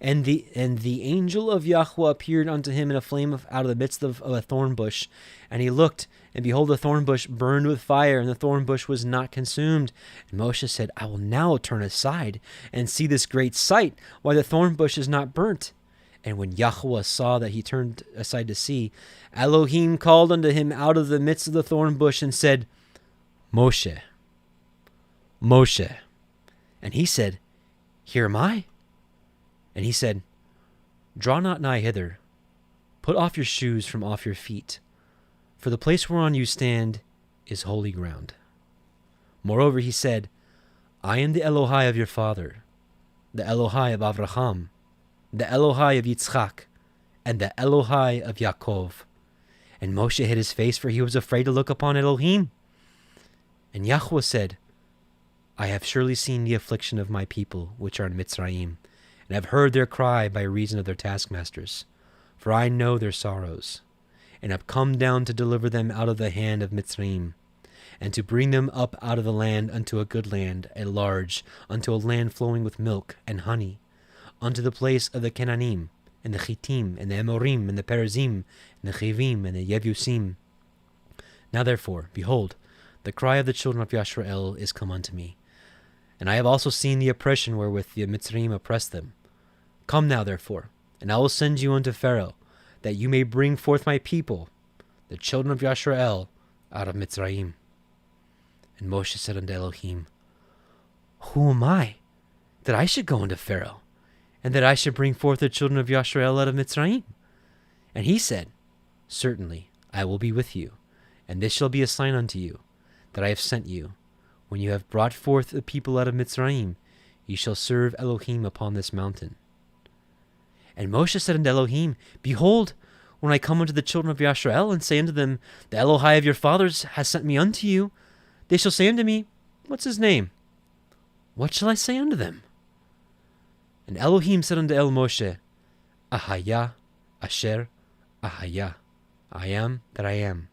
Speaker 1: And the angel of Yahuah appeared unto him in a flame out of the midst of a thorn bush. And he looked, and behold, the thorn bush burned with fire, and the thorn bush was not consumed. And Moshe said, I will now turn aside and see this great sight, why the thorn bush is not burnt. And when Yahuah saw that he turned aside to see, Elohim called unto him out of the midst of the thorn bush and said, Moshe, Moshe. And he said, Here am I. And he said, Draw not nigh hither. Put off your shoes from off your feet, for the place whereon you stand is holy ground. Moreover, he said, I am the Elohim of your father, the Elohim of Abraham, the Elohim of Yitzchak, and the Elohim of Yaakov. And Moshe hid his face, for he was afraid to look upon Elohim. And Yahuah said, I have surely seen the affliction of my people, which are in Mitzrayim, and have heard their cry by reason of their taskmasters. For I know their sorrows, and have come down to deliver them out of the hand of Mitzrayim, and to bring them up out of the land unto a good land, a large, unto a land flowing with milk and honey, unto the place of the Kenanim, and the Chittim, and the Amorim, and the Perizim, and the Chivim, and the Yevusim. Now therefore, behold, the cry of the children of Yisrael is come unto me, and I have also seen the oppression wherewith the Mitzrayim oppressed them. Come now therefore, and I will send you unto Pharaoh, that you may bring forth my people, the children of Yisrael, out of Mitzrayim. And Moshe said unto Elohim, Who am I, that I should go unto Pharaoh, and that I should bring forth the children of Yisrael out of Mitzrayim? And he said, Certainly I will be with you, and this shall be a sign unto you, that I have sent you. When you have brought forth the people out of Mitzrayim, ye shall serve Elohim upon this mountain. And Moshe said unto Elohim, Behold, when I come unto the children of Yisrael, and say unto them, The Elohim of your fathers has sent me unto you, they shall say unto me, What's his name? What shall I say unto them? And Elohim said unto El Moshe, Ahaya, Asher, Ahaya, I am that I am.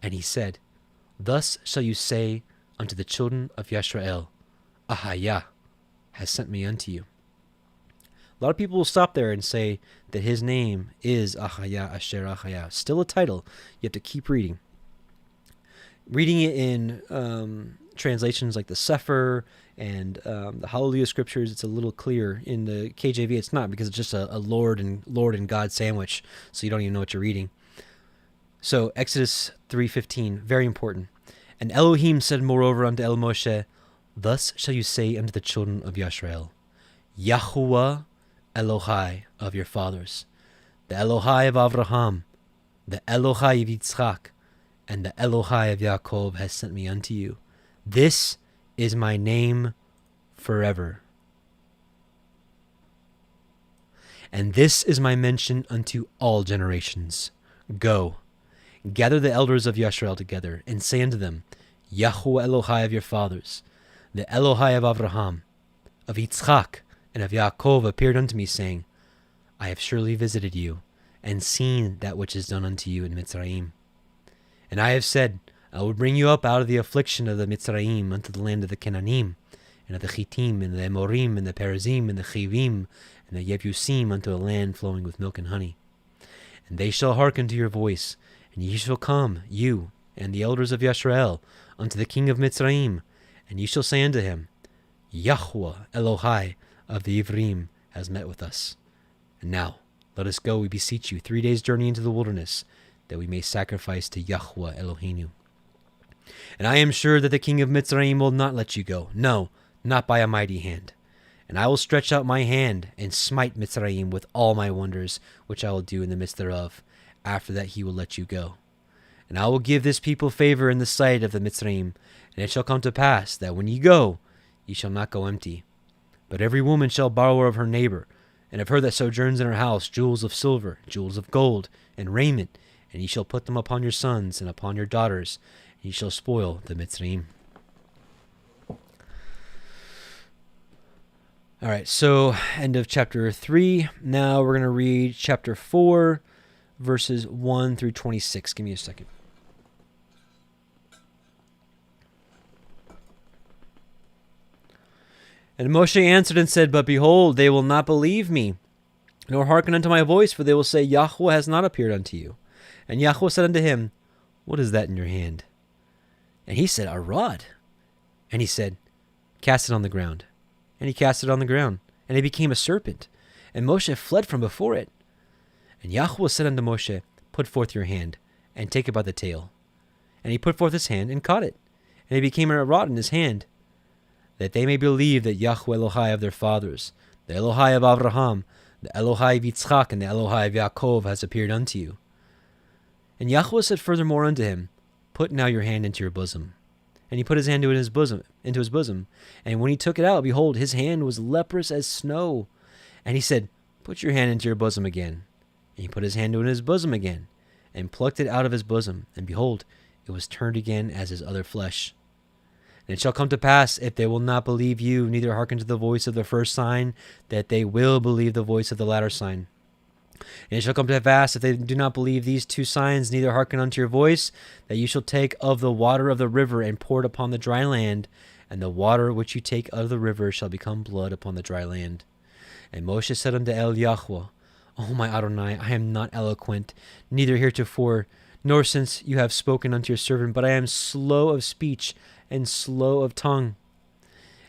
Speaker 1: And he said, Thus shall you say unto the children of Yisrael, Ahaya has sent me unto you. A lot of people will stop there and say that his name is Ahaya, Asher, Ahaya. Still a title. You have to keep reading. Reading it in translations like the Sefer and the Hallelujah Scriptures, it's a little clearer. In the KJV, it's not, because it's just a Lord and God sandwich, so you don't even know what you're reading. So Exodus 3:15, very important. And Elohim said moreover unto El Moshe, Thus shall you say unto the children of Yisrael, Yahuah Elohiym of your fathers, the Elohim of Abraham, the Elohim of Yitzchak, and the Elohim of Yaakov has sent me unto you. This is my name forever. And this is my mention unto all generations. Go, gather the elders of Yisrael together, and say unto them, Yahuah Elohim of your fathers, the Elohim of Abraham, of Yitzchak, and of Yaakov appeared unto me, saying, I have surely visited you, and seen that which is done unto you in Mitzrayim. And I have said, I will bring you up out of the affliction of the Mitzrayim unto the land of the Kenanim, and of the Chittim, and the Amorim, and the Perizim, and the Chivim, and the Yevusim, unto a land flowing with milk and honey. And they shall hearken to your voice, and ye shall come, you, and the elders of Yisrael, unto the king of Mitzrayim, and ye shall say unto him, Yahuah Elohim of the Ivrim has met with us. And now, let us go, we beseech you, 3 days' journey into the wilderness, that we may sacrifice to Yahuah Elohiym. And I am sure that the king of Mitzrayim will not let you go. No, not by a mighty hand. And I will stretch out my hand and smite Mitzrayim with all my wonders, which I will do in the midst thereof. After that he will let you go. And I will give this people favor in the sight of the Mitzrayim. And it shall come to pass that when ye go, ye shall not go empty. But every woman shall borrow of her neighbor, and of her that sojourns in her house, jewels of silver, jewels of gold, and raiment, and ye shall put them upon your sons and upon your daughters, and ye shall spoil the Mitzrayim. All right, so end of chapter 3. Now we're going to read chapter 4, verses 1 through 26. Give me a second. And Moshe answered and said, But behold, they will not believe me, nor hearken unto my voice, for they will say, Yahuah has not appeared unto you. And Yahuah said unto him, What is that in your hand? And he said, A rod. And he said, Cast it on the ground. And he cast it on the ground, and it became a serpent. And Moshe fled from before it. And Yahuah said unto Moshe, Put forth your hand, and take it by the tail. And he put forth his hand, and caught it. And it became a rod in his hand, that they may believe that Yahuah Elohai of their fathers, the Elohai of Abraham, the Elohai of Yitzchak, and the Elohai of Yaakov has appeared unto you. And Yahuah said furthermore unto him, Put now your hand into your bosom. And he put his hand into his bosom. And when he took it out, behold, his hand was leprous as snow. And he said, Put your hand into your bosom again. And he put his hand into his bosom again, and plucked it out of his bosom. And behold, it was turned again as his other flesh. And it shall come to pass, if they will not believe you, neither hearken to the voice of the first sign, that they will believe the voice of the latter sign. And it shall come to pass, if they do not believe these two signs, neither hearken unto your voice, that you shall take of the water of the river and pour it upon the dry land, and the water which you take out of the river shall become blood upon the dry land. And Moshe said unto Yahuah, O my Adonai, I am not eloquent, neither heretofore, nor since you have spoken unto your servant, but I am slow of speech and slow of tongue.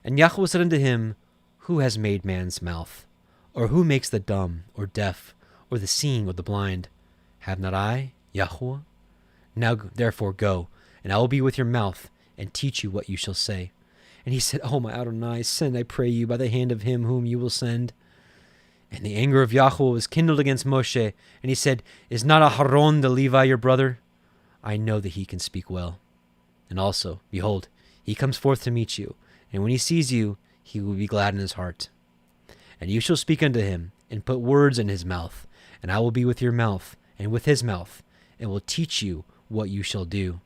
Speaker 1: And Yahuah said unto him, Who has made man's mouth? Or who makes the dumb, or deaf, or the seeing, or the blind? Have not I, Yahuah? Now therefore go, and I will be with your mouth, and teach you what you shall say. And he said, O my Adonai, send, I pray you, by the hand of him whom you will send. And the anger of Yahuah was kindled against Moshe, and he said, Is not Aharon the Levi your brother? I know that he can speak well. And also, behold, he comes forth to meet you, and when he sees you, he will be glad in his heart. And you shall speak unto him, and put words in his mouth, and I will be with your mouth, and with his mouth, and will teach you what you shall do.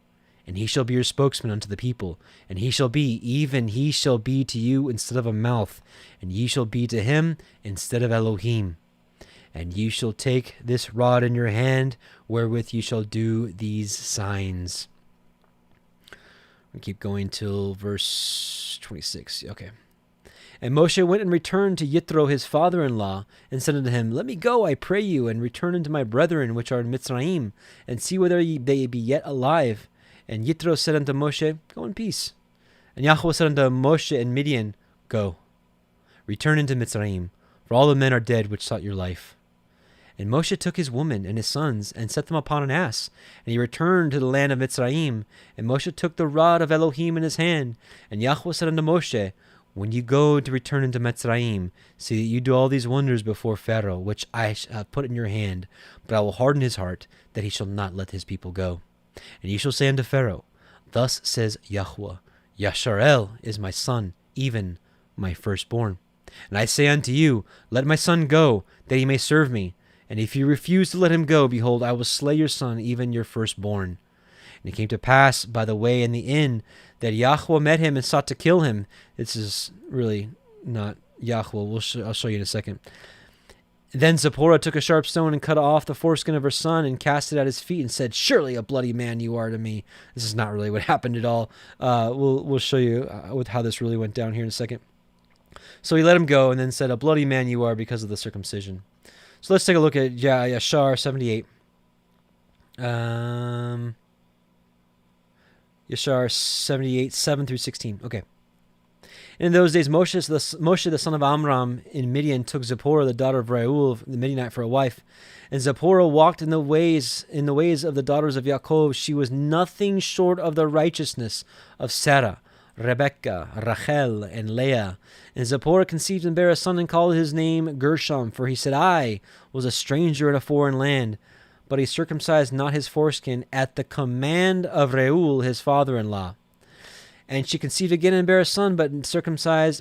Speaker 1: And he shall be your spokesman unto the people, and he shall be, even he shall be to you instead of a mouth, and ye shall be to him instead of Elohim. And ye shall take this rod in your hand, wherewith ye shall do these signs. We keep going till verse 26. Okay. And Moshe went and returned to Yitro his father-in-law, and said unto him, Let me go, I pray you, and return unto my brethren which are in Mitzrayim, and see whether they be yet alive. And Yitro said unto Moshe, Go in peace. And Yahuah said unto Moshe and Midian, Go, return into Mitzrayim, for all the men are dead which sought your life. And Moshe took his woman and his sons, and set them upon an ass. And he returned to the land of Mitzrayim. And Moshe took the rod of Elohim in his hand. And Yahuah said unto Moshe, When you go to return into Mitzrayim, see that you do all these wonders before Pharaoh, which I have put in your hand. But I will harden his heart, that he shall not let his people go. And you shall say unto Pharaoh, Thus says Yahuah, Yasharel is my son, even my firstborn. And I say unto you, Let my son go, that he may serve me. And if you refuse to let him go, behold, I will slay your son, even your firstborn. And it came to pass by the way in the inn that Yahuah met him and sought to kill him. This is really not Yahuah. I'll show you in a second. Then Zipporah took a sharp stone and cut off the foreskin of her son and cast it at his feet and said, Surely a bloody man you are to me. This is not really what happened at all. We'll show you with how this really went down here in a second. So he let him go and then said, A bloody man you are because of the circumcision. So let's take a look at Yashar 78. Yashar 78, 7 through 16. Okay. In those days, Moshe, the son of Amram in Midian, took Zipporah, the daughter of Reuel, the Midianite, for a wife. And Zipporah walked in the ways of the daughters of Yaakov. She was nothing short of the righteousness of Sarah, Rebekah, Rachel, and Leah. And Zipporah conceived and bare a son and called his name Gershom, for he said, I was a stranger in a foreign land. But he circumcised not his foreskin at the command of Reuel, his father-in-law. And she conceived again and bare a son, but circumcised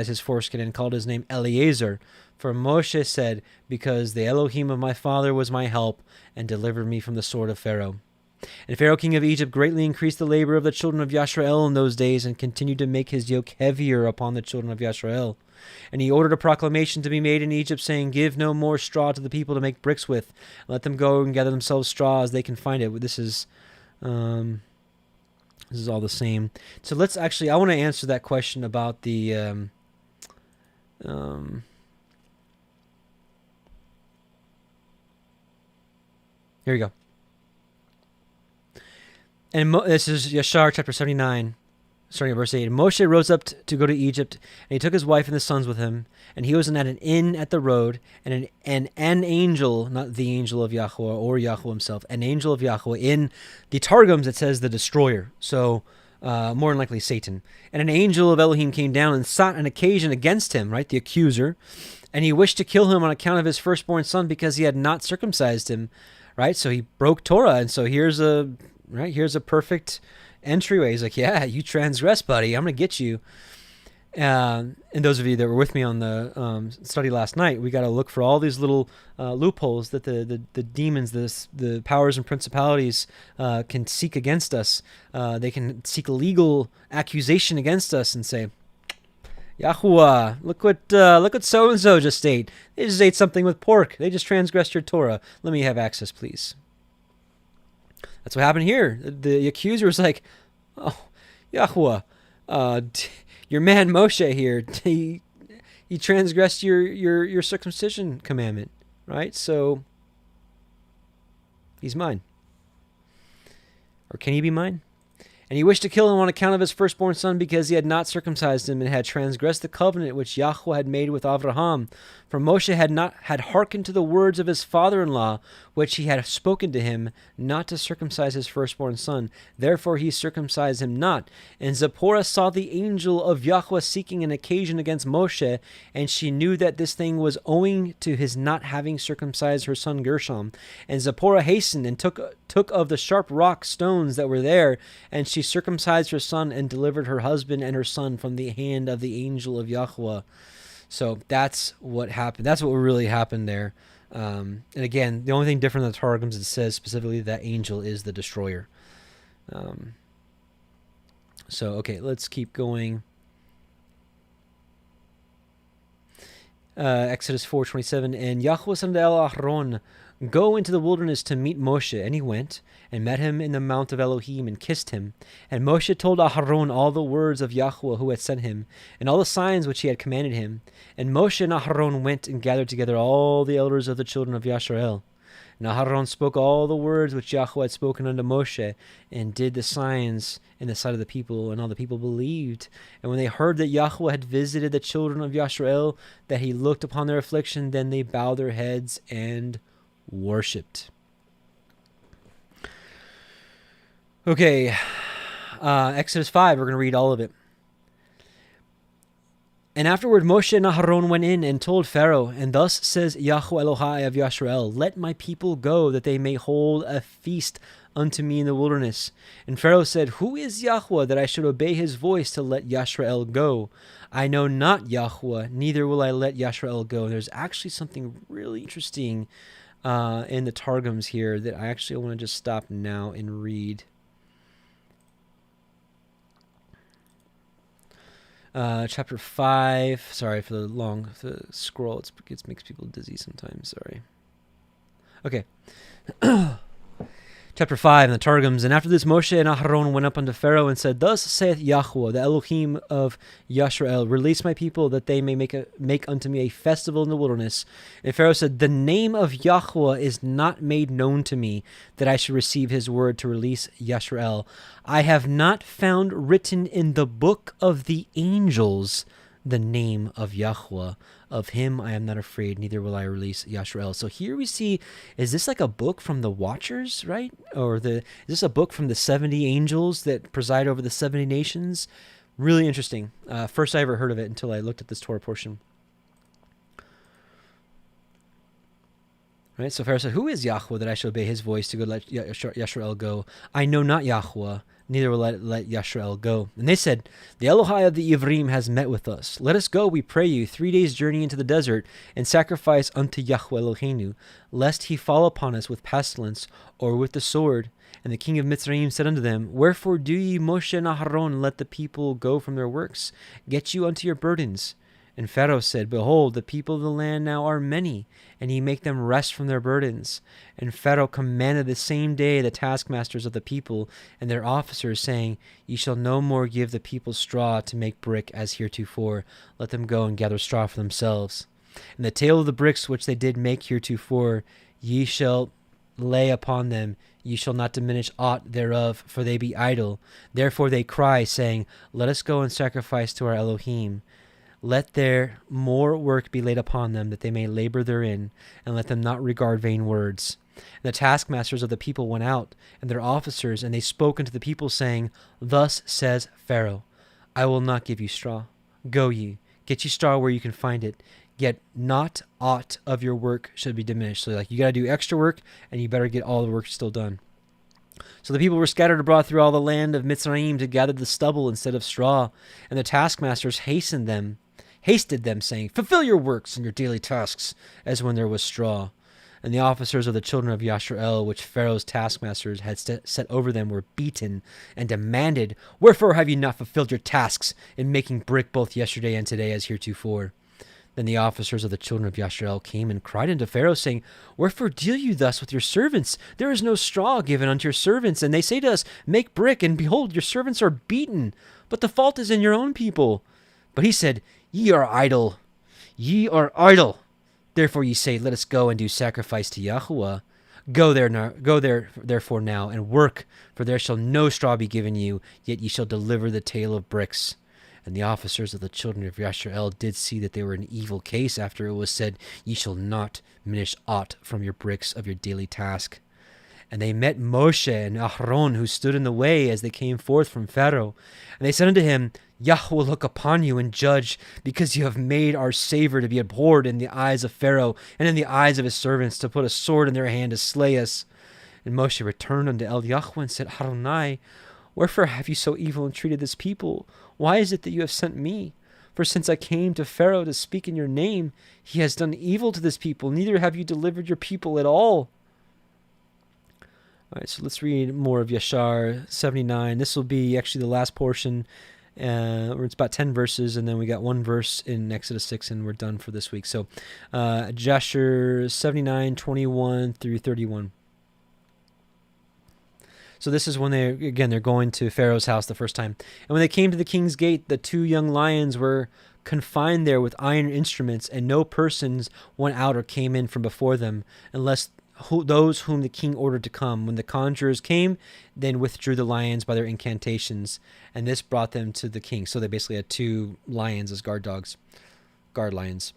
Speaker 1: his foreskin, and called his name Eliezer. For Moshe said, because the Elohim of my father was my help, and delivered me from the sword of Pharaoh. And Pharaoh king of Egypt greatly increased the labor of the children of Yisrael in those days, and continued to make his yoke heavier upon the children of Yisrael. And he ordered a proclamation to be made in Egypt, saying, give no more straw to the people to make bricks with. Let them go and gather themselves straw as they can find it. This is all the same. So let's actually, I want to answer that question about the, here we go. And this is Yashar chapter 79, starting at verse 8. And Moshe rose up to go to Egypt, and he took his wife and his sons with him. And he was at an inn at the road, and an angel, not the angel of Yahuwah or Yahuwah himself, an angel of Yahuwah. In the Targums, it says the destroyer. So more than likely Satan. And an angel of Elohim came down and sought an occasion against him, right, the accuser. And he wished to kill him on account of his firstborn son, because he had not circumcised him, right? So he broke Torah. And so here's a perfect entryway. He's like, yeah, you transgress, buddy. I'm going to get you. And those of you that were with me on the study last night, we got to look for all these little loopholes that the demons, the powers and principalities can seek against us. They can seek a legal accusation against us and say, Yahuwah, look what so-and-so just ate. They just ate something with pork. They just transgressed your Torah. Let me have access, please. That's what happened here. The accuser was like, oh, Yahuwah, your man Moshe here, he transgressed your circumcision commandment, right? So he's mine. Or can he be mine? And he wished to kill him on account of his firstborn son, because he had not circumcised him, and had transgressed the covenant which Yahuwah had made with Avraham. For Moshe had hearkened to the words of his father-in-law, which he had spoken to him, not to circumcise his firstborn son. Therefore he circumcised him not. And Zipporah saw the angel of Yahuwah seeking an occasion against Moshe, and she knew that this thing was owing to his not having circumcised her son Gershom. And Zipporah hastened and took of the sharp rock stones that were there, and she circumcised her son, and delivered her husband and her son from the hand of the angel of Yahuwah. So that's what happened. That's what really happened there. And again, the only thing different in the Targums, it says specifically that angel is the destroyer. So, okay, let's keep going. Exodus 4:27. And Yahuwah said unto Aaron, go into the wilderness to meet Moshe. And he went and met him in the mount of Elohim, and kissed him. And Moshe told Aharon all the words of Yahuwah who had sent him, and all the signs which he had commanded him. And Moshe and Aharon went and gathered together all the elders of the children of Yisrael. And Aharon spoke all the words which Yahuwah had spoken unto Moshe, and did the signs in the sight of the people, and all the people believed. And when they heard that Yahuwah had visited the children of Yisrael, that he looked upon their affliction, then they bowed their heads and worshipped. Okay, Exodus 5, we're going to read all of it. And afterward Moshe and Aharon went in and told Pharaoh, and thus says Yahuah Elohiym of Yisrael, let my people go, that they may hold a feast unto me in the wilderness. And Pharaoh said, who is Yahuwah, that I should obey his voice to let Yisrael go? I know not Yahuwah, neither will I let Yisrael go. And there's actually something really interesting in the Targums here that I actually want to just stop now and read. Chapter 5. Sorry for the scroll. It makes people dizzy sometimes. Sorry. Okay. Chapter 5 in the Targums. And after this, Moshe and Aharon went up unto Pharaoh and said, Thus saith Yahuah, the Elohim of Yisrael, release my people, that they may make unto me a festival in the wilderness. And Pharaoh said, The name of Yahuah is not made known to me, that I should receive his word to release Yisrael. I have not found written in the book of the angels the name of Yahuah. Of him I am not afraid, neither will I release Yisrael. So here we see, is this like a book from the Watchers, right? Or is this a book from the 70 angels that preside over the 70 nations? Really interesting. First I ever heard of it until I looked at this Torah portion. Right, so Pharaoh said, Who is Yahuah that I shall obey his voice to go let Yisrael go? I know not Yahuah, neither will I let Yisrael go. And they said, The Elohai of the Ivrim has met with us. Let us go, we pray you, 3 days' journey into the desert, and sacrifice unto Yahuah Eloheinu, lest he fall upon us with pestilence or with the sword. And the king of Mitzrayim said unto them, Wherefore do ye, Moshe and Aharon, let the people go from their works? Get you unto your burdens. And Pharaoh said, Behold, the people of the land now are many, and ye make them rest from their burdens. And Pharaoh commanded the same day the taskmasters of the people and their officers, saying, Ye shall no more give the people straw to make brick as heretofore. Let them go and gather straw for themselves. And the tale of the bricks which they did make heretofore, ye shall lay upon them. Ye shall not diminish aught thereof, for they be idle. Therefore they cry, saying, Let us go and sacrifice to our Elohim. Let their more work be laid upon them, that they may labor therein, and let them not regard vain words. And the taskmasters of the people went out, and their officers, and they spoke unto the people, saying, Thus says Pharaoh, I will not give you straw. Go ye, get ye straw where you can find it, yet not aught of your work should be diminished. So you got to do extra work, and you better get all the work still done. So the people were scattered abroad through all the land of Mitzrayim to gather the stubble instead of straw, and the taskmasters hasted them, saying, Fulfill your works and your daily tasks, as when there was straw. And the officers of the children of Yisrael, which Pharaoh's taskmasters had set over them, were beaten, and demanded, Wherefore have ye not fulfilled your tasks in making brick both yesterday and today as heretofore? Then the officers of the children of Yisrael came and cried unto Pharaoh, saying, Wherefore deal you thus with your servants? There is no straw given unto your servants. And they say to us, Make brick, and behold, your servants are beaten. But the fault is in your own people. But he said, Ye are idle. Ye are idle. Therefore ye say, Let us go and do sacrifice to Yahuah. Go there, therefore now, and work, for there shall no straw be given you, yet ye shall deliver the tale of bricks. And the officers of the children of Yisrael did see that they were in evil case after it was said, Ye shall not diminish aught from your bricks of your daily task. And they met Moshe and Aharon, who stood in the way as they came forth from Pharaoh. And they said unto him, Yahuah will look upon you and judge, because you have made our Savior to be abhorred in the eyes of Pharaoh and in the eyes of his servants, to put a sword in their hand to slay us. And Moshe returned unto Yahuah and said, Adonai, wherefore have you so evil entreated this people? Why is it that you have sent me? For since I came to Pharaoh to speak in your name, he has done evil to this people, neither have you delivered your people at all. All right, so let's read more of Yashar 79. This will be actually the last portion, where it's about 10 verses, and then we got one verse in Exodus 6, and we're done for this week. So Yashar 79, 21 through 31. So this is when they're going to Pharaoh's house the first time. And when they came to the king's gate, the 2 young lions were confined there with iron instruments, and no persons went out or came in from before them, unless those whom the king ordered to come. When the conjurers came, then withdrew the lions by their incantations, and this brought them to the king. So they basically had 2 lions as guard lions.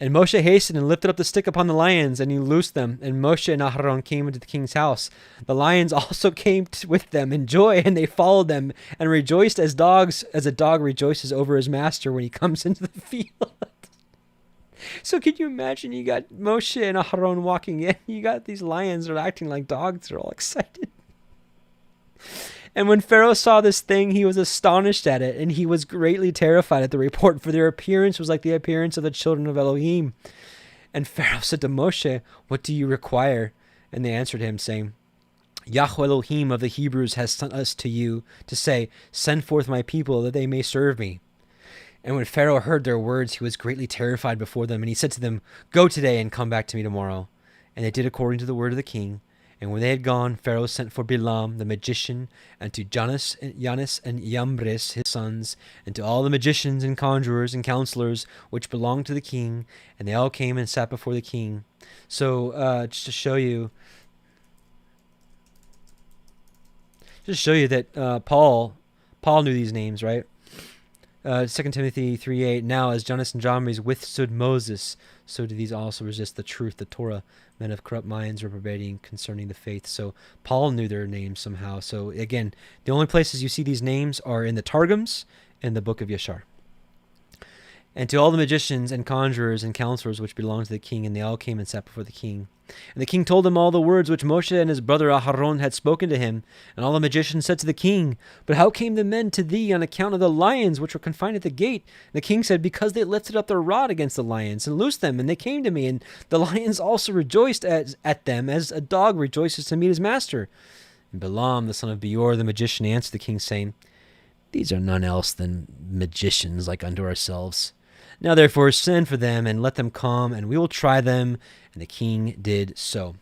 Speaker 1: And Moshe hastened and lifted up the stick upon the lions, and he loosed them. And Moshe and Aharon came into the king's house. The lions also came with them in joy, and they followed them and rejoiced as a dog rejoices over his master when he comes into the field. So can you imagine, you got Moshe and Aharon walking in, you got these lions that are acting like dogs, they're all excited. And when Pharaoh saw this thing, he was astonished at it, and he was greatly terrified at the report, for their appearance was like the appearance of the children of Elohim. And Pharaoh said to Moshe, What do you require? And they answered him, saying, Yahuah Elohim of the Hebrews has sent us to you to say, Send forth my people, that they may serve me. And when Pharaoh heard their words, he was greatly terrified before them, and he said to them, Go today and come back to me tomorrow. And they did according to the word of the king. And when they had gone, Pharaoh sent for Bilam the magician, and to Jannes and Yambres his sons, and to all the magicians and conjurers and counselors which belonged to the king, and they all came and sat before the king. So just to show you that Paul knew these names, right? 2 Timothy 3:8, now as Jannes and Jambres withstood Moses, so do these also resist the truth, the Torah, men of corrupt minds reprobating concerning the faith. So Paul knew their names somehow. So again, the only places you see these names are in the Targums and the book of Yashar. And to all the magicians and conjurers and counselors which belonged to the king, and they all came and sat before the king. And the king told them all the words which Moshe and his brother Aharon had spoken to him. And all the magicians said to the king, but how came the men to thee on account of the lions which were confined at the gate? And the king said, because they lifted up their rod against the lions and loosed them, and they came to me. And the lions also rejoiced at them, as a dog rejoices to meet his master. And Balaam, the son of Beor, the magician, answered the king, saying, these are none else than magicians like unto ourselves. Now therefore send for them, and let them come, and we will try them. And the king did so.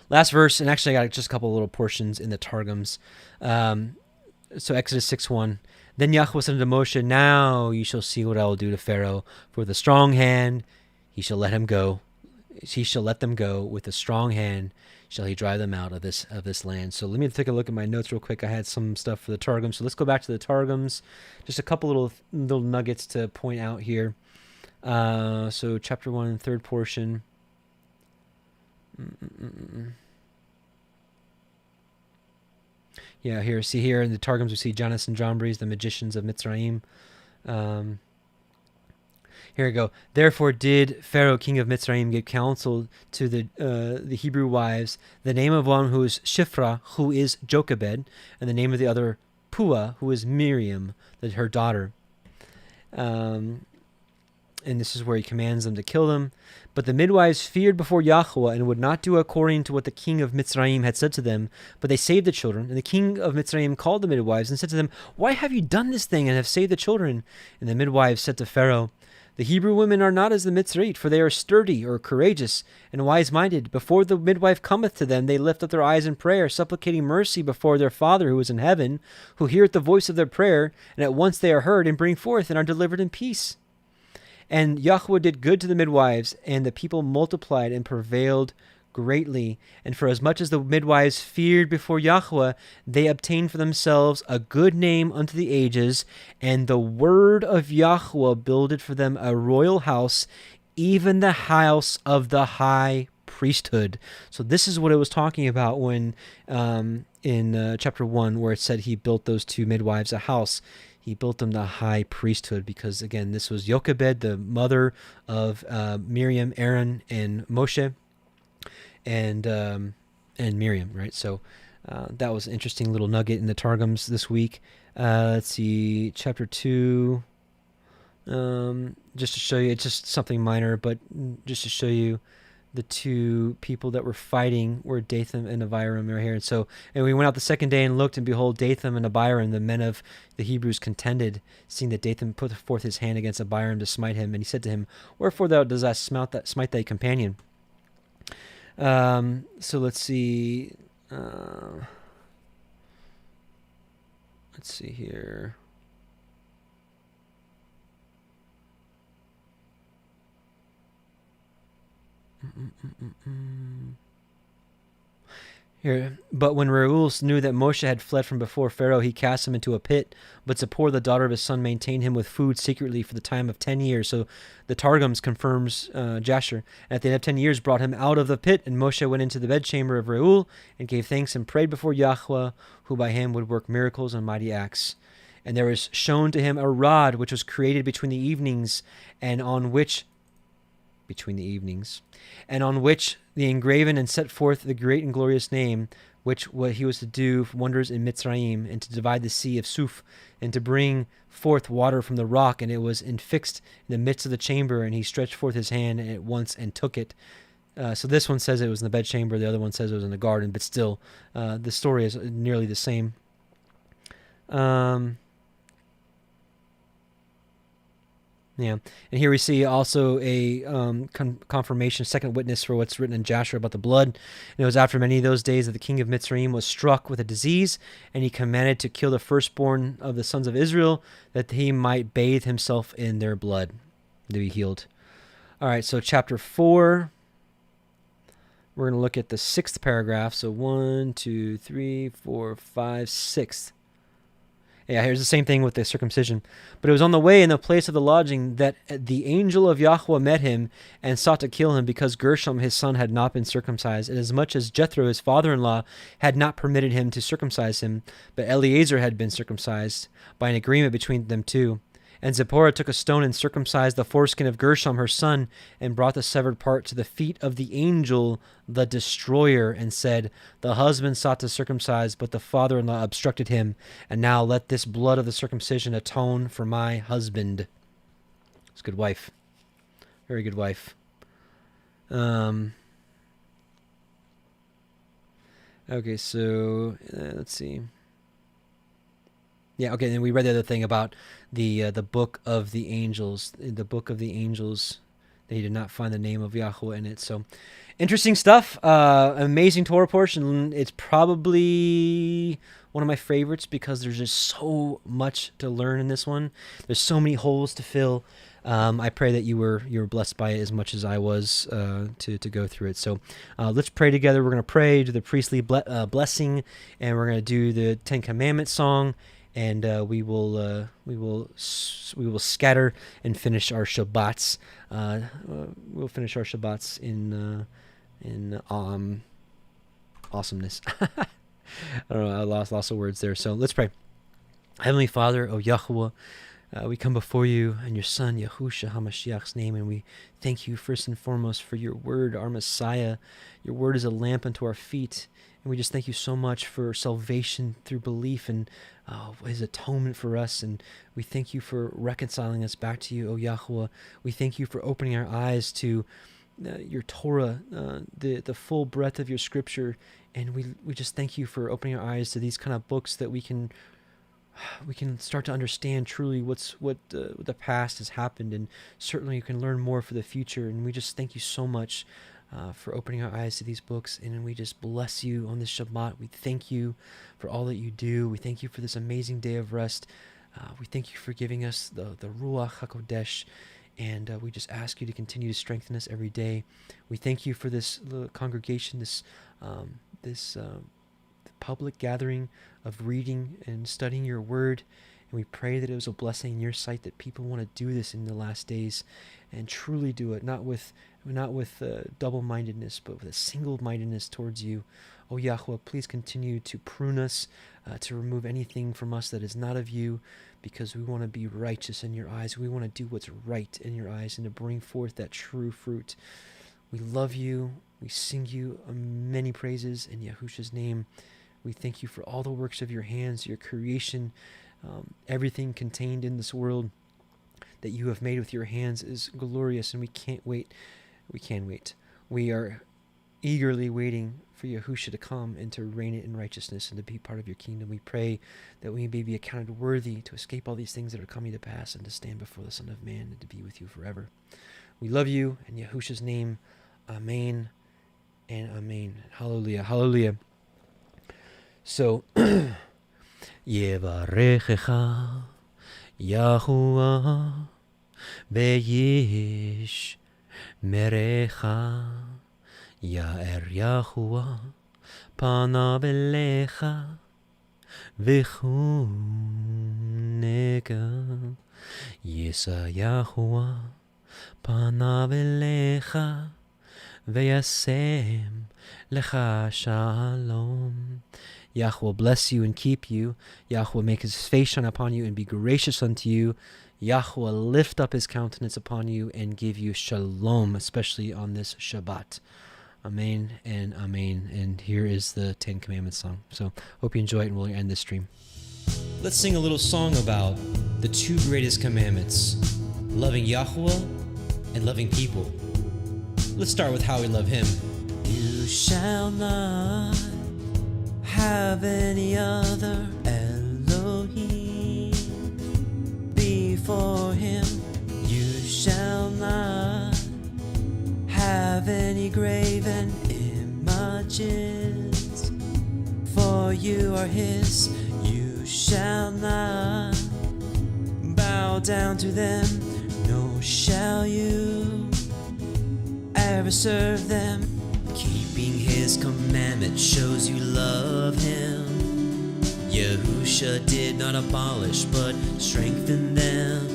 Speaker 1: Last verse, and actually I got just a couple little portions in the Targums. So Exodus 6:1. Then Yahuwah said unto Moshe, now you shall see what I will do to Pharaoh. For with a strong hand he shall let him go. He shall let them go. With a strong hand shall he drive them out of this land. So let me take a look at my notes real quick. I had some stuff for the Targums. So let's go back to the Targums. Just a couple little nuggets to point out here. So chapter 1, third portion. Yeah, here in the Targums we see Jannes and Jambres, the magicians of Mitzrayim. Here we go. Therefore did Pharaoh, king of Mitzrayim, give counsel to the Hebrew wives, the name of one who is Shiphrah, who is Jochebed, and the name of the other Puah, who is Miriam, her daughter. And this is where he commands them to kill them. But the midwives feared before Yahuwah and would not do according to what the king of Mitzrayim had said to them, but they saved the children. And the king of Mitzrayim called the midwives and said to them, why have you done this thing and have saved the children? And the midwives said to Pharaoh, the Hebrew women are not as the Mitzrayit, for they are sturdy or courageous and wise-minded. Before the midwife cometh to them, they lift up their eyes in prayer, supplicating mercy before their Father who is in heaven, who heareth the voice of their prayer, and at once they are heard and bring forth and are delivered in peace. And Yahuwah did good to the midwives, and the people multiplied and prevailed greatly. And for as much as the midwives feared before Yahuwah, they obtained for themselves a good name unto the ages, and the word of Yahuwah builded for them a royal house, even the house of the high priesthood. So this is what it was talking about when in chapter 1, where it said he built those two midwives a house. He built them the high priesthood because, again, this was Jochebed, the mother of Miriam, Aaron, and Moshe, and Miriam, right? So that was an interesting little nugget in the Targums this week. Let's see, chapter 2, just to show you, it's just something minor, but just to show you the two people that were fighting were Dathan and Abiram right here. And we went out the second day and looked, and behold, Dathan and Abiram, the men of the Hebrews, contended, seeing that Dathan put forth his hand against Abiram to smite him. And he said to him, wherefore thou dost thou smite thy companion? So let's see. Let's see here. Here, but when Reuel knew that Moshe had fled from before Pharaoh, he cast him into a pit. But Zipporah, the daughter of his son, maintained him with food secretly for the time of 10 years. So the Targums confirms Jasher. And at the end of 10 years, brought him out of the pit. And Moshe went into the bedchamber of Reuel and gave thanks and prayed before Yahuwah, who by him would work miracles and mighty acts. And there was shown to him a rod which was created between the evenings, and on which the engraven and set forth the great and glorious name, which what he was to do wonders in Mitzrayim, and to divide the sea of Suf, and to bring forth water from the rock, and it was infixed in the midst of the chamber, and he stretched forth his hand at once and took it. So this one says it was in the bedchamber, the other one says it was in the garden, but still, the story is nearly the same. Yeah, and here we see also a confirmation, second witness for what's written in Jasher about the blood. And it was after many of those days that the king of Mitzrayim was struck with a disease, and he commanded to kill the firstborn of the sons of Israel, that he might bathe himself in their blood to be healed. All right, so chapter 4. We're going to look at the 6th paragraph. So 1, 2, 3, 4, 5, 6. Yeah, here's the same thing with the circumcision. But it was on the way in the place of the lodging that the angel of Yahuwah met him and sought to kill him, because Gershom his son had not been circumcised, and as much as Jethro his father-in-law had not permitted him to circumcise him, but Eleazar had been circumcised by an agreement between them two. And Zipporah took a stone and circumcised the foreskin of Gershom her son, and brought the severed part to the feet of the angel, the destroyer, and said, the husband sought to circumcise, but the father-in-law obstructed him. And now let this blood of the circumcision atone for my husband. It's a good wife. Very good wife. Okay, so let's see. Yeah, okay, then we read the other thing about the book of the angels. The book of the angels, they did not find the name of Yahuwah in it. So, interesting stuff. Amazing Torah portion. It's probably one of my favorites because there's just so much to learn in this one. There's so many holes to fill. I pray that you were blessed by it as much as I was to go through it. So let's pray together. We're going to pray, do the priestly blessing, and we're going to do the Ten Commandments song. And we will scatter and finish our Shabbats. We'll finish our Shabbats in awesomeness. I don't know. I lost of words there. So let's pray. Heavenly Father, O Yahuwah, we come before you in your Son Yahusha HaMashiach's name, and we thank you first and foremost for your word, our Messiah. Your word is a lamp unto our feet. And we just thank you so much for salvation through belief and his atonement for us. And we thank you for reconciling us back to you, O Yahuwah. We thank you for opening our eyes to your Torah, the full breadth of your scripture. And we just thank you for opening our eyes to these kind of books that we can start to understand truly what the past has happened. And certainly you can learn more for the future. And we just thank you so much for opening our eyes to these books, and we just bless you on this Shabbat. We thank you for all that you do. We thank you for this amazing day of rest. We thank you for giving us the Ruach HaKodesh, and we just ask you to continue to strengthen us every day. We thank you for this congregation, this public gathering of reading and studying your word. And we pray that it was a blessing in your sight, that people want to do this in the last days and truly do it, not with double-mindedness, but with a single-mindedness towards you. Oh, Yahuwah, please continue to prune us, to remove anything from us that is not of you, because we want to be righteous in your eyes. We want to do what's right in your eyes and to bring forth that true fruit. We love you. We sing you many praises in Yahusha's name. We thank you for all the works of your hands, your creation. Everything contained in this world that you have made with your hands is glorious, and we can't wait. We can wait. We are eagerly waiting for Yahusha to come and to reign it in righteousness and to be part of your kingdom. We pray that we may be accounted worthy to escape all these things that are coming to pass and to stand before the Son of Man and to be with you forever. We love you in Yahusha's name. Amen and amen. Hallelujah. Hallelujah. So, Yevarechecha Yahuwah Beyish Merecha Ya'er Yahuwah Panav Elecha V'chuneka Yisa Yahuwah Panav Elecha V'yasem Lecha Shalom. Yahuwah will bless you and keep you. Yahuwah will make his face shine upon you and be gracious unto you. Yahuwah will lift up his countenance upon you and give you shalom, especially on this Shabbat. Amen and amen. And here is the Ten Commandments song. So hope you enjoy it, and we'll end this stream. Let's sing a little song about the two greatest commandments, loving Yahuwah and loving people. Let's start with how we love him. You shall not have any other Elohim before him. You any graven images, for you are his. You shall not bow down to them, nor shall you ever serve them. Keeping his commandment shows you love him. Yahusha did not abolish but strengthen them.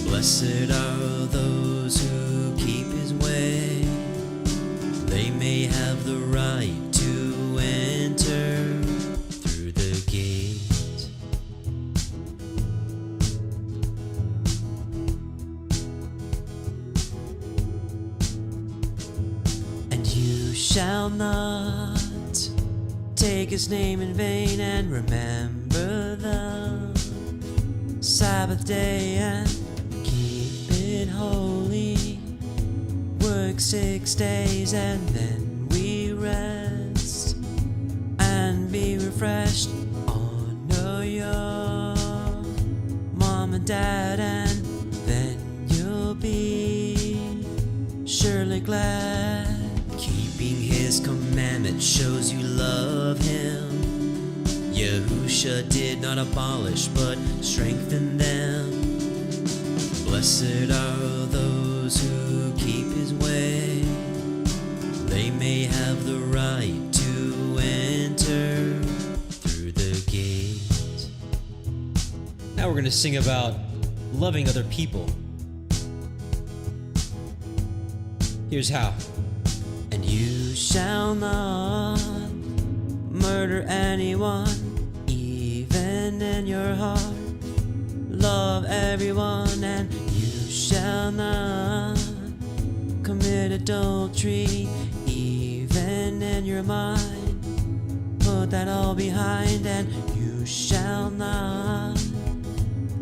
Speaker 1: Blessed are those who keep his way. They may have the right to enter through the gate. And you shall not take his name in vain, and remember the Sabbath day and keep it holy. Work 6 days and then we rest and be refreshed. Honor your mom and dad, and then you'll be surely glad. Keeping his commandment shows you love him. Yahusha did not abolish but strengthen them. Blessed are those who keep his way. They may have the right to enter through the gate. Now we're going to sing about loving other people. Here's how. And you shall not murder anyone, even in your heart. Love everyone, and you shall not commit adultery, even in your mind. Put that all behind, and you shall not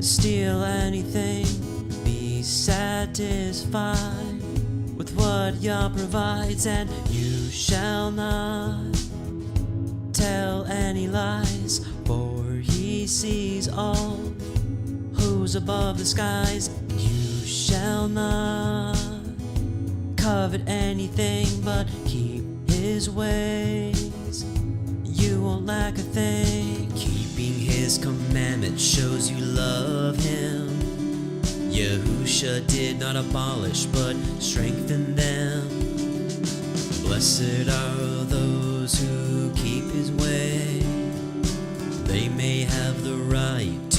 Speaker 1: steal anything. Be satisfied with what Yah provides, and you shall not tell any lies, for he sees all who's above the skies. You shall not covet anything, but keep his ways. You won't lack a thing. Keeping his commandment shows you love him. Yahusha did not abolish but strengthen them. Blessed are those who keep his way. They may have the right